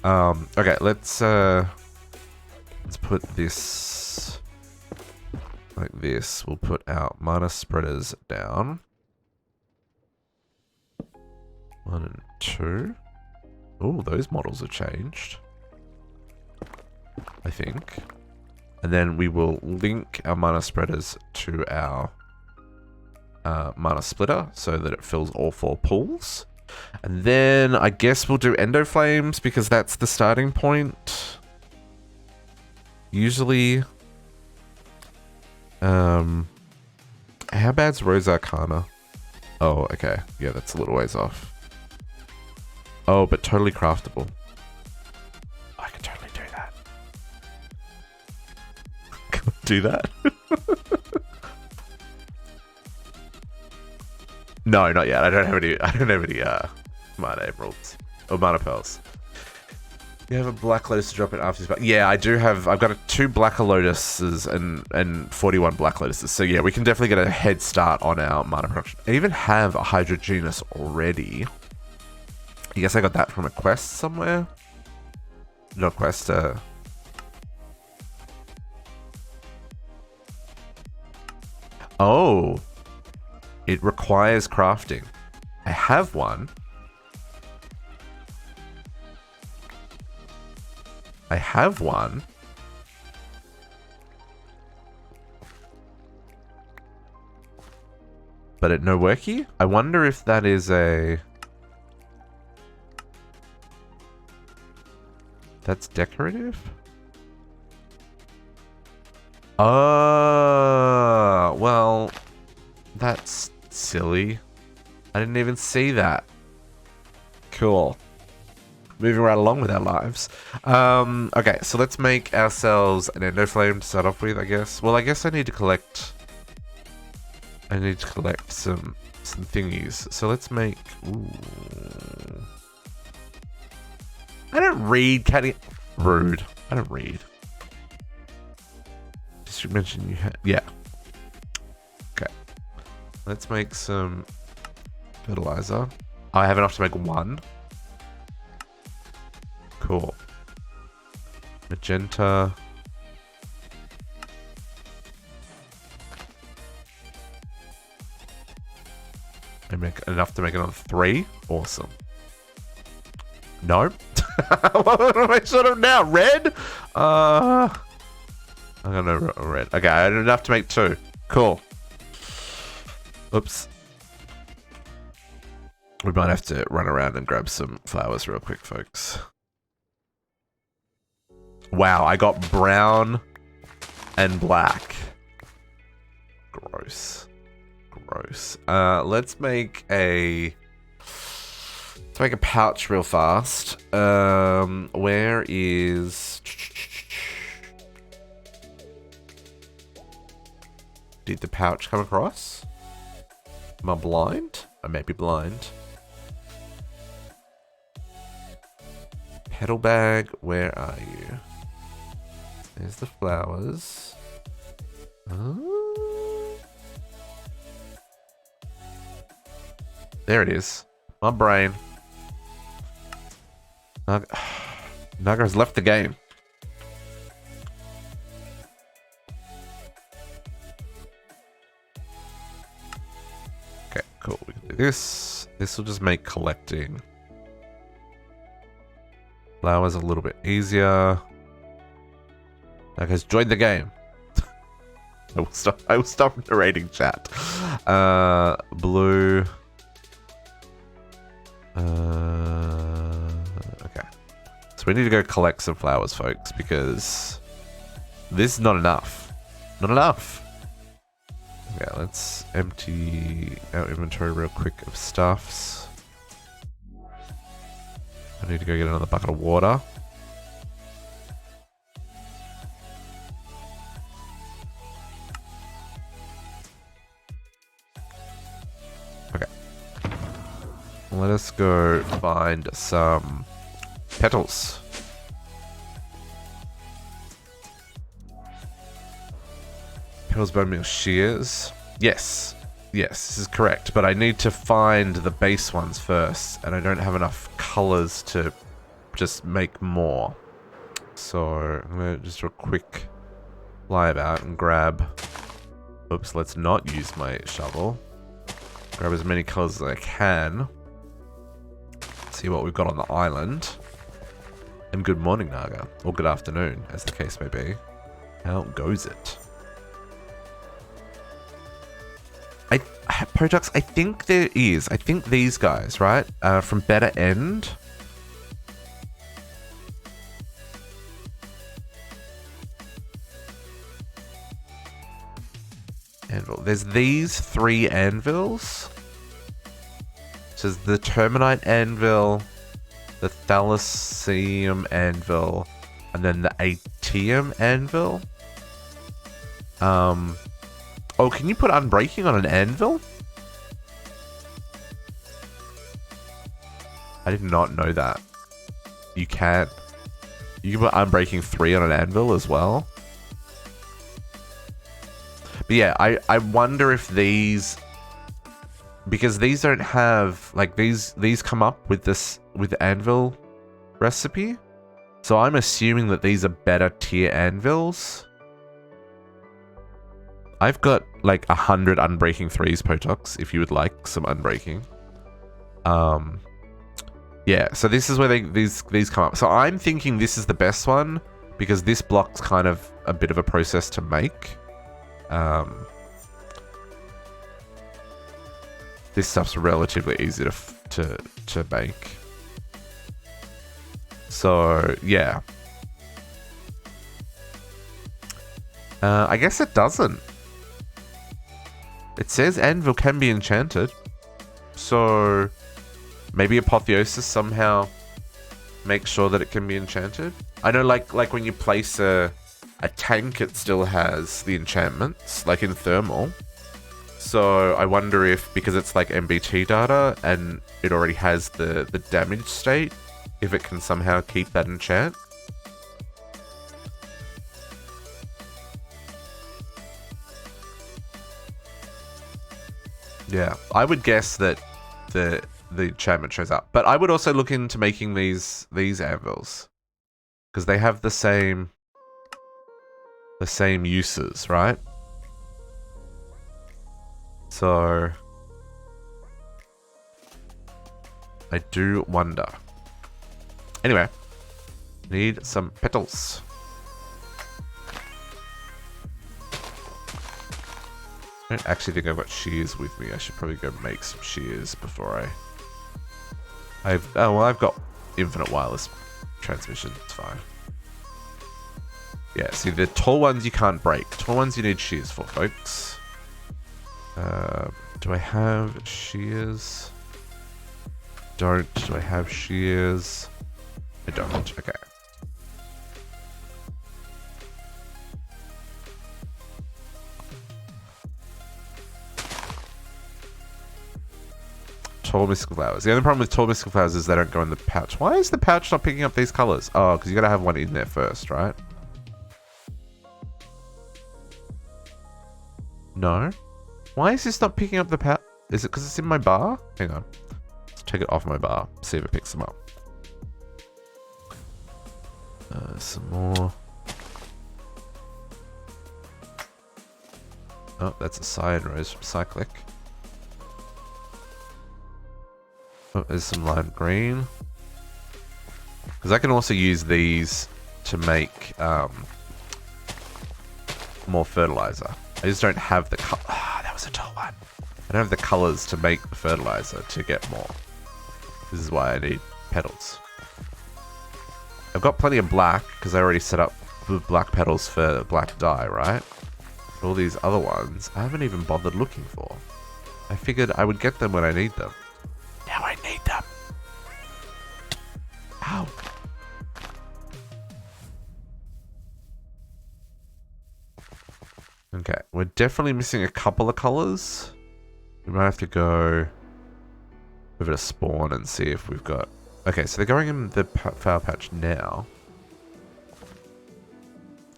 Okay, let's put this like this. We'll put our mana spreaders down. 1 and 2. Oh, those models have changed, I think. And then we will link our mana spreaders to our mana splitter so that it fills all 4 pools. And then I guess we'll do endo flames because that's the starting point. Usually, how bad's Rose Arcana? Oh, okay. Yeah, that's a little ways off. Oh, but totally craftable. I could totally do that. Can I do that? No, not yet. I don't have any mana emeralds or mana pearls. You have a black lotus to drop in after this, but yeah, I do have. I've got 2 black lotuses and 41 black lotuses. So yeah, we can definitely get a head start on our mana production. I even have a hydrogenous already. I guess I got that from a quest somewhere. Not a quest. Oh, it requires crafting. I have one. I have one. But it no worky? I wonder if that is a... That's decorative? Oh, well, that's silly. I didn't even see that. Cool. Moving right along with our lives. Okay, so let's make ourselves an endoflame to start off with, I guess. Well, I guess I need to collect... some thingies. So let's make... Ooh. I don't read, Caddy. Rude. I don't read. Just mention you had... Yeah. Okay. Let's make some fertilizer. Oh, I have enough to make 1. Cool. Magenta. I make enough to make another 3. Awesome. No. What am I sort of now? Red? I don't know. Red. Okay, I had enough to make 2. Cool. Oops. We might have to run around and grab some flowers real quick, folks. Wow, I got brown and black. Gross. Gross. Let's make a pouch real fast. Where is... Did the pouch come across? Am I blind? I may be blind. Petal bag, where are you? There's the flowers. Oh. There it is. My brain. Naga has left the game. Okay, cool. We can do this. This will just make collecting flowers a little bit easier. Naga's joined the game. I will stop narrating chat. Blue. Okay. So we need to go collect some flowers, folks, because this is not enough. Not enough. Okay, let's empty our inventory real quick of stuffs. I need to go get another bucket of water. Okay. Let us go find some petals. Petals, bone meal, shears. Yes. Yes, this is correct. But I need to find the base ones first. And I don't have enough colors to just make more. So I'm going to just do a quick fly about and grab... Oops, let's not use my shovel. Grab as many colors as I can. See what we've got on the island. And good morning, Naga. Or good afternoon, as the case may be. How goes it? Products, I think there is. I think these guys, right? From Better End. Anvil. There's these 3 anvils. So there's the Terminite anvil, the Thalassium anvil, and then the Atium anvil. Oh, can you put Unbreaking on an anvil? I did not know that. You can. You can put Unbreaking 3 on an anvil as well. But yeah, I wonder if these... Because these don't have... Like, these come up with this... With the anvil recipe. So I'm assuming that these are better tier anvils. I've got like 100 Unbreaking 3s, Potox, if you would like some Unbreaking. Yeah, so this is where these come up. So I'm thinking this is the best one because this block's kind of a bit of a process to make. This stuff's relatively easy to make. So yeah, I guess it doesn't. It says anvil can be enchanted, so maybe Apotheosis somehow makes sure that it can be enchanted. I know, like when you place a tank, it still has the enchantments, like in thermal. So I wonder if, because it's like MBT data and it already has the damage state, if it can somehow keep that enchant. Yeah, I would guess that the enchantment shows up. But I would also look into making these anvils, because they have the same uses, right? So I do wonder. Anyway, need some petals. I don't actually think I've got shears with me. I should probably go make some shears before I've got infinite wireless transmission. It's fine. Yeah, see, the tall ones you can't break. Tall ones you need shears for, folks. Do I have shears? Do I have shears? I don't. Okay. Tall mystical flowers. The only problem with tall mystical flowers is they don't go in the pouch. Why is the pouch not picking up these colors? Oh, because you gotta have one in there first, right? No? Why is this not picking up the pouch? Is it because it's in my bar? Hang on. Let's take it off my bar. See if it picks them up. Some more. Oh, that's a cyan rose from Cyclic. Oh, there's some lime green. Because I can also use these to make more fertilizer. I just don't have the color. Ah, that was a tall one. I don't have the colors to make the fertilizer to get more. This is why I need petals. I've got plenty of black because I already set up the black petals for black dye, right? But all these other ones I haven't even bothered looking for. I figured I would get them when I need them. Now I need them. Ow. Okay, we're definitely missing a couple of colors. We might have to go over to spawn and see if we've got... Okay, so they're going in the flower patch now.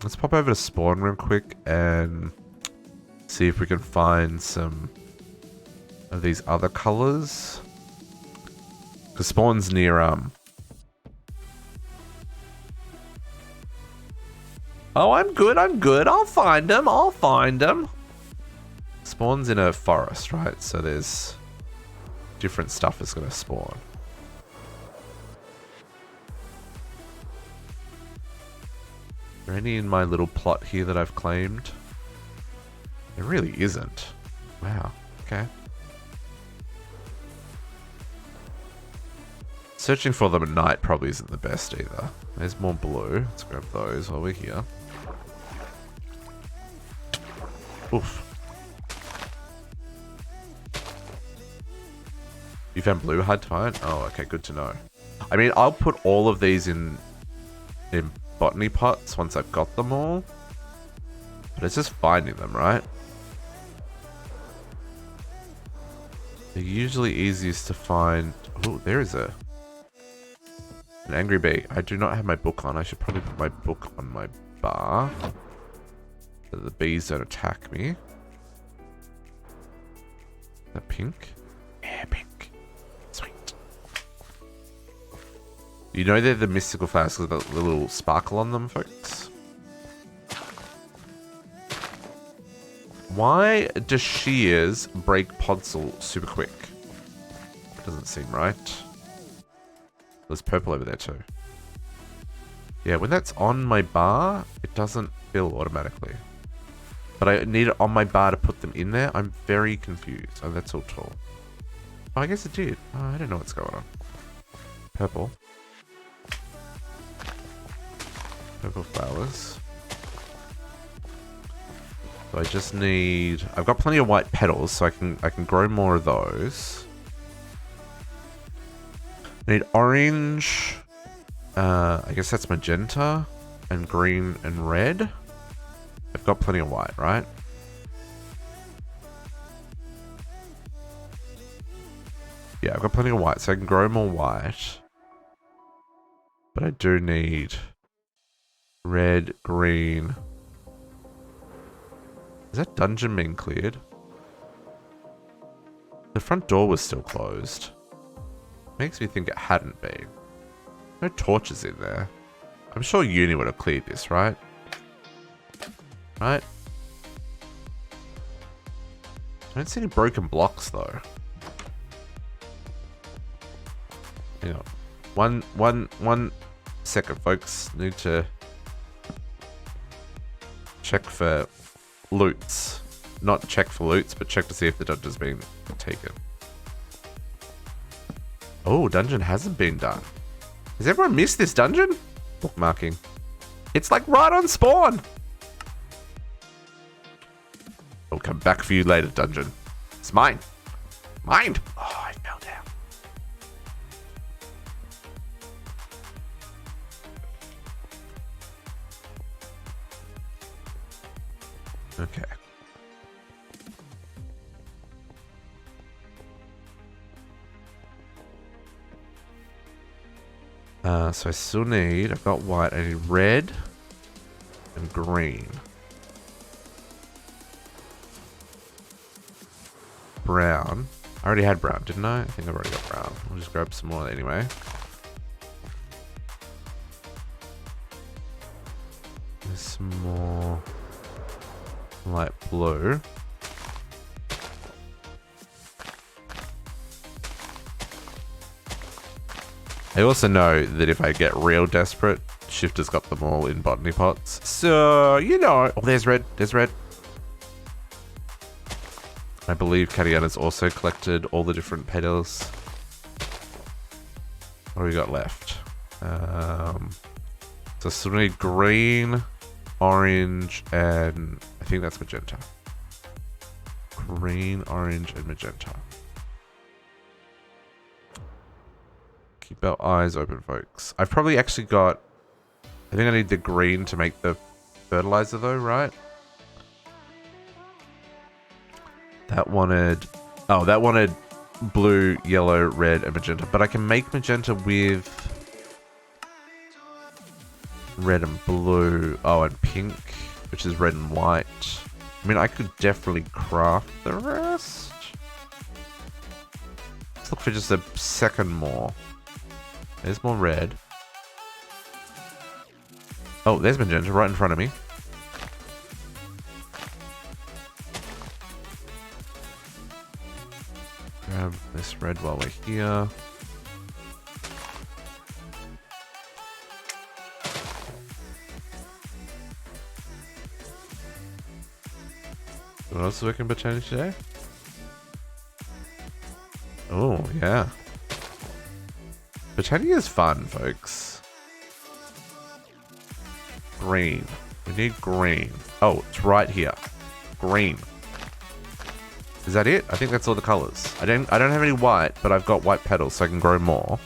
Let's pop over to spawn real quick and see if we can find some of these other colors. Because spawn's near, Oh, I'm good. I'll find them. Spawn's in a forest, right? So there's different stuff that's going to spawn. Are there any in my little plot here that I've claimed? There really isn't. Wow. Okay. Searching for them at night probably isn't the best either. There's more blue. Let's grab those while we're here. Oof. You found blue hard to find? Oh, okay, good to know. I mean, I'll put all of these in botany pots once I've got them all. But it's just finding them, right? They're usually easiest to find. Oh, there is an angry bee. I do not have my book on. I should probably put my book on my bar so the bees don't attack me. Is that pink? Yeah, pink. Sweet. You know they're the mystical flowers with the little sparkle on them, folks? Why does shears break podzol super quick? Doesn't seem right. There's purple over there too. Yeah, when that's on my bar, it doesn't fill automatically. But I need it on my bar to put them in there. I'm very confused. Oh, that's all tall. Oh, I guess it did. Oh, I don't know what's going on. Purple. Purple flowers. So I just need... I've got plenty of white petals, so I can grow more of those. I need orange. I guess that's magenta. And green and red. I've got plenty of white, right? Yeah, I've got plenty of white, so I can grow more white. But I do need red, green... Is that dungeon being cleared? The front door was still closed. Makes me think it hadn't been. No torches in there. I'm sure uni would have cleared this, right? Right? I don't see any broken blocks though. Hang on. One second, folks. Need to check for loots. Not check for loots, but check to see if the dungeon's been taken. Oh, dungeon hasn't been done. Has everyone missed this dungeon? Bookmarking. It's like right on spawn. I'll come back for you later, dungeon. It's mine. Mine. Oh, I fell down. Okay. So I still need, I've got white, I need red and green. Brown. I already had brown, didn't I? I think I've already got brown. I'll just grab some more anyway. There's some more light blue. I also know that if I get real desperate, Shifter's got them all in botany pots. So, you know. Oh, there's red. There's red. I believe Katiana's also collected all the different petals. What do we got left? So still need green, orange, and I think that's magenta. Green, orange, and magenta. Keep our eyes open, folks. I've probably actually got... I think I need the green to make the fertilizer though, right? That wanted... Oh, that wanted blue, yellow, red, and magenta. But I can make magenta with... red and blue. Oh, and pink, which is red and white. I mean, I could definitely craft the rest. Let's look for just a second more. There's more red. Oh, there's magenta right in front of me. Grab this red while we're here. What else is working Botania today? Oh, yeah. Botania is fun, folks. Green. We need green. Oh, it's right here. Green. Is that it? I think that's all the colors. I don't have any white, but I've got white petals, so I can grow more.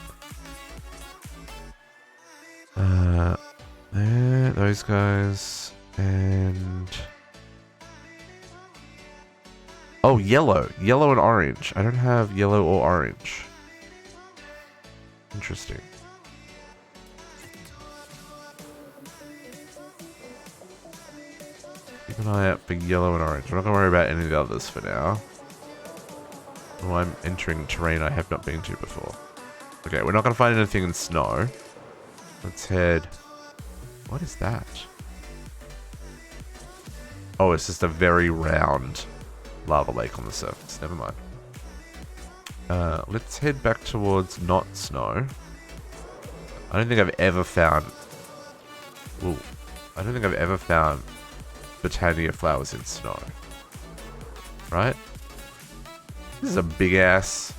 There, those guys, and oh, yellow and orange. I don't have yellow or orange. Interesting. Keep an eye out for yellow and orange. We're not gonna worry about any of the others for now. Oh, I'm entering terrain I have not been to before. Okay, we're not gonna find anything in snow. Let's head. What is that? Oh, it's just a very round lava lake on the surface. Never mind. Let's head back towards not snow. I don't think I've ever found... Ooh. I don't think I've ever found Botania flowers in snow. Right? This is a big ass...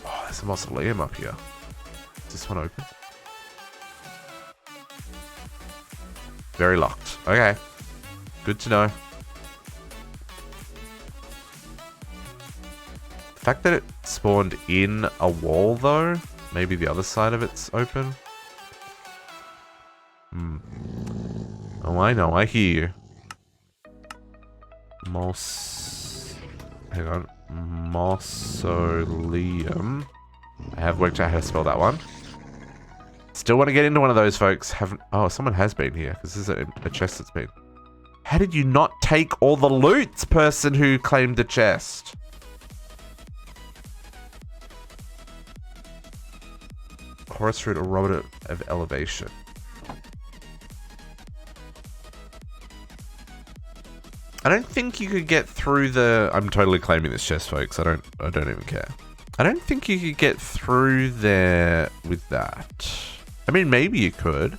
Oh, there's a mausoleum up here. Is this one open? Very locked. Okay. Good to know. The fact that it spawned in a wall, though, maybe the other side of it's open. Oh, I know. I hear you. Hang on. Mausoleum. I have worked out how to spell that one. Still want to get into one of those, folks. Haven't... Oh, someone has been here. This is a chest that's been... How did you not take all the loot, person who claimed the chest? Horus root or robot of elevation. I don't think you could get through the... I'm totally claiming this chest, folks. I don't even care. I don't think you could get through there with that. I mean, maybe you could.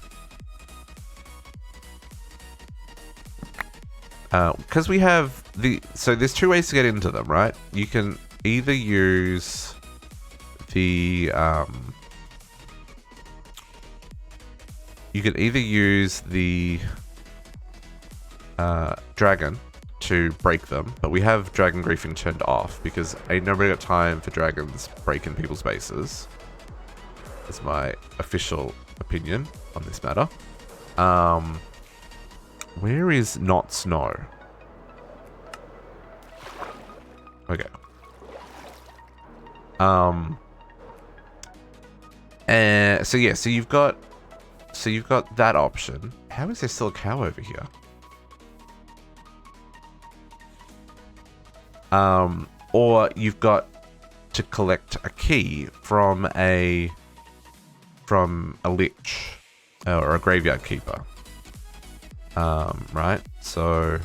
Because we have the... So there's two ways to get into them, right? You can either use the... You can either use the dragon to break them, but we have dragon griefing turned off because ain't nobody got time for dragons breaking people's bases. That's my official opinion on this matter. Where is not snow? Okay. So yeah, so you've got that option. How is there still a cow over here? Or you've got to collect a key from a lich or a graveyard keeper. Right? So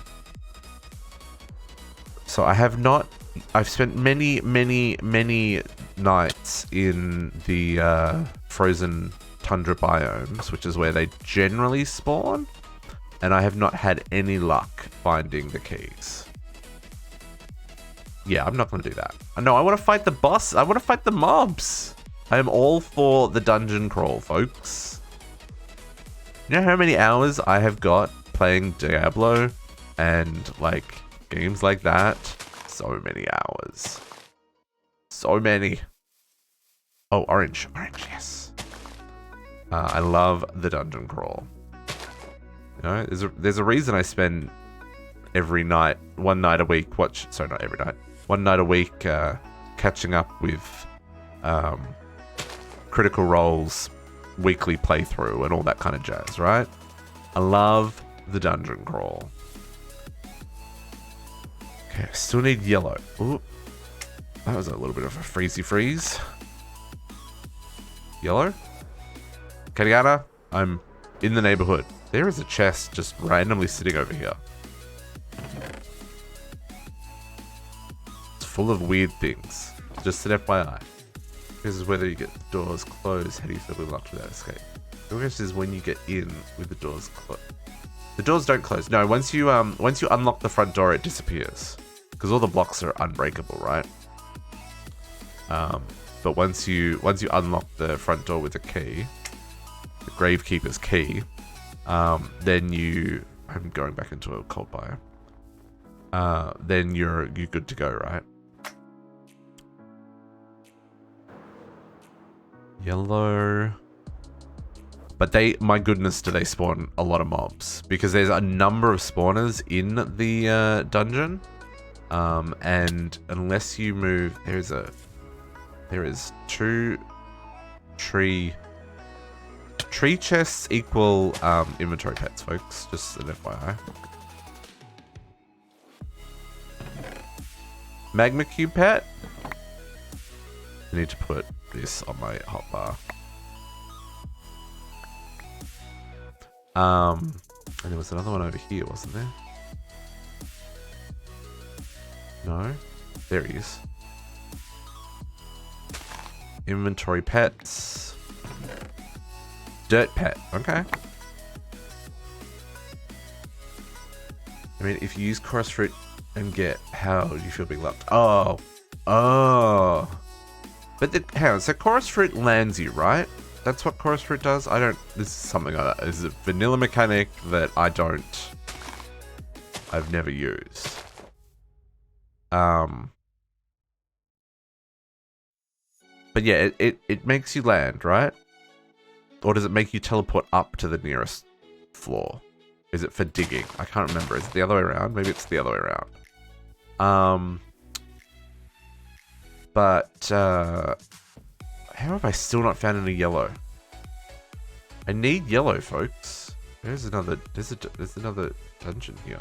I have not... I've spent many nights in the frozen tundra biomes, which is where they generally spawn, and I have not had any luck finding the keys. Yeah, I'm not going to do that. No, I want to fight the boss. I want to fight the mobs. I am all for the dungeon crawl, folks. You know how many hours I have got playing Diablo and like games like that? So many hours. So many. Oh, orange. Orange, yes. I love the dungeon crawl. You know, there's a reason I spend every night, one night a week, sorry, not every night, one night a week catching up with Critical Role's weekly playthrough and all that kind of jazz, right? I love the dungeon crawl. Okay, still need yellow. Ooh, that was a little bit of a freezy freeze. Yellow? Kadiana, I'm in the neighborhood. There is a chest just randomly sitting over here. It's full of weird things. Just an FYI. This is whether you get the doors closed, how do you feel when locked without escape? The question is when you get in with the doors closed. The doors don't close. No, once you unlock the front door, it disappears. Because all the blocks are unbreakable, right? But once you unlock the front door with a key, the Gravekeeper's key, then I'm going back into a cold biome. then you're good to go, right? Yellow. But my goodness, do they spawn a lot of mobs, because there's a number of spawners in the dungeon, and unless you move, there is 2 tree chests equal inventory pets, folks. Just an FYI. Magma cube pet. I need to put this on my hotbar. And there was another one over here, wasn't there? No? There he is. Inventory pets. Dirt pet. Okay. I mean, if you use chorus fruit and get, how do you feel being loved? Oh. Oh. But hang on, so chorus fruit lands you, right? That's what chorus fruit does? This is something like that. This is a vanilla mechanic that I've never used. But yeah, it makes you land, right? Or does it make you teleport up to the nearest floor? Is it for digging? I can't remember. Is it the other way around? Maybe it's the other way around. But how have I still not found any yellow? I need yellow, folks. There's another dungeon here.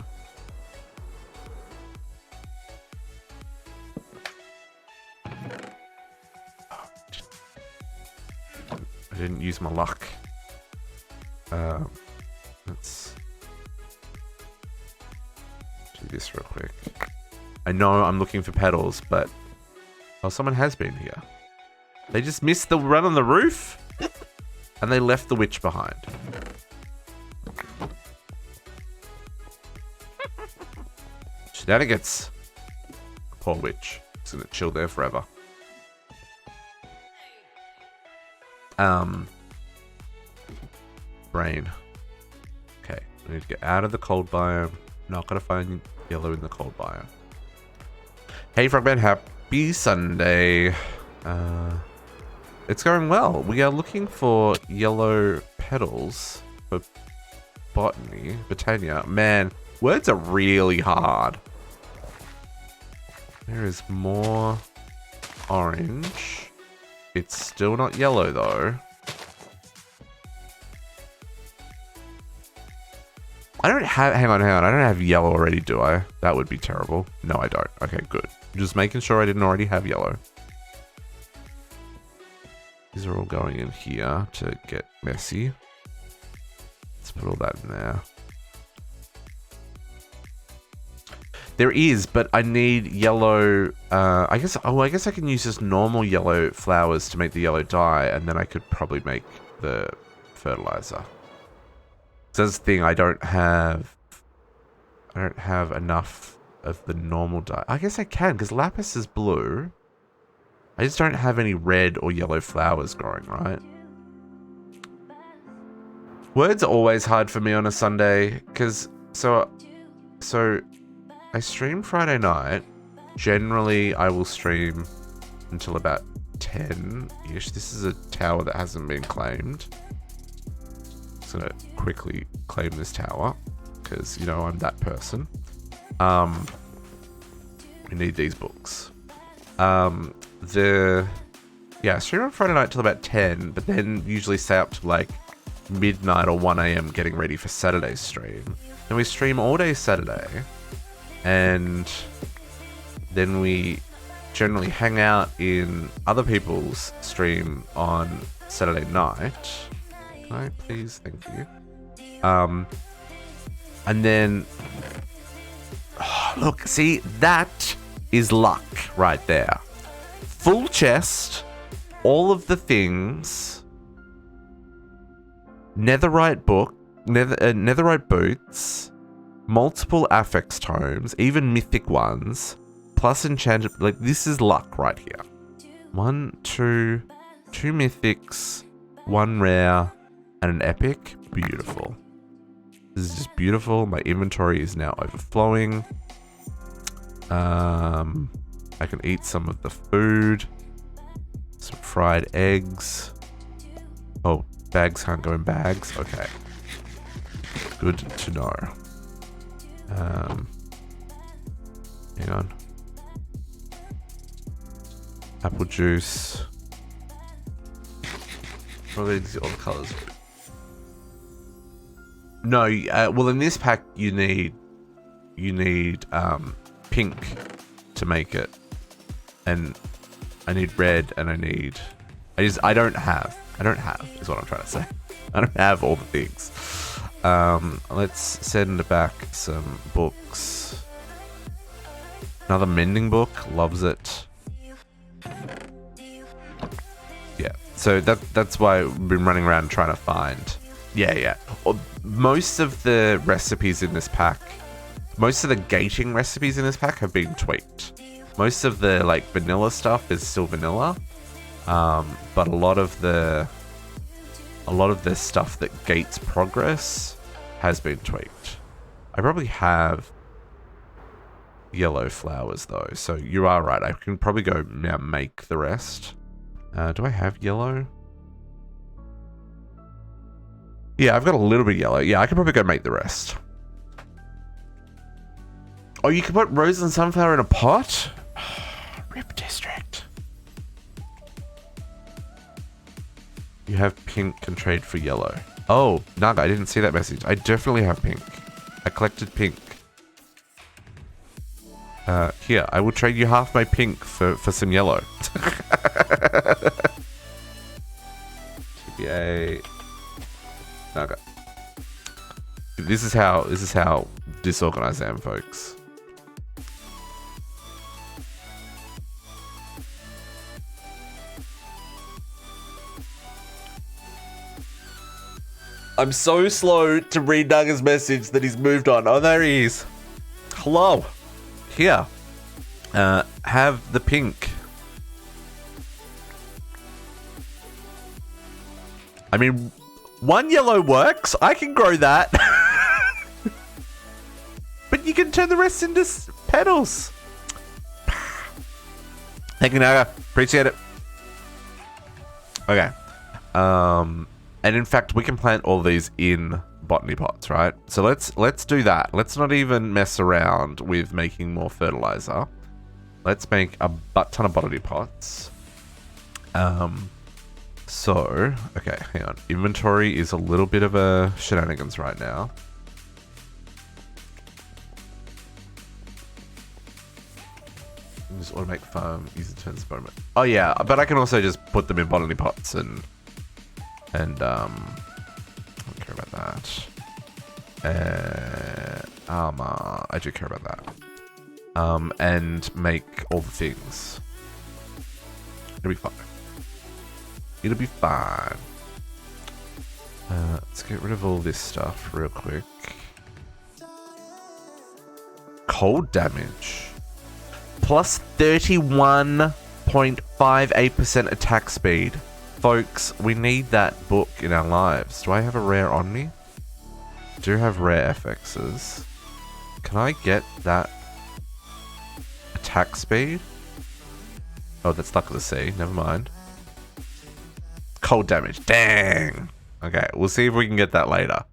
I didn't use my luck. Let's do this real quick. I know I'm looking for petals, but someone has been here. They just missed the run on the roof, and they left the witch behind. Shenanigans. Poor witch. It's gonna chill there forever. Brain. Okay, I need to get out of the cold biome. Not gonna find yellow in the cold biome. Hey Frogman, happy Sunday. It's going well. We are looking for yellow petals for Botania. Man, words are really hard. There is more orange. It's still not yellow though. Hang on. I don't have yellow already, do I? That would be terrible. No, I don't. Okay, good. Just making sure I didn't already have yellow. These are all going in here to get messy. Let's put all that in there. There is, but I need yellow. I guess I can use just normal yellow flowers to make the yellow dye, and then I could probably make the fertilizer. So that's the thing. I don't have enough of the normal dye. I guess I can, because lapis is blue. I just don't have any red or yellow flowers growing, right? Words are always hard for me on a Sunday, because so I stream Friday night. Generally, I will stream until about 10-ish. This is a tower that hasn't been claimed. Just gonna quickly claim this tower, because, you know, I'm that person. We need these books. I stream on Friday night till about 10, but then usually stay up to like midnight or 1 a.m. getting ready for Saturday's stream. And we stream all day Saturday, and then we generally hang out in other people's stream on Saturday night. Can I please? Thank you. And then, look, see, that is luck right there. Full chest, all of the things, netherite book, netherite boots, multiple affix tomes, even mythic ones, plus enchanted. Like, this is luck right here. 2 mythics, 1 rare, and an epic. Beautiful. This is just beautiful. My inventory is now overflowing. I can eat some of the food. Some fried eggs. Oh, bags can't go in bags. Okay. Good to know. Hang on. Apple juice. Probably all the colors. No, well in this pack you need pink to make it, and I need red, and I don't have is what I'm trying to say. I don't have all the things. Let's send back some books. Another mending book, loves it. Yeah, so that's why we've been running around trying to find. Yeah. Most of the recipes in this pack, most of the gating recipes in this pack have been tweaked. Most of the like vanilla stuff is still vanilla, but a lot of the stuff that gates progress has been tweaked. I probably have yellow flowers though, so you are right. I can probably go now make the rest. Do I have yellow? Yeah, I've got a little bit of yellow. Yeah, I can probably go make the rest. Oh, you can put rose and sunflower in a pot? Rip district. You have pink, can trade for yellow. Oh, Naga, I didn't see that message. I definitely have pink. I collected pink. Here, I will trade you half my pink for some yellow. TBA. Naga. This is how disorganized I am, folks. I'm so slow to read Naga's message that he's moved on. Oh, there he is. Hello. Here. Have the pink. I mean, one yellow works. I can grow that. But you can turn the rest into petals. Thank you, Naga. Appreciate it. Okay. And in fact, we can plant all these in botany pots, right? So let's do that. Let's not even mess around with making more fertilizer. Let's make a butt ton of botany pots. So, okay, hang on. Inventory is a little bit of a shenanigans right now. Just automate farm, user turns moment. Oh yeah, but I can also just put them in botany pots and I don't care about that. Armor, I do care about that. And make all the things. It'll be fine. It'll be fine. Let's get rid of all this stuff real quick. Cold damage. Plus 31.58% attack speed. Folks, we need that book in our lives. Do I have a rare on me? I do have rare FXs. Can I get that attack speed? Oh, that's stuck at the sea. Never mind. Cold damage. Dang. Okay, we'll see if we can get that later.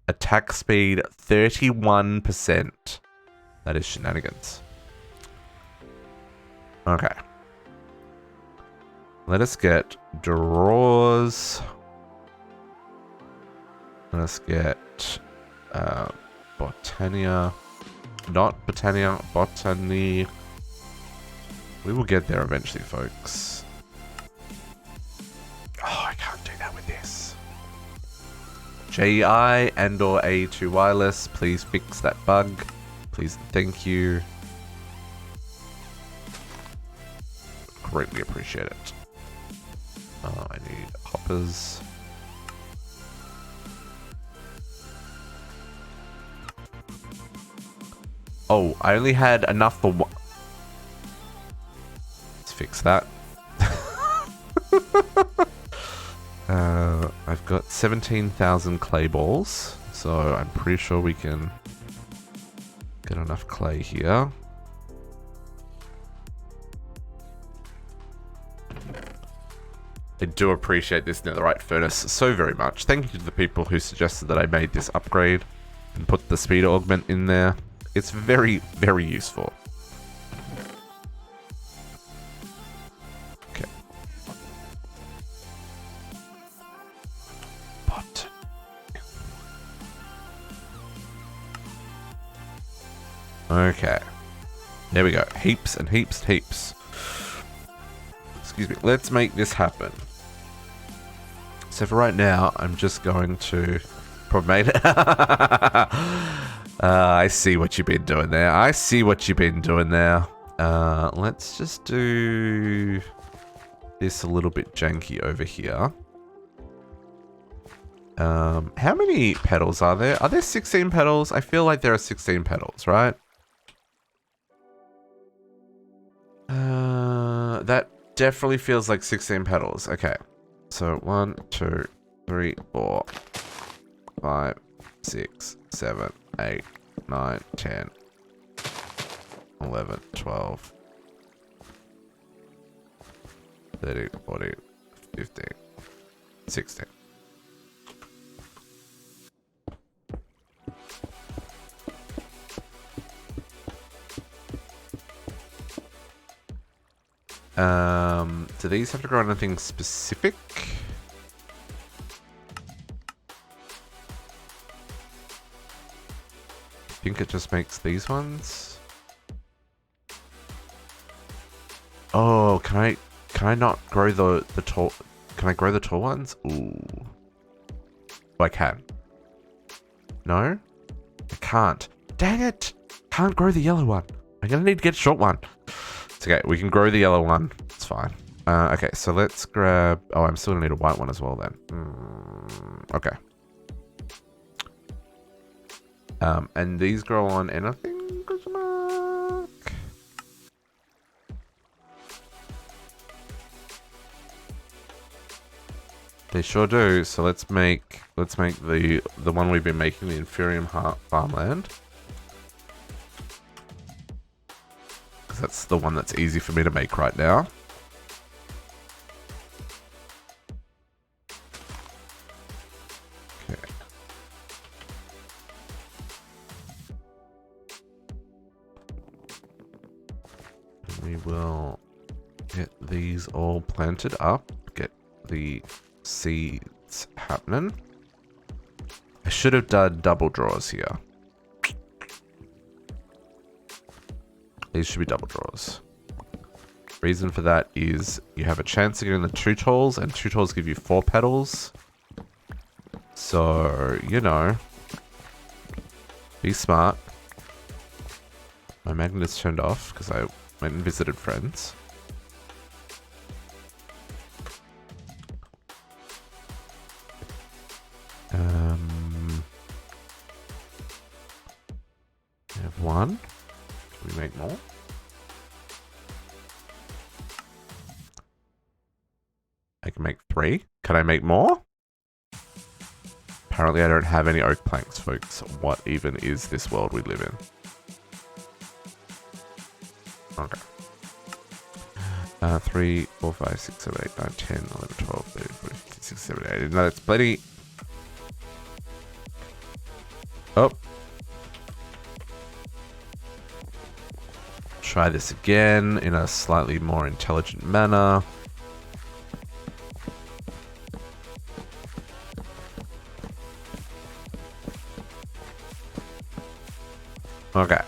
Attack speed 31%. That is shenanigans. Okay. Let us get drawers. Let us get Botania. Not Botania, Botany. We will get there eventually, folks. Oh, I can't do that with this. JEI and or A2 wireless, please fix that bug. Please and thank you. Greatly appreciate it. I need hoppers. Oh, I only had enough for one. Let's fix that. I've got 17,000 clay balls, so I'm pretty sure we can get enough clay here. I do appreciate this netherite furnace so very much. Thank you to the people who suggested that I made this upgrade and put the speed augment in there. It's very, very useful. Okay. But... okay. There we go. Heaps and heaps and heaps. Excuse me. Let's make this happen. So for right now, I'm just going to probably made it. I see what you've been doing there. I see what you've been doing there. Let's just do this a little bit janky over here. How many petals are there? Are there 16 petals? I feel like there are 16 petals, right? That definitely feels like 16 petals. Okay. So 1, 2, 3, 4, 5, 6, 7, 8, 9, 10, 11, 12, 13, 14, 15, 16. Do these have to grow anything specific? I think it just makes these ones. Oh, can I not grow the tall? Can I grow the tall ones? Ooh. Oh, I can. No? I can't. Dang it! Can't grow the yellow one. I'm gonna need to get a short one. It's okay, we can grow the yellow one. It's fine. Okay, so let's grab... oh, I'm still gonna need a white one as well then. Okay. And these grow on anything? Question mark? They sure do. So let's make the one we've been making, the Inferium Heart Farmland. That's the one that's easy for me to make right now. Okay. We will get these all planted up, get the seeds happening. I should have done double draws here. These should be double draws. Reason for that is you have a chance of getting the 2 tools, and 2 tools give you 4 petals. So, you know, be smart. My magnet is turned off because I went and visited friends. We have 1. Can we make more? I can make 3. Can I make more? Apparently I don't have any oak planks, folks. What even is this world we live in? Okay. 3, 4, 5, 6, 7, 8, 9, 10, 11, 12, 13, 14, 15, 16, 17, 18. No, that's plenty. Oh. Try this again in a slightly more intelligent manner. Okay.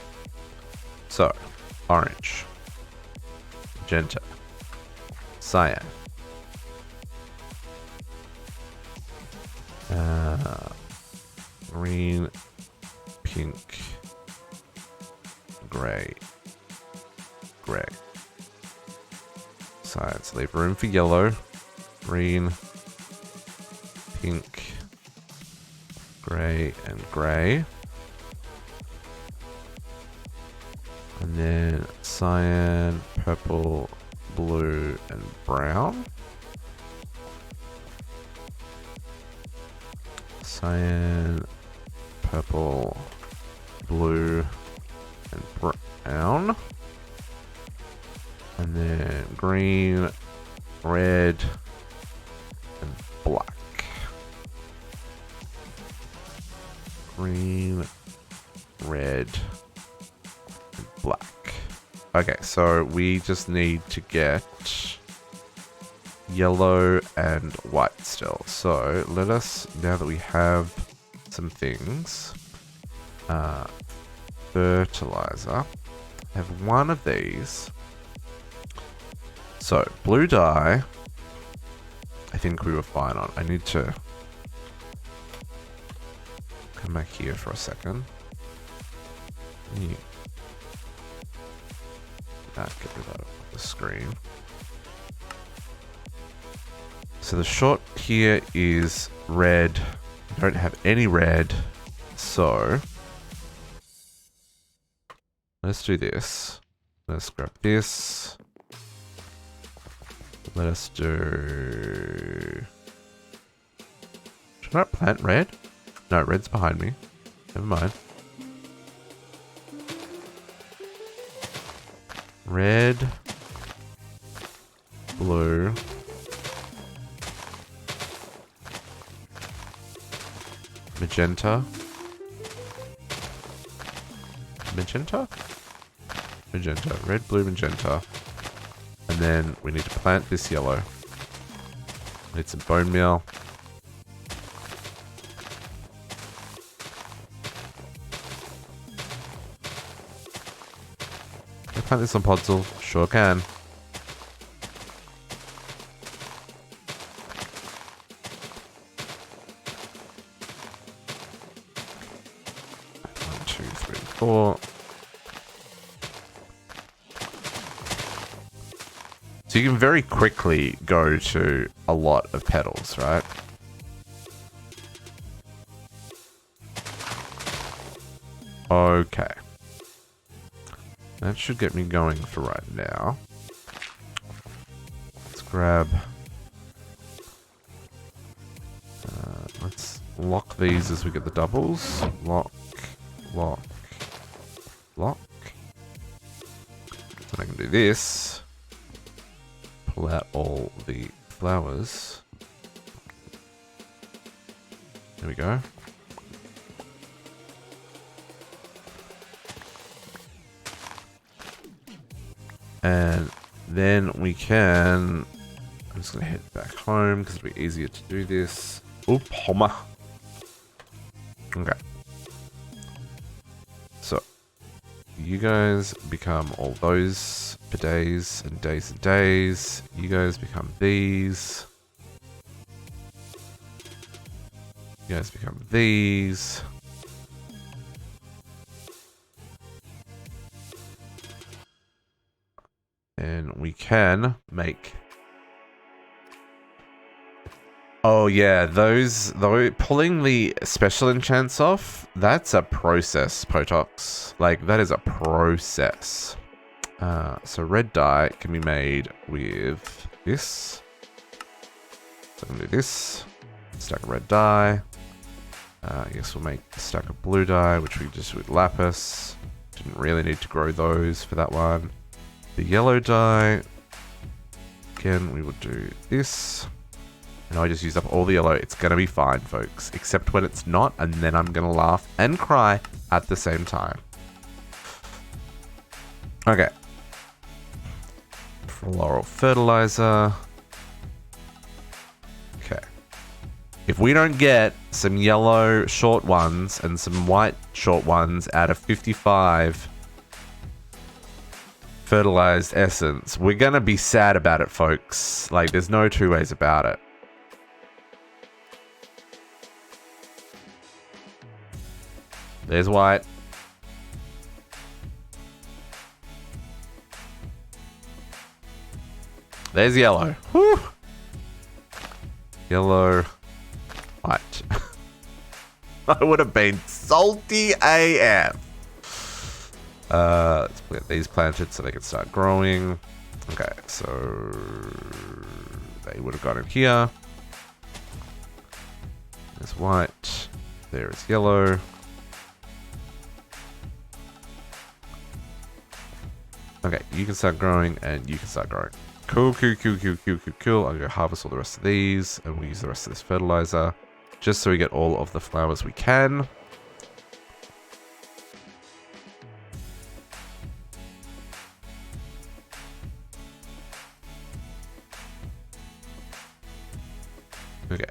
So, orange, magenta, cyan, green, pink, gray. Gray. So leave room for yellow, green, pink, grey, and grey. And then cyan, purple, blue, and brown. Cyan, purple, blue, and brown. And then green, red, green, red, and black. Okay, so we just need to get yellow and white still. So let us, now that we have some things, fertilizer, have one of these. So blue dye, I think we were fine on. I need to come back here for a second. Get rid of the screen. So the short here is red. We don't have any red, so let's do this. Let's grab this. Let us do... Should I not plant red? No, red's behind me. Never mind. Red, blue, magenta, magenta, red, blue, magenta, and then we need to plant this yellow. Need some bone meal. Plant this on Podzol? Sure can. One, two, three, four. So you can very quickly go to a lot of petals, right? Okay. That should get me going for right now. Let's grab... let's lock these as we get the doubles. Lock, lock, lock. And I can do this. Pull out all the flowers. There we go. And then we can... I'm just going to head back home because it'll be easier to do this. Oh, Homer. Okay. So, you guys become all those for days and days and days. You guys become these. You guys become these. And we can make... Oh yeah, those pulling the special enchants off, that's a process, Potox. Like, that is a process. So red dye can be made with this. So I'm gonna do this. Stack of red dye. I guess we'll make a stack of blue dye, which we just do with lapis. Didn't really need to grow those for that one. The yellow dye, again, we will do this. And I just used up all the yellow. It's going to be fine, folks. Except when it's not, and then I'm going to laugh and cry at the same time. Okay. Floral fertilizer. Okay. If we don't get some yellow short ones and some white short ones out of 55... fertilized essence, we're gonna be sad about it, folks. Like, there's no two ways about it. There's white. There's yellow. Whew. Yellow. White. I would have been salty AF. Let's get these planted so they can start growing. Okay, so they would have gone in here. There's white. There is yellow. Okay, you can start growing and you can start growing. Cool, cool, cool, cool, cool, cool, cool. I'm going to harvest all the rest of these and we'll use the rest of this fertilizer just so we get all of the flowers we can. Okay.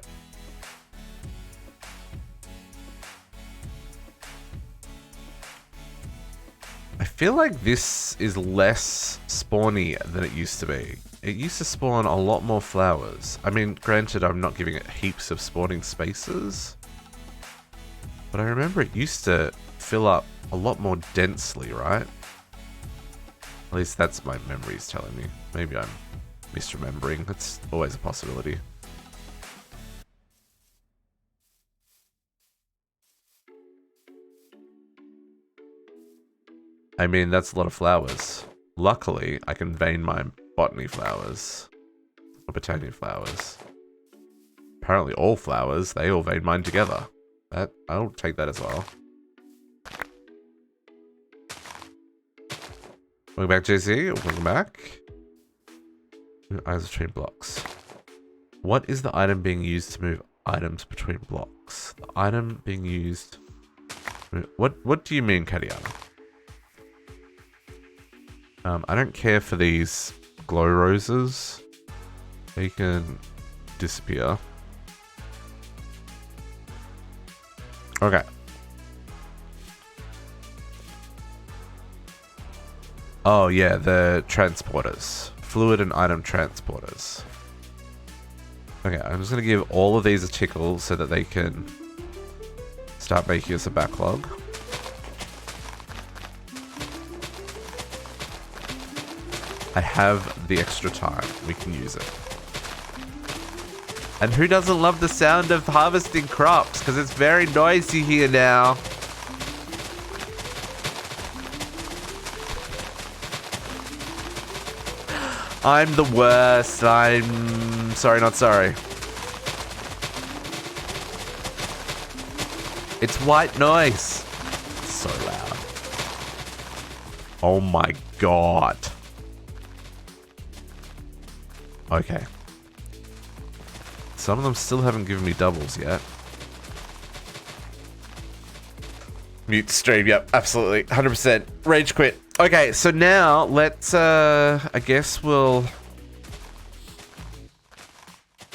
I feel like this is less spawny than it used to be. It used to spawn a lot more flowers. I mean, granted, I'm not giving it heaps of spawning spaces. But I remember it used to fill up a lot more densely, right? At least that's my memories telling me. Maybe I'm misremembering. That's always a possibility. I mean, that's a lot of flowers. Luckily, I can vein my botany flowers. Or Botania flowers. Apparently all flowers, they all vein mine together. I'll take that as well. Welcome back, JC. Welcome back. Eyes between blocks. What is the item being used to move items between blocks? The item being used... What do you mean, Kadiana? I don't care for these glow roses. They can disappear. Okay. Oh yeah, the transporters. Fluid and item transporters. Okay, I'm just gonna give all of these a tickle so that they can start making us a backlog. I have the extra time. We can use it. And who doesn't love the sound of harvesting crops? Because it's very noisy here now. I'm the worst. I'm sorry, not sorry. It's white noise. It's so loud. Oh my god. Okay. Some of them still haven't given me doubles yet. Mute stream, yep, absolutely. 100%. Rage quit. Okay, so now let's, I guess we'll...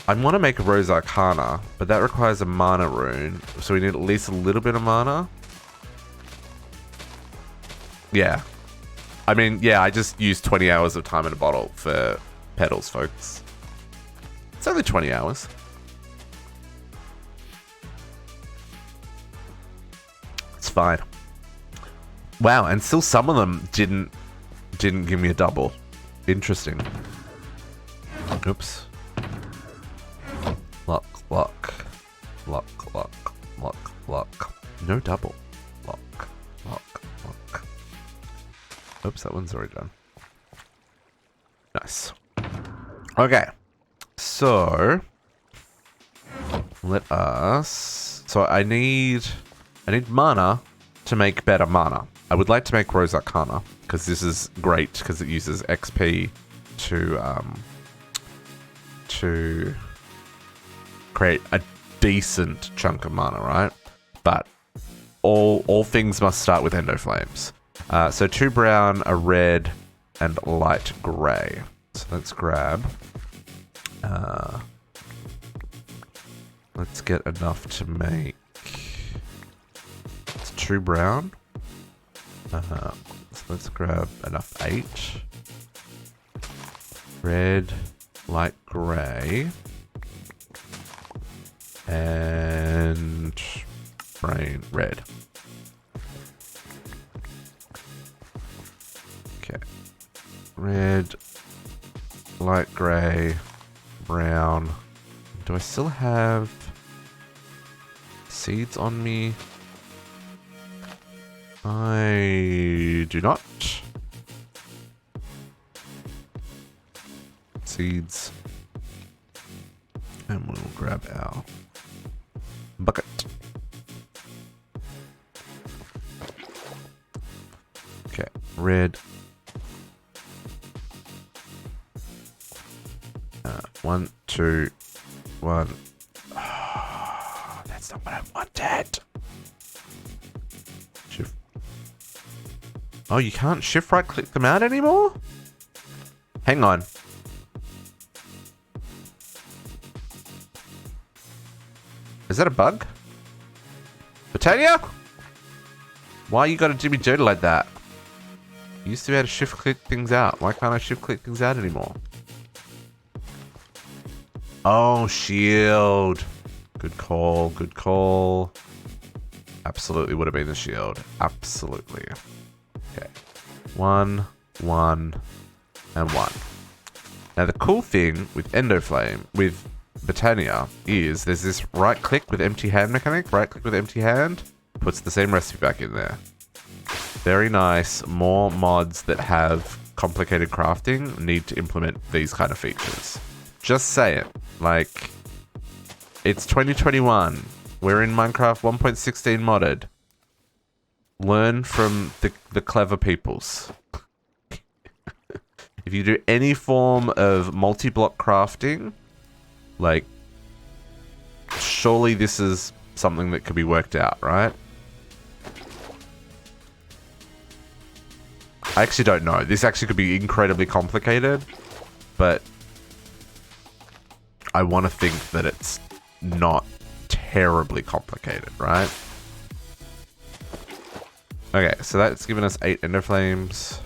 I want to make a Rose Arcana, but that requires a mana rune. So we need at least a little bit of mana. Yeah. I mean, yeah, I just used 20 hours of time in a bottle for petals, folks. It's only 20 hours. It's fine. Wow, and still some of them didn't give me a double. Interesting. Oops. Lock, lock. Lock, lock, lock, lock. No double. Lock, lock, lock. Oops, that one's already done. Nice. Okay. So let us... So I need mana to make better mana. I would like to make Rose Arcana, because this is great, because it uses XP to create a decent chunk of mana, right? But all things must start with Endo Flames. So 2 brown, a red, and light grey. So let's grab... let's get enough to make... It's 2 brown. So let's grab enough 8. Red, light grey, and brain red. Okay. Red, light grey, brown. Do I still have seeds on me? I do not. Seeds. And we'll grab our bucket. Okay, red. 1, 2, 1. Oh, that's not what I wanted. Shift. Oh, you can't shift right click them out anymore? Hang on. Is that a bug? Botania? Why you gotta do me dirty like that? You used to be able to shift click things out. Why can't I shift click things out anymore? Oh, shield. Good call, good call. Absolutely would have been the shield. Absolutely. Okay. 1, 1, and 1. Now the cool thing with Endoflame, with Botania, is there's this right click with empty hand mechanic. Right click with empty hand. Puts the same recipe back in there. Very nice. More mods that have complicated crafting need to implement these kind of features. Just say it. Like, it's 2021. We're in Minecraft 1.16 modded. Learn from the clever peoples. If you do any form of multi-block crafting, like, surely this is something that could be worked out, right? I actually don't know. This actually could be incredibly complicated, but I want to think that it's not terribly complicated, right? Okay, so that's given us 8 ender flames.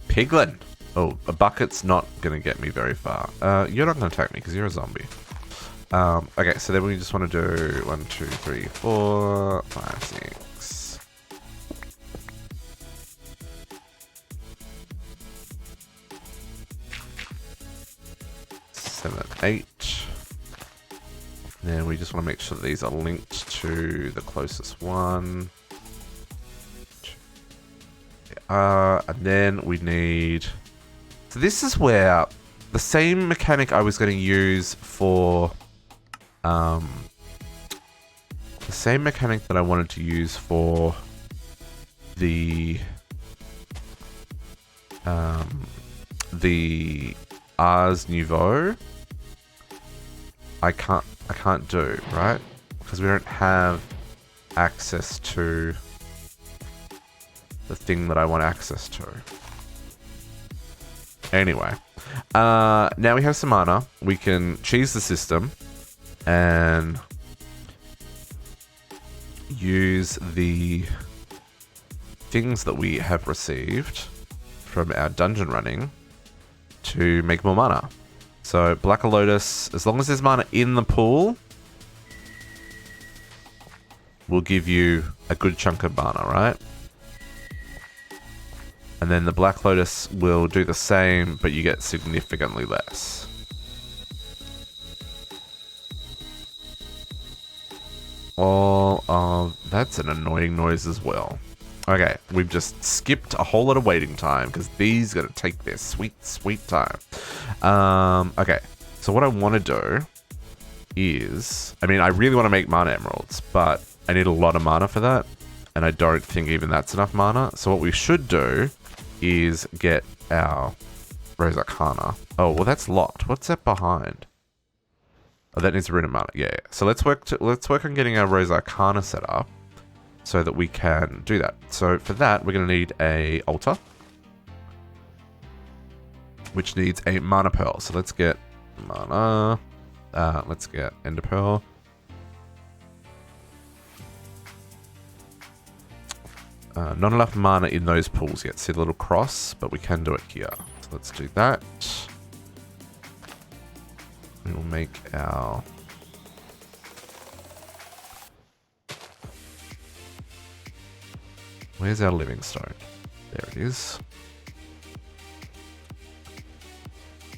Piglin! Oh, a bucket's not going to get me very far. You're not going to attack me because you're a zombie. Okay, so then we just want to do 1, 2, 3, 4, 5, 6. 7, 8. Then we just want to make sure that these are linked to the closest one. And then we need... So this is where the same mechanic I was going to use for... the same mechanic that I wanted to use for the Ars Nouveau, I can't do, right? Because we don't have access to the thing that I want access to. Anyway, now we have some mana. We can cheese the system and use the things that we have received from our dungeon running to make more mana. So Black Lotus, as long as there's mana in the pool, will give you a good chunk of mana, right? And then the Black Lotus will do the same, but you get significantly less. All of... That's an annoying noise as well. Okay, we've just skipped a whole lot of waiting time because these are going to take their sweet, sweet time. Okay, so what I want to do is... I mean, I really want to make mana emeralds, but I need a lot of mana for that. And I don't think even that's enough mana. So what we should do is get our Rose Arcana. Oh, well, that's locked. What's that behind? Oh, that needs a rune of mana. Yeah. So let's work on getting our Rose Arcana set up so that we can do that. So for that, we're going to need a altar, which needs a mana pearl. So let's get mana. Let's get ender pearl. Not enough mana in those pools yet. See the little cross, but we can do it here. So let's do that. We will make our... Where's our living stone? There it is.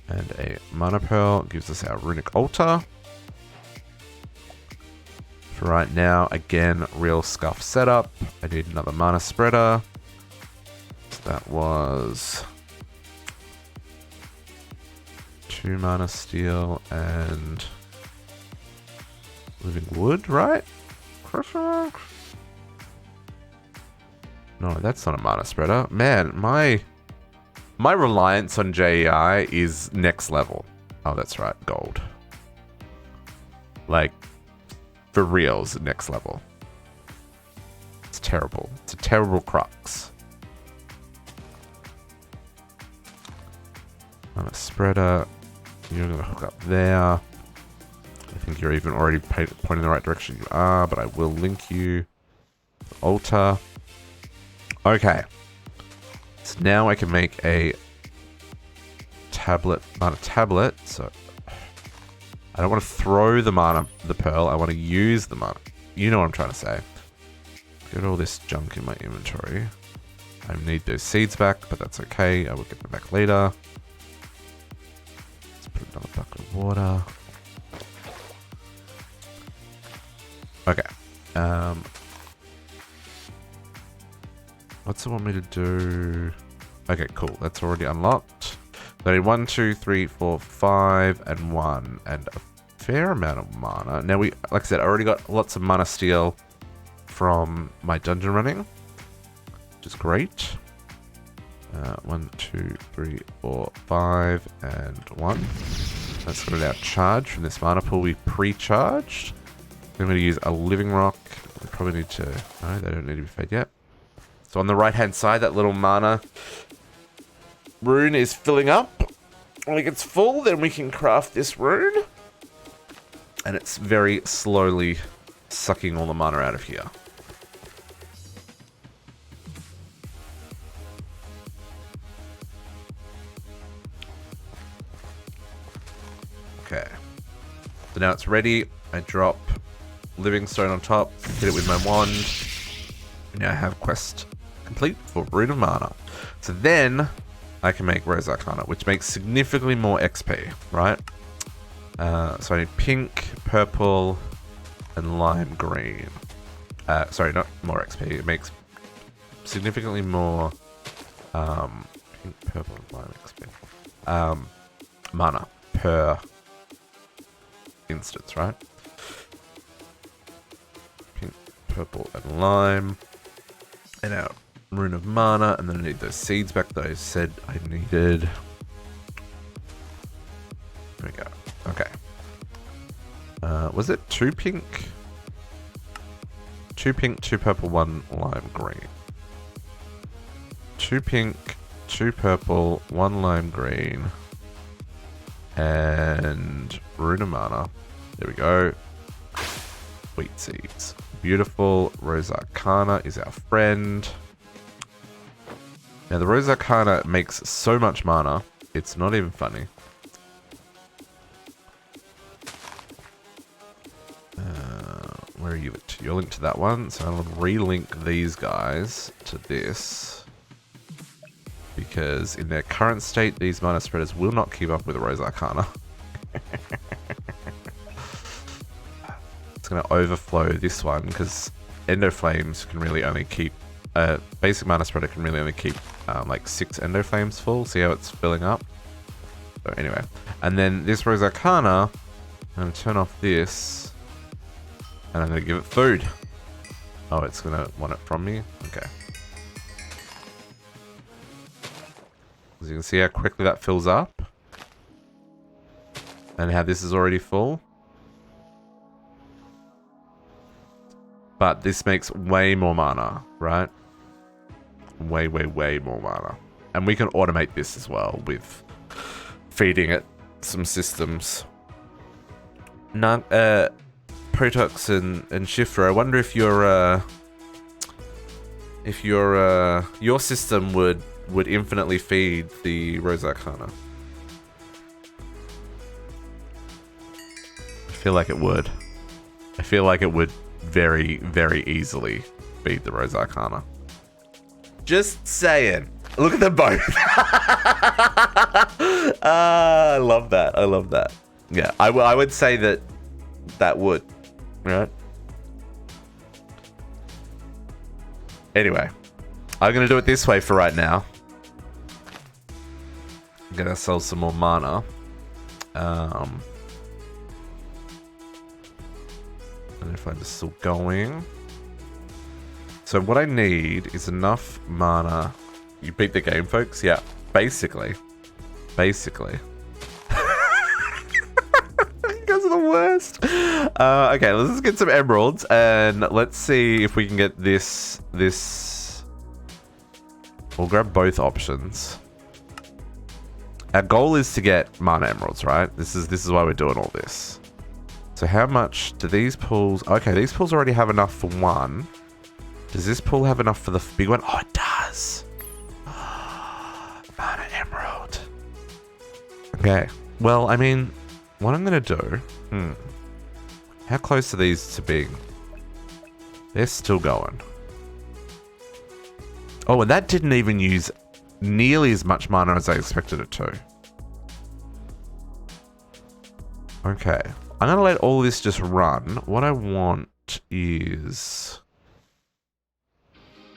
And a mana pearl gives us our runic altar. For right now, again, real scuff setup. I need another mana spreader. So that was 2 mana steel and living wood, right? No, that's not a mana spreader. Man, my reliance on JEI is next level. Oh, that's right, gold. Like, for reals, next level. It's terrible. It's a terrible crux. On a spreader, you're gonna hook up there. I think you're even already pointing in the right direction. You are, but I will link you. Altar. Okay. So now I can make a tablet, mana tablet. So I don't want to throw the mana, the pearl. I want to use the mana. You know what I'm trying to say. Get all this junk in my inventory. I need those seeds back, but that's okay. I will get them back later. Let's put another bucket of water. Okay. What's it want me to do? Okay, cool. That's already unlocked. So I need 1, 2, 3, 4, 5, and 1. And a fair amount of mana. Now, like I said, I already got lots of mana steel from my dungeon running, which is great. 1, 2, 3, 4, 5, and 1. That's got it out charged from this mana pool we pre-charged. I'm going to use a living rock. We probably need to... No, they don't need to be fed yet. So on the right-hand side, that little mana rune is filling up. When it gets full, then we can craft this rune. And it's very slowly sucking all the mana out of here. Okay. So now it's ready. I drop living stone on top, hit it with my wand. Now I have quest complete for Rune of Mana. So then I can make Rose Arcana, which makes significantly more XP, right? So I need pink, purple, and lime green. Sorry, not more XP. It makes significantly more pink, purple, and lime XP. Mana per instance, right? Pink, purple, and lime. And our Rune of Mana, and then I need those seeds back that I said I needed. There we go. Okay. Was it 2 pink? 2 pink, 2 purple, 1 lime green. 2 pink, 2 purple, 1 lime green. And Rune of Mana. There we go. Wheat seeds. Beautiful. Rose Arcana is our friend. Now the Rose Arcana makes so much mana, it's not even funny. Where are you linked to? You're linked to that one, so I'll relink these guys to this. Because in their current state, these mana spreaders will not keep up with the Rose Arcana. It's going to overflow this one, because Endo Flames can really only keep... basic mana spreader can really only keep like 6 Endo Flames full. See how it's filling up? So anyway. And then this Rose Arcana, I'm going to turn off this. And I'm going to give it food. Oh, it's going to want it from me? Okay. As you can see how quickly that fills up. And how this is already full. But this makes way more mana, right? Way, way, way more mana. And we can automate this as well with feeding it some systems. Protox and Shifter, I wonder if your system would infinitely feed the Rose Arcana. I feel like it would. I feel like it would very, very easily feed the Rose Arcana. Just saying. Look at them both. I love that. I love that. Yeah, I would say that would. Right? Anyway. I'm going to do it this way for right now. Get ourselves some more mana. And if I'm just still going. So what I need is enough mana. You beat the game, folks? Yeah, basically. Basically. You guys are the worst. Okay, let's just get some emeralds. And let's see if we can get this. We'll grab both options. Our goal is to get mana emeralds, right? This is why we're doing all this. So how much do these pools... Okay, these pools already have enough for one. Does this pool have enough for the big one? Oh, it does. Mana Emerald. Okay. Well, I mean, what I'm going to do... How close are these to being? They're still going. Oh, and that didn't even use nearly as much mana as I expected it to. Okay. I'm going to let all this just run. What I want is...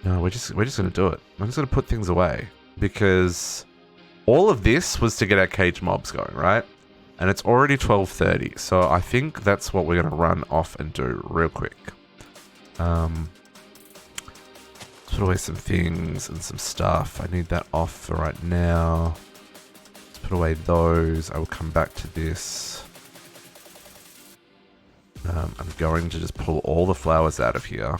No, we're just going to do it. I'm just going to put things away. Because all of this was to get our cage mobs going, right? And it's already 12:30. So I think that's what we're going to run off and do real quick. Put away some things and some stuff. I need that off for right now. Let's put away those. I will come back to this. I'm going to just pull all the flowers out of here.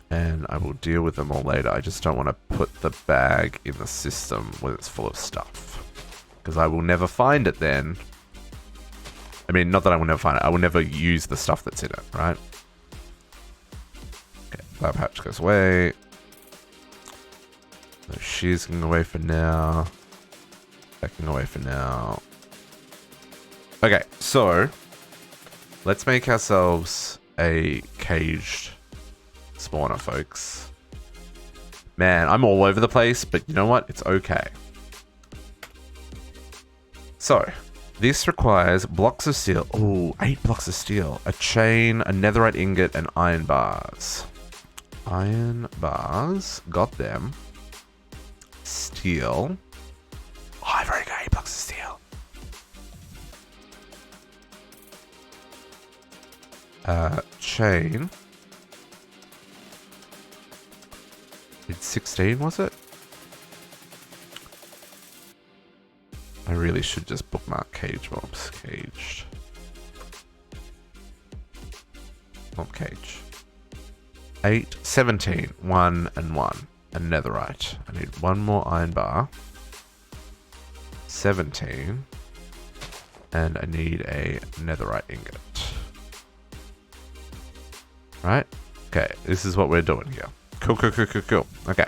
And I will deal with them all later. I just don't want to put the bag in the system when it's full of stuff. Because I will never find it then. I mean, not that I will never find it. I will never use the stuff that's in it, right? Okay, flower patch goes away. So she's going away for now. That can go away for now. Okay, so let's make ourselves a caged spawner, folks. Man, I'm all over the place, but you know what? It's okay. So, this requires blocks of steel. Oh, 8 blocks of steel. A chain, a netherite ingot, and iron bars. Iron bars. Got them. Steel. Oh, I've already got 8 blocks of steel. Chain. It's 16, was it? I really should just bookmark cage mobs. Caged. Mob cage. 8, 17. 1 and 1. And netherite. I need one more iron bar. 17. And I need a netherite ingot. Right? Okay, this is what we're doing here. Cool, cool, cool, cool, cool. Okay.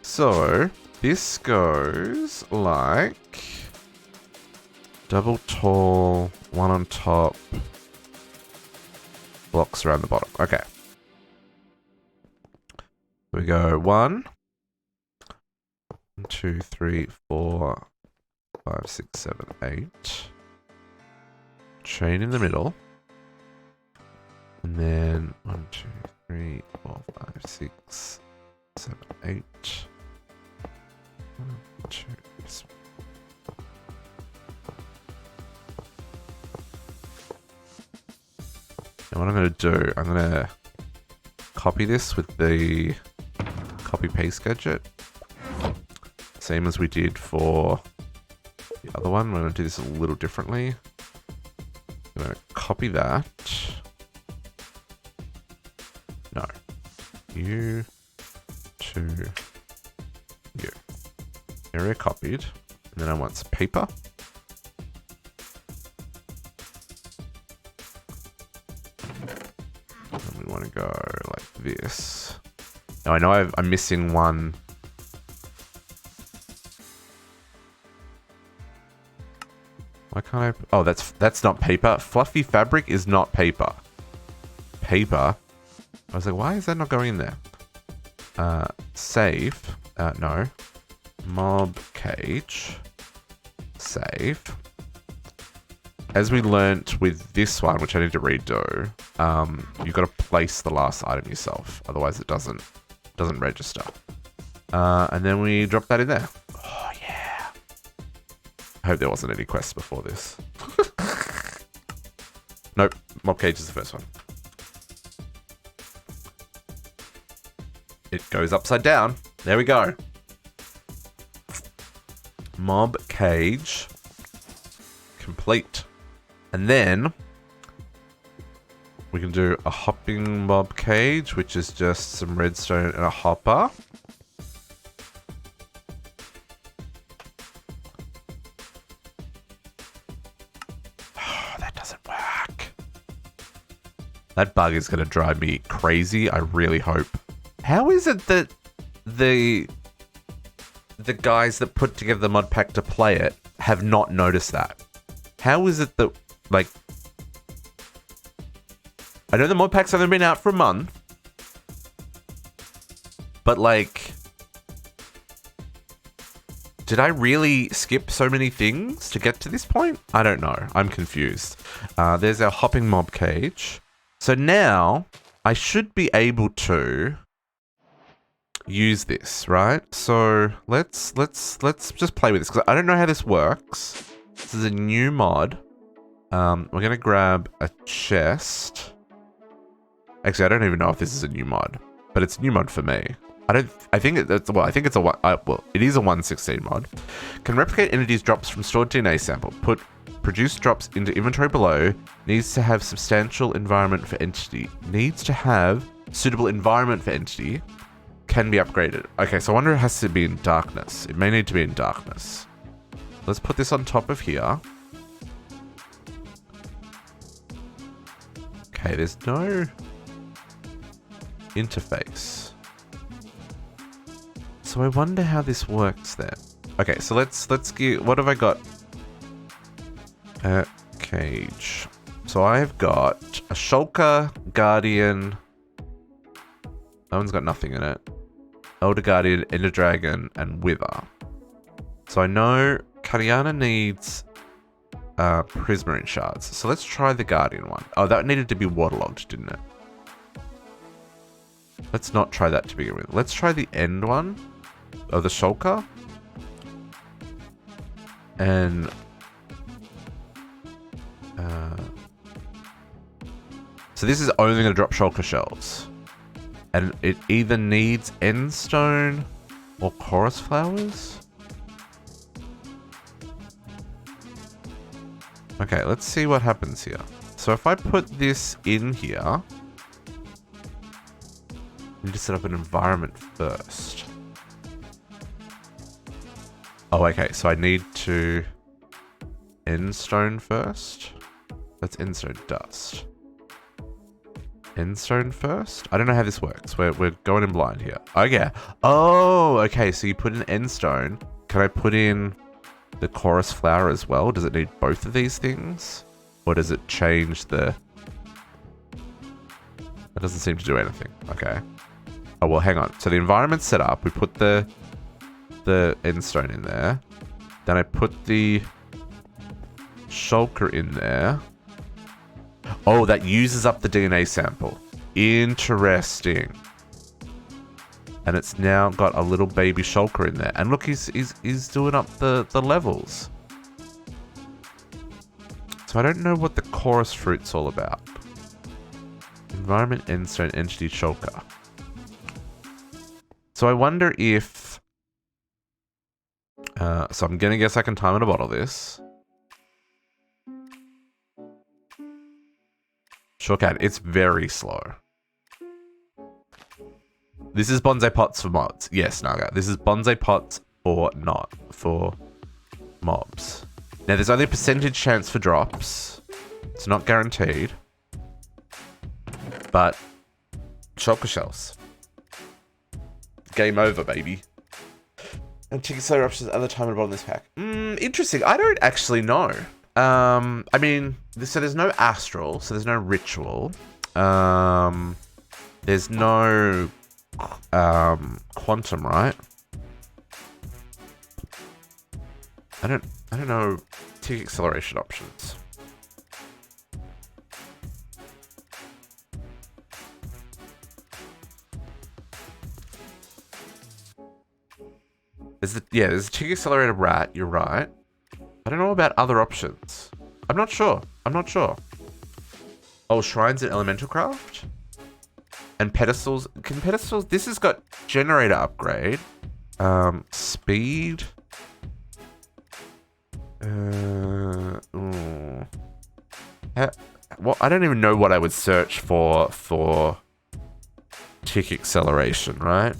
So, this goes like... double tall, one on top, blocks around the bottom. Okay. We go 1, 2, 3, 4, 5, 6, 7, 8. Chain in the middle. And then 1, 2, 3, 4, 5, 6, 7, 8. 1, 2, 3. And what I'm going to do, I'm going to copy this with the copy paste gadget. Same as we did for the other one. We're going to do this a little differently. I'm going to copy that. No. You to you. Area copied. And then I want some paper. And we want to go like this. Now I know I'm missing one. Why can't I? Oh, that's not paper. Fluffy fabric is not paper. Paper. I was like, why is that not going in there? Save. No. Mob cage. Save. As we learnt with this one, which I need to redo, you've got to place the last item yourself. Otherwise it doesn't register. And then we drop that in there. Oh, yeah. I hope there wasn't any quests before this. Nope. Mob cage is the first one. It goes upside down. There we go. Mob cage complete. And then we can do a hopping mob cage, which is just some redstone and a hopper. doesn't work. That bug is going to drive me crazy. I really hope. How is it that the guys that put together the mod pack to play it have not noticed that? How is it that, like... I know the mod pack's only been out for a month. But, like... Did I really skip so many things to get to this point? I don't know. I'm confused. There's our hopping mob cage. So now, I should be able to use this, right? So let's just play with this, because I don't know how this works. This is a new mod. We're gonna grab a chest. Actually, I don't even know if this is a new mod, but it's a new mod for me. I think it is a 116 mod. Can replicate entities drops from stored DNA sample. Produce drops into inventory below. Needs to have substantial environment for entity. Needs to have suitable environment for entity. Can be upgraded. Okay, so I wonder if it has to be in darkness. It may need to be in darkness. Let's put this on top of here. Okay, there's no interface. So I wonder how this works then. Okay, so let's get, what have I got? Cage. So I've got a Shulker, Guardian. That one's got nothing in it. Elder Guardian, Ender Dragon, and Wither. So I know Kariana needs Prismarine shards. So let's try the Guardian one. Oh, that needed to be waterlogged, didn't it? Let's not try that to begin with. Let's try the end one. Oh, the Shulker. And... so this is only going to drop Shulker shells. And it either needs Endstone or Chorus Flowers. Okay, let's see what happens here. So if I put this in here, I need to set up an environment first. Oh, okay, so I need to Endstone first. That's Endstone dust. Endstone first? I don't know how this works. We're going in blind here. Okay. Oh, okay, so you put in Endstone. Can I put in the Chorus Flower as well? Does it need both of these things? Or does it change the... That doesn't seem to do anything. Okay. Oh, well, hang on. So the environment's set up. We put the Endstone in there. Then I put the Shulker in there. Oh, that uses up the DNA sample. Interesting. And it's now got a little baby Shulker in there. And look, he's doing up the levels. So I don't know what the chorus fruit's all about. Environment, Endstone, Entity, Shulker. So I wonder if... so I'm gonna guess I can time in a bottle this. Sure can. It's very slow. This is bonsai pots for mods. Yes, Naga. This is bonsai pots for mobs. Now, there's only a percentage chance for drops. It's not guaranteed. But Shulker shells. Game over, baby. And ticket seller options other time at the bottom of this pack. Interesting. I don't actually know. I mean, so there's no astral, so there's no ritual. There's no quantum, right? I don't know tick acceleration options. There's a tick accelerated rat, you're right. I don't know about other options. I'm not sure. Oh, shrines and elemental craft? And pedestals. Can pedestals... This has got generator upgrade. Speed. Well, I don't even know what I would search for tick acceleration, right?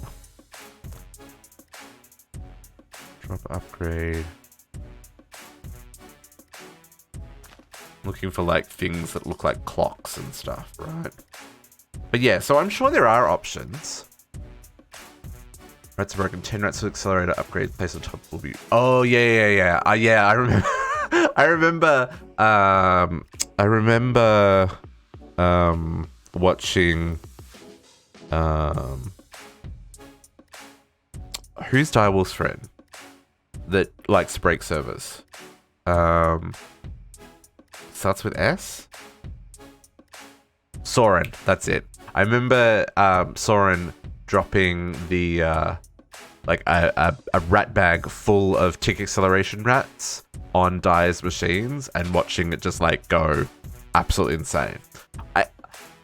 Drop upgrade. Looking for like things that look like clocks and stuff, right? But yeah, so I'm sure there are options. Rats are broken. 10 rats with accelerator upgrade. Place on top will be. Oh yeah. Yeah, I remember. I remember. Watching. Who's Direwolf's friend that likes to break servers? Starts with S. Soren. That's it. I remember Soren dropping the like a rat bag full of tick acceleration rats on Dire's machines and watching it just like go absolutely insane.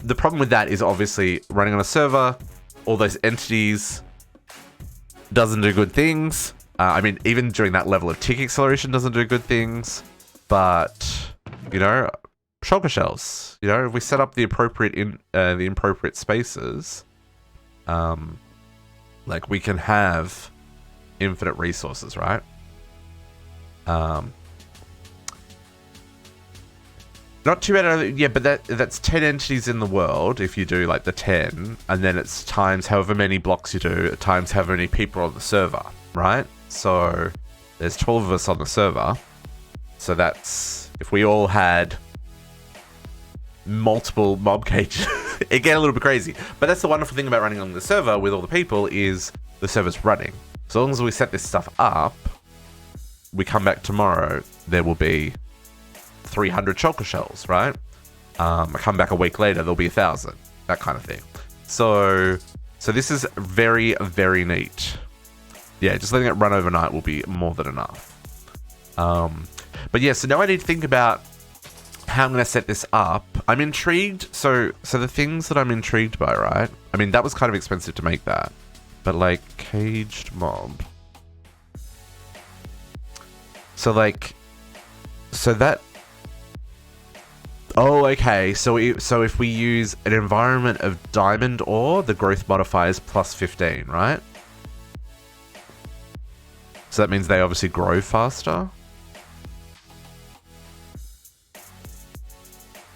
The problem with that is obviously running on a server, all those entities doesn't do good things. I mean, even during that level of tick acceleration doesn't do good things. But you know, shulker shells. You know, if we set up the appropriate spaces, like we can have infinite resources, right? Not too bad. Yeah, but that's 10 entities in the world if you do like the 10, and then it's times however many blocks you do, times however many people on the server, right? So there's 12 of us on the server. So that's, if we all had multiple mob cages, it get a little bit crazy. But that's the wonderful thing about running on the server with all the people is the server's running. So as long as we set this stuff up, we come back tomorrow, there will be 300 shulker shells, right? I come back a week later, there'll be 1,000, that kind of thing. So this is very, very neat. Yeah, just letting it run overnight will be more than enough. But yeah, so now I need to think about how I'm going to set this up. I'm intrigued. So the things that I'm intrigued by, right? I mean, that was kind of expensive to make that. But like, caged mob. So that... Oh, okay. So if we use an environment of diamond ore, the growth modifier is plus 15, right? So that means they obviously grow faster.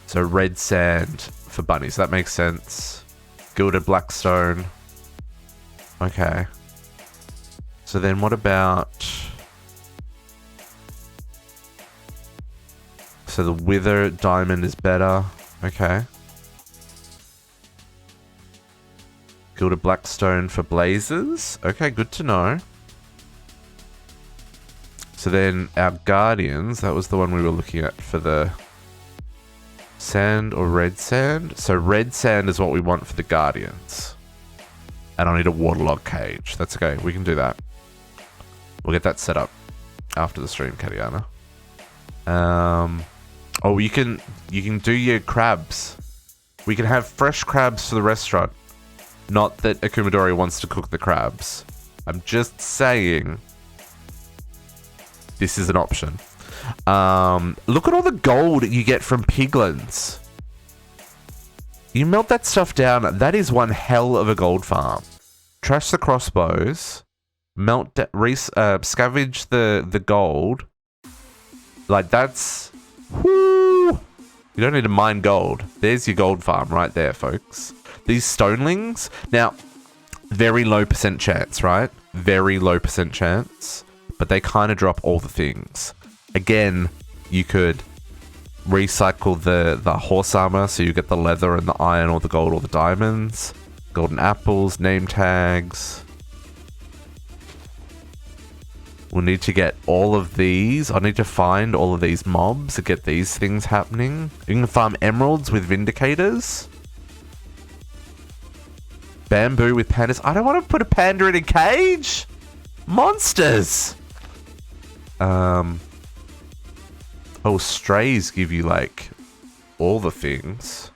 So red sand for bunnies. That makes sense. Gilded blackstone. Okay. So then what about... So the wither diamond is better. Okay. Gilded blackstone for blazes. Okay, good to know. So then our guardians, that was the one we were looking at for the sand or red sand. So red sand is what we want for the guardians. And I need a waterlog cage. That's okay. We can do that. We'll get that set up after the stream, Katiana. Oh, you can do your crabs. We can have fresh crabs for the restaurant. Not that Akumadori wants to cook the crabs. I'm just saying this is an option. Look at all the gold you get from piglins. You melt that stuff down. That is one hell of a gold farm. Trash the crossbows. Scavenge the gold. Like that's... Whoo! You don't need to mine gold. There's your gold farm right there, folks. These stonelings. Now, very low % chance, right? Very low % chance. But they kind of drop all the things. Again, you could recycle the horse armor, so you get the leather and the iron or the gold or the diamonds. Golden apples, name tags. We'll need to get all of these. I need to find all of these mobs to get these things happening. You can farm emeralds with vindicators. Bamboo with pandas. I don't want to put a panda in a cage. Monsters. Oh, strays give you like all the things.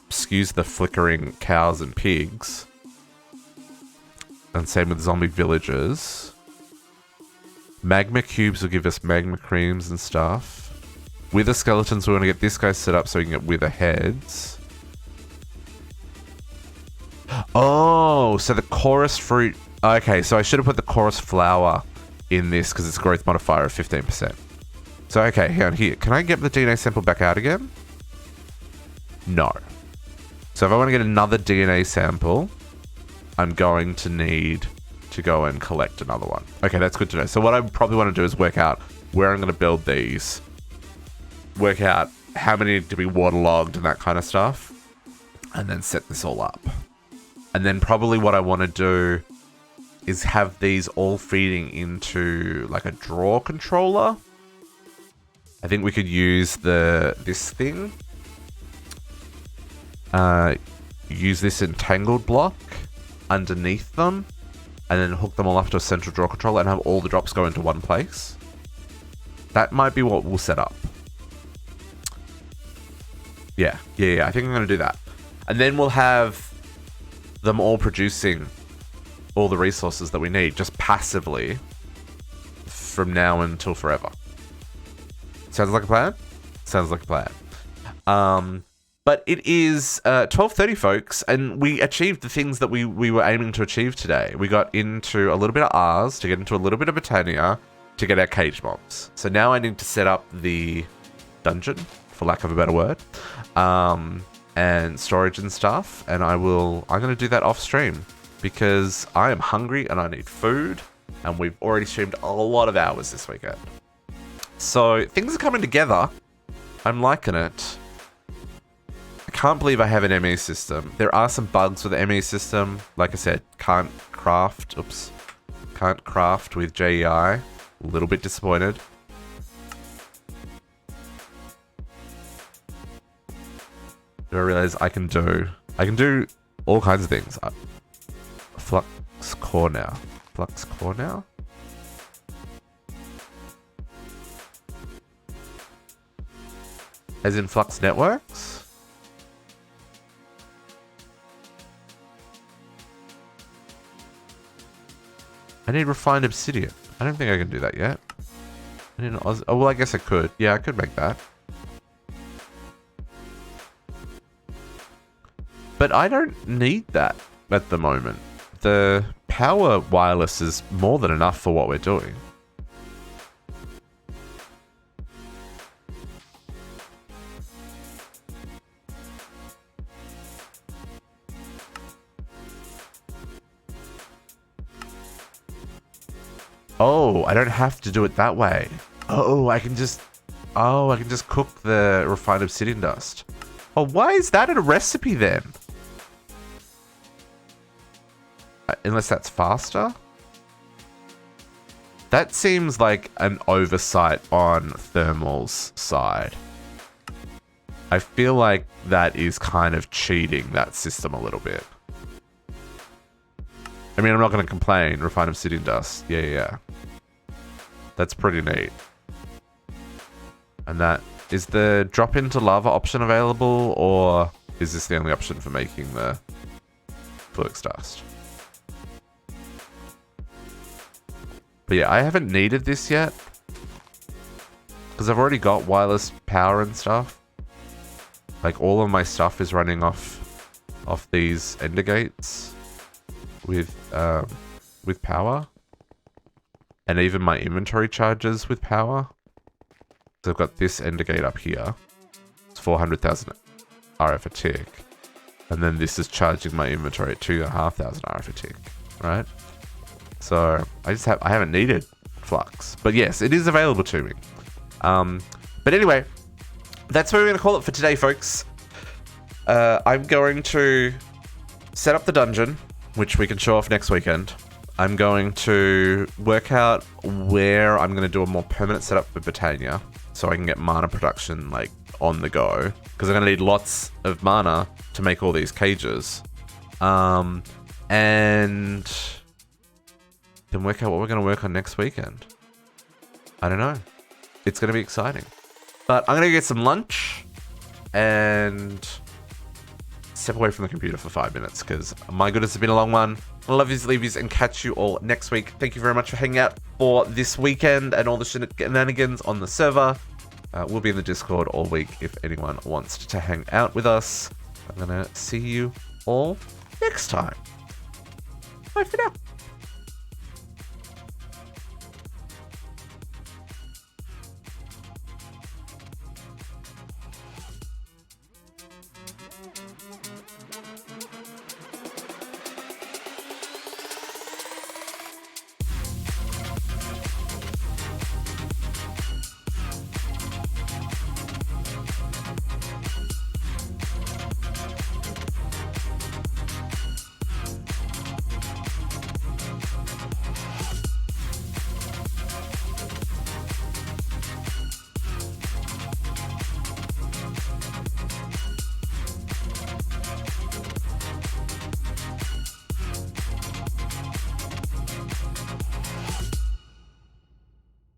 Excuse the flickering cows and pigs. And same with zombie villagers. Magma cubes will give us magma creams and stuff. Wither skeletons, we want to get this guy set up so we can get wither heads. Oh, so the chorus fruit. Okay, so I should have put the chorus flower in this because it's growth modifier of 15%. So, okay, hang on here. Can I get the DNA sample back out again? No. So if I want to get another DNA sample, I'm going to need to go and collect another one. Okay, that's good to know. So what I probably want to do is work out where I'm going to build these. Work out how many need to be waterlogged and that kind of stuff. And then set this all up. And then probably what I want to do is have these all feeding into like a draw controller. I think we could use this thing. Use this entangled block underneath them. And then hook them all up to a central draw controller and have all the drops go into one place. That might be what we'll set up. Yeah. I think I'm going to do that. And then we'll have them all producing all the resources that we need just passively from now until forever. Sounds like a plan? Sounds like a plan. But it is 12:30, folks, and we achieved the things that we were aiming to achieve today. We got into a little bit of Ars, to get into a little bit of Botania, to get our cage mobs. So now I need to set up the dungeon, for lack of a better word, and storage and stuff, and I'm going to do that off stream, because I am hungry and I need food, and we've already streamed a lot of hours this weekend. So things are coming together. I'm liking it. I can't believe I have an ME system. There are some bugs with the ME system. Like I said, can't craft with JEI. A little bit disappointed. Do I realize I can do all kinds of things. Flux core now. As in Flux Networks? I need refined obsidian. I don't think I can do that yet. Oh, well, I guess I could. Yeah, I could make that. But I don't need that at the moment. The power wireless is more than enough for what we're doing. Oh, I don't have to do it that way. I can just cook the refined obsidian dust. Oh, why is that in a recipe then? Unless that's faster? That seems like an oversight on Thermal's side. I feel like that is kind of cheating that system a little bit. I mean, I'm not going to complain. Refined obsidian dust. Yeah. That's pretty neat. And that... Is the drop into lava option available, or is this the only option for making the flux dust? But yeah, I haven't needed this yet. Because I've already got wireless power and stuff. Like, all of my stuff is running off these ender gates with power. And even my inventory charges with power. So I've got this ender gate up here. It's 400,000 RF a tick. And then this is charging my inventory at 2,500 RF a tick. Right? So I haven't needed flux. But yes, it is available to me. But anyway, that's what we're going to call it for today, folks. I'm going to set up the dungeon, which we can show off next weekend. I'm going to work out where I'm going to do a more permanent setup for Botania, so I can get mana production like on the go, because I'm going to need lots of mana to make all these cages, and then work out what we're going to work on next weekend. I don't know. It's going to be exciting. But I'm going to get some lunch and step away from the computer for 5 minutes, because my goodness, it's been a long one. I love yous, leave yous, and catch you all next week. Thank you very much for hanging out for this weekend and all the shenanigans on the server. We'll be in the Discord all week if anyone wants to hang out with us. I'm going to see you all next time. Bye for now.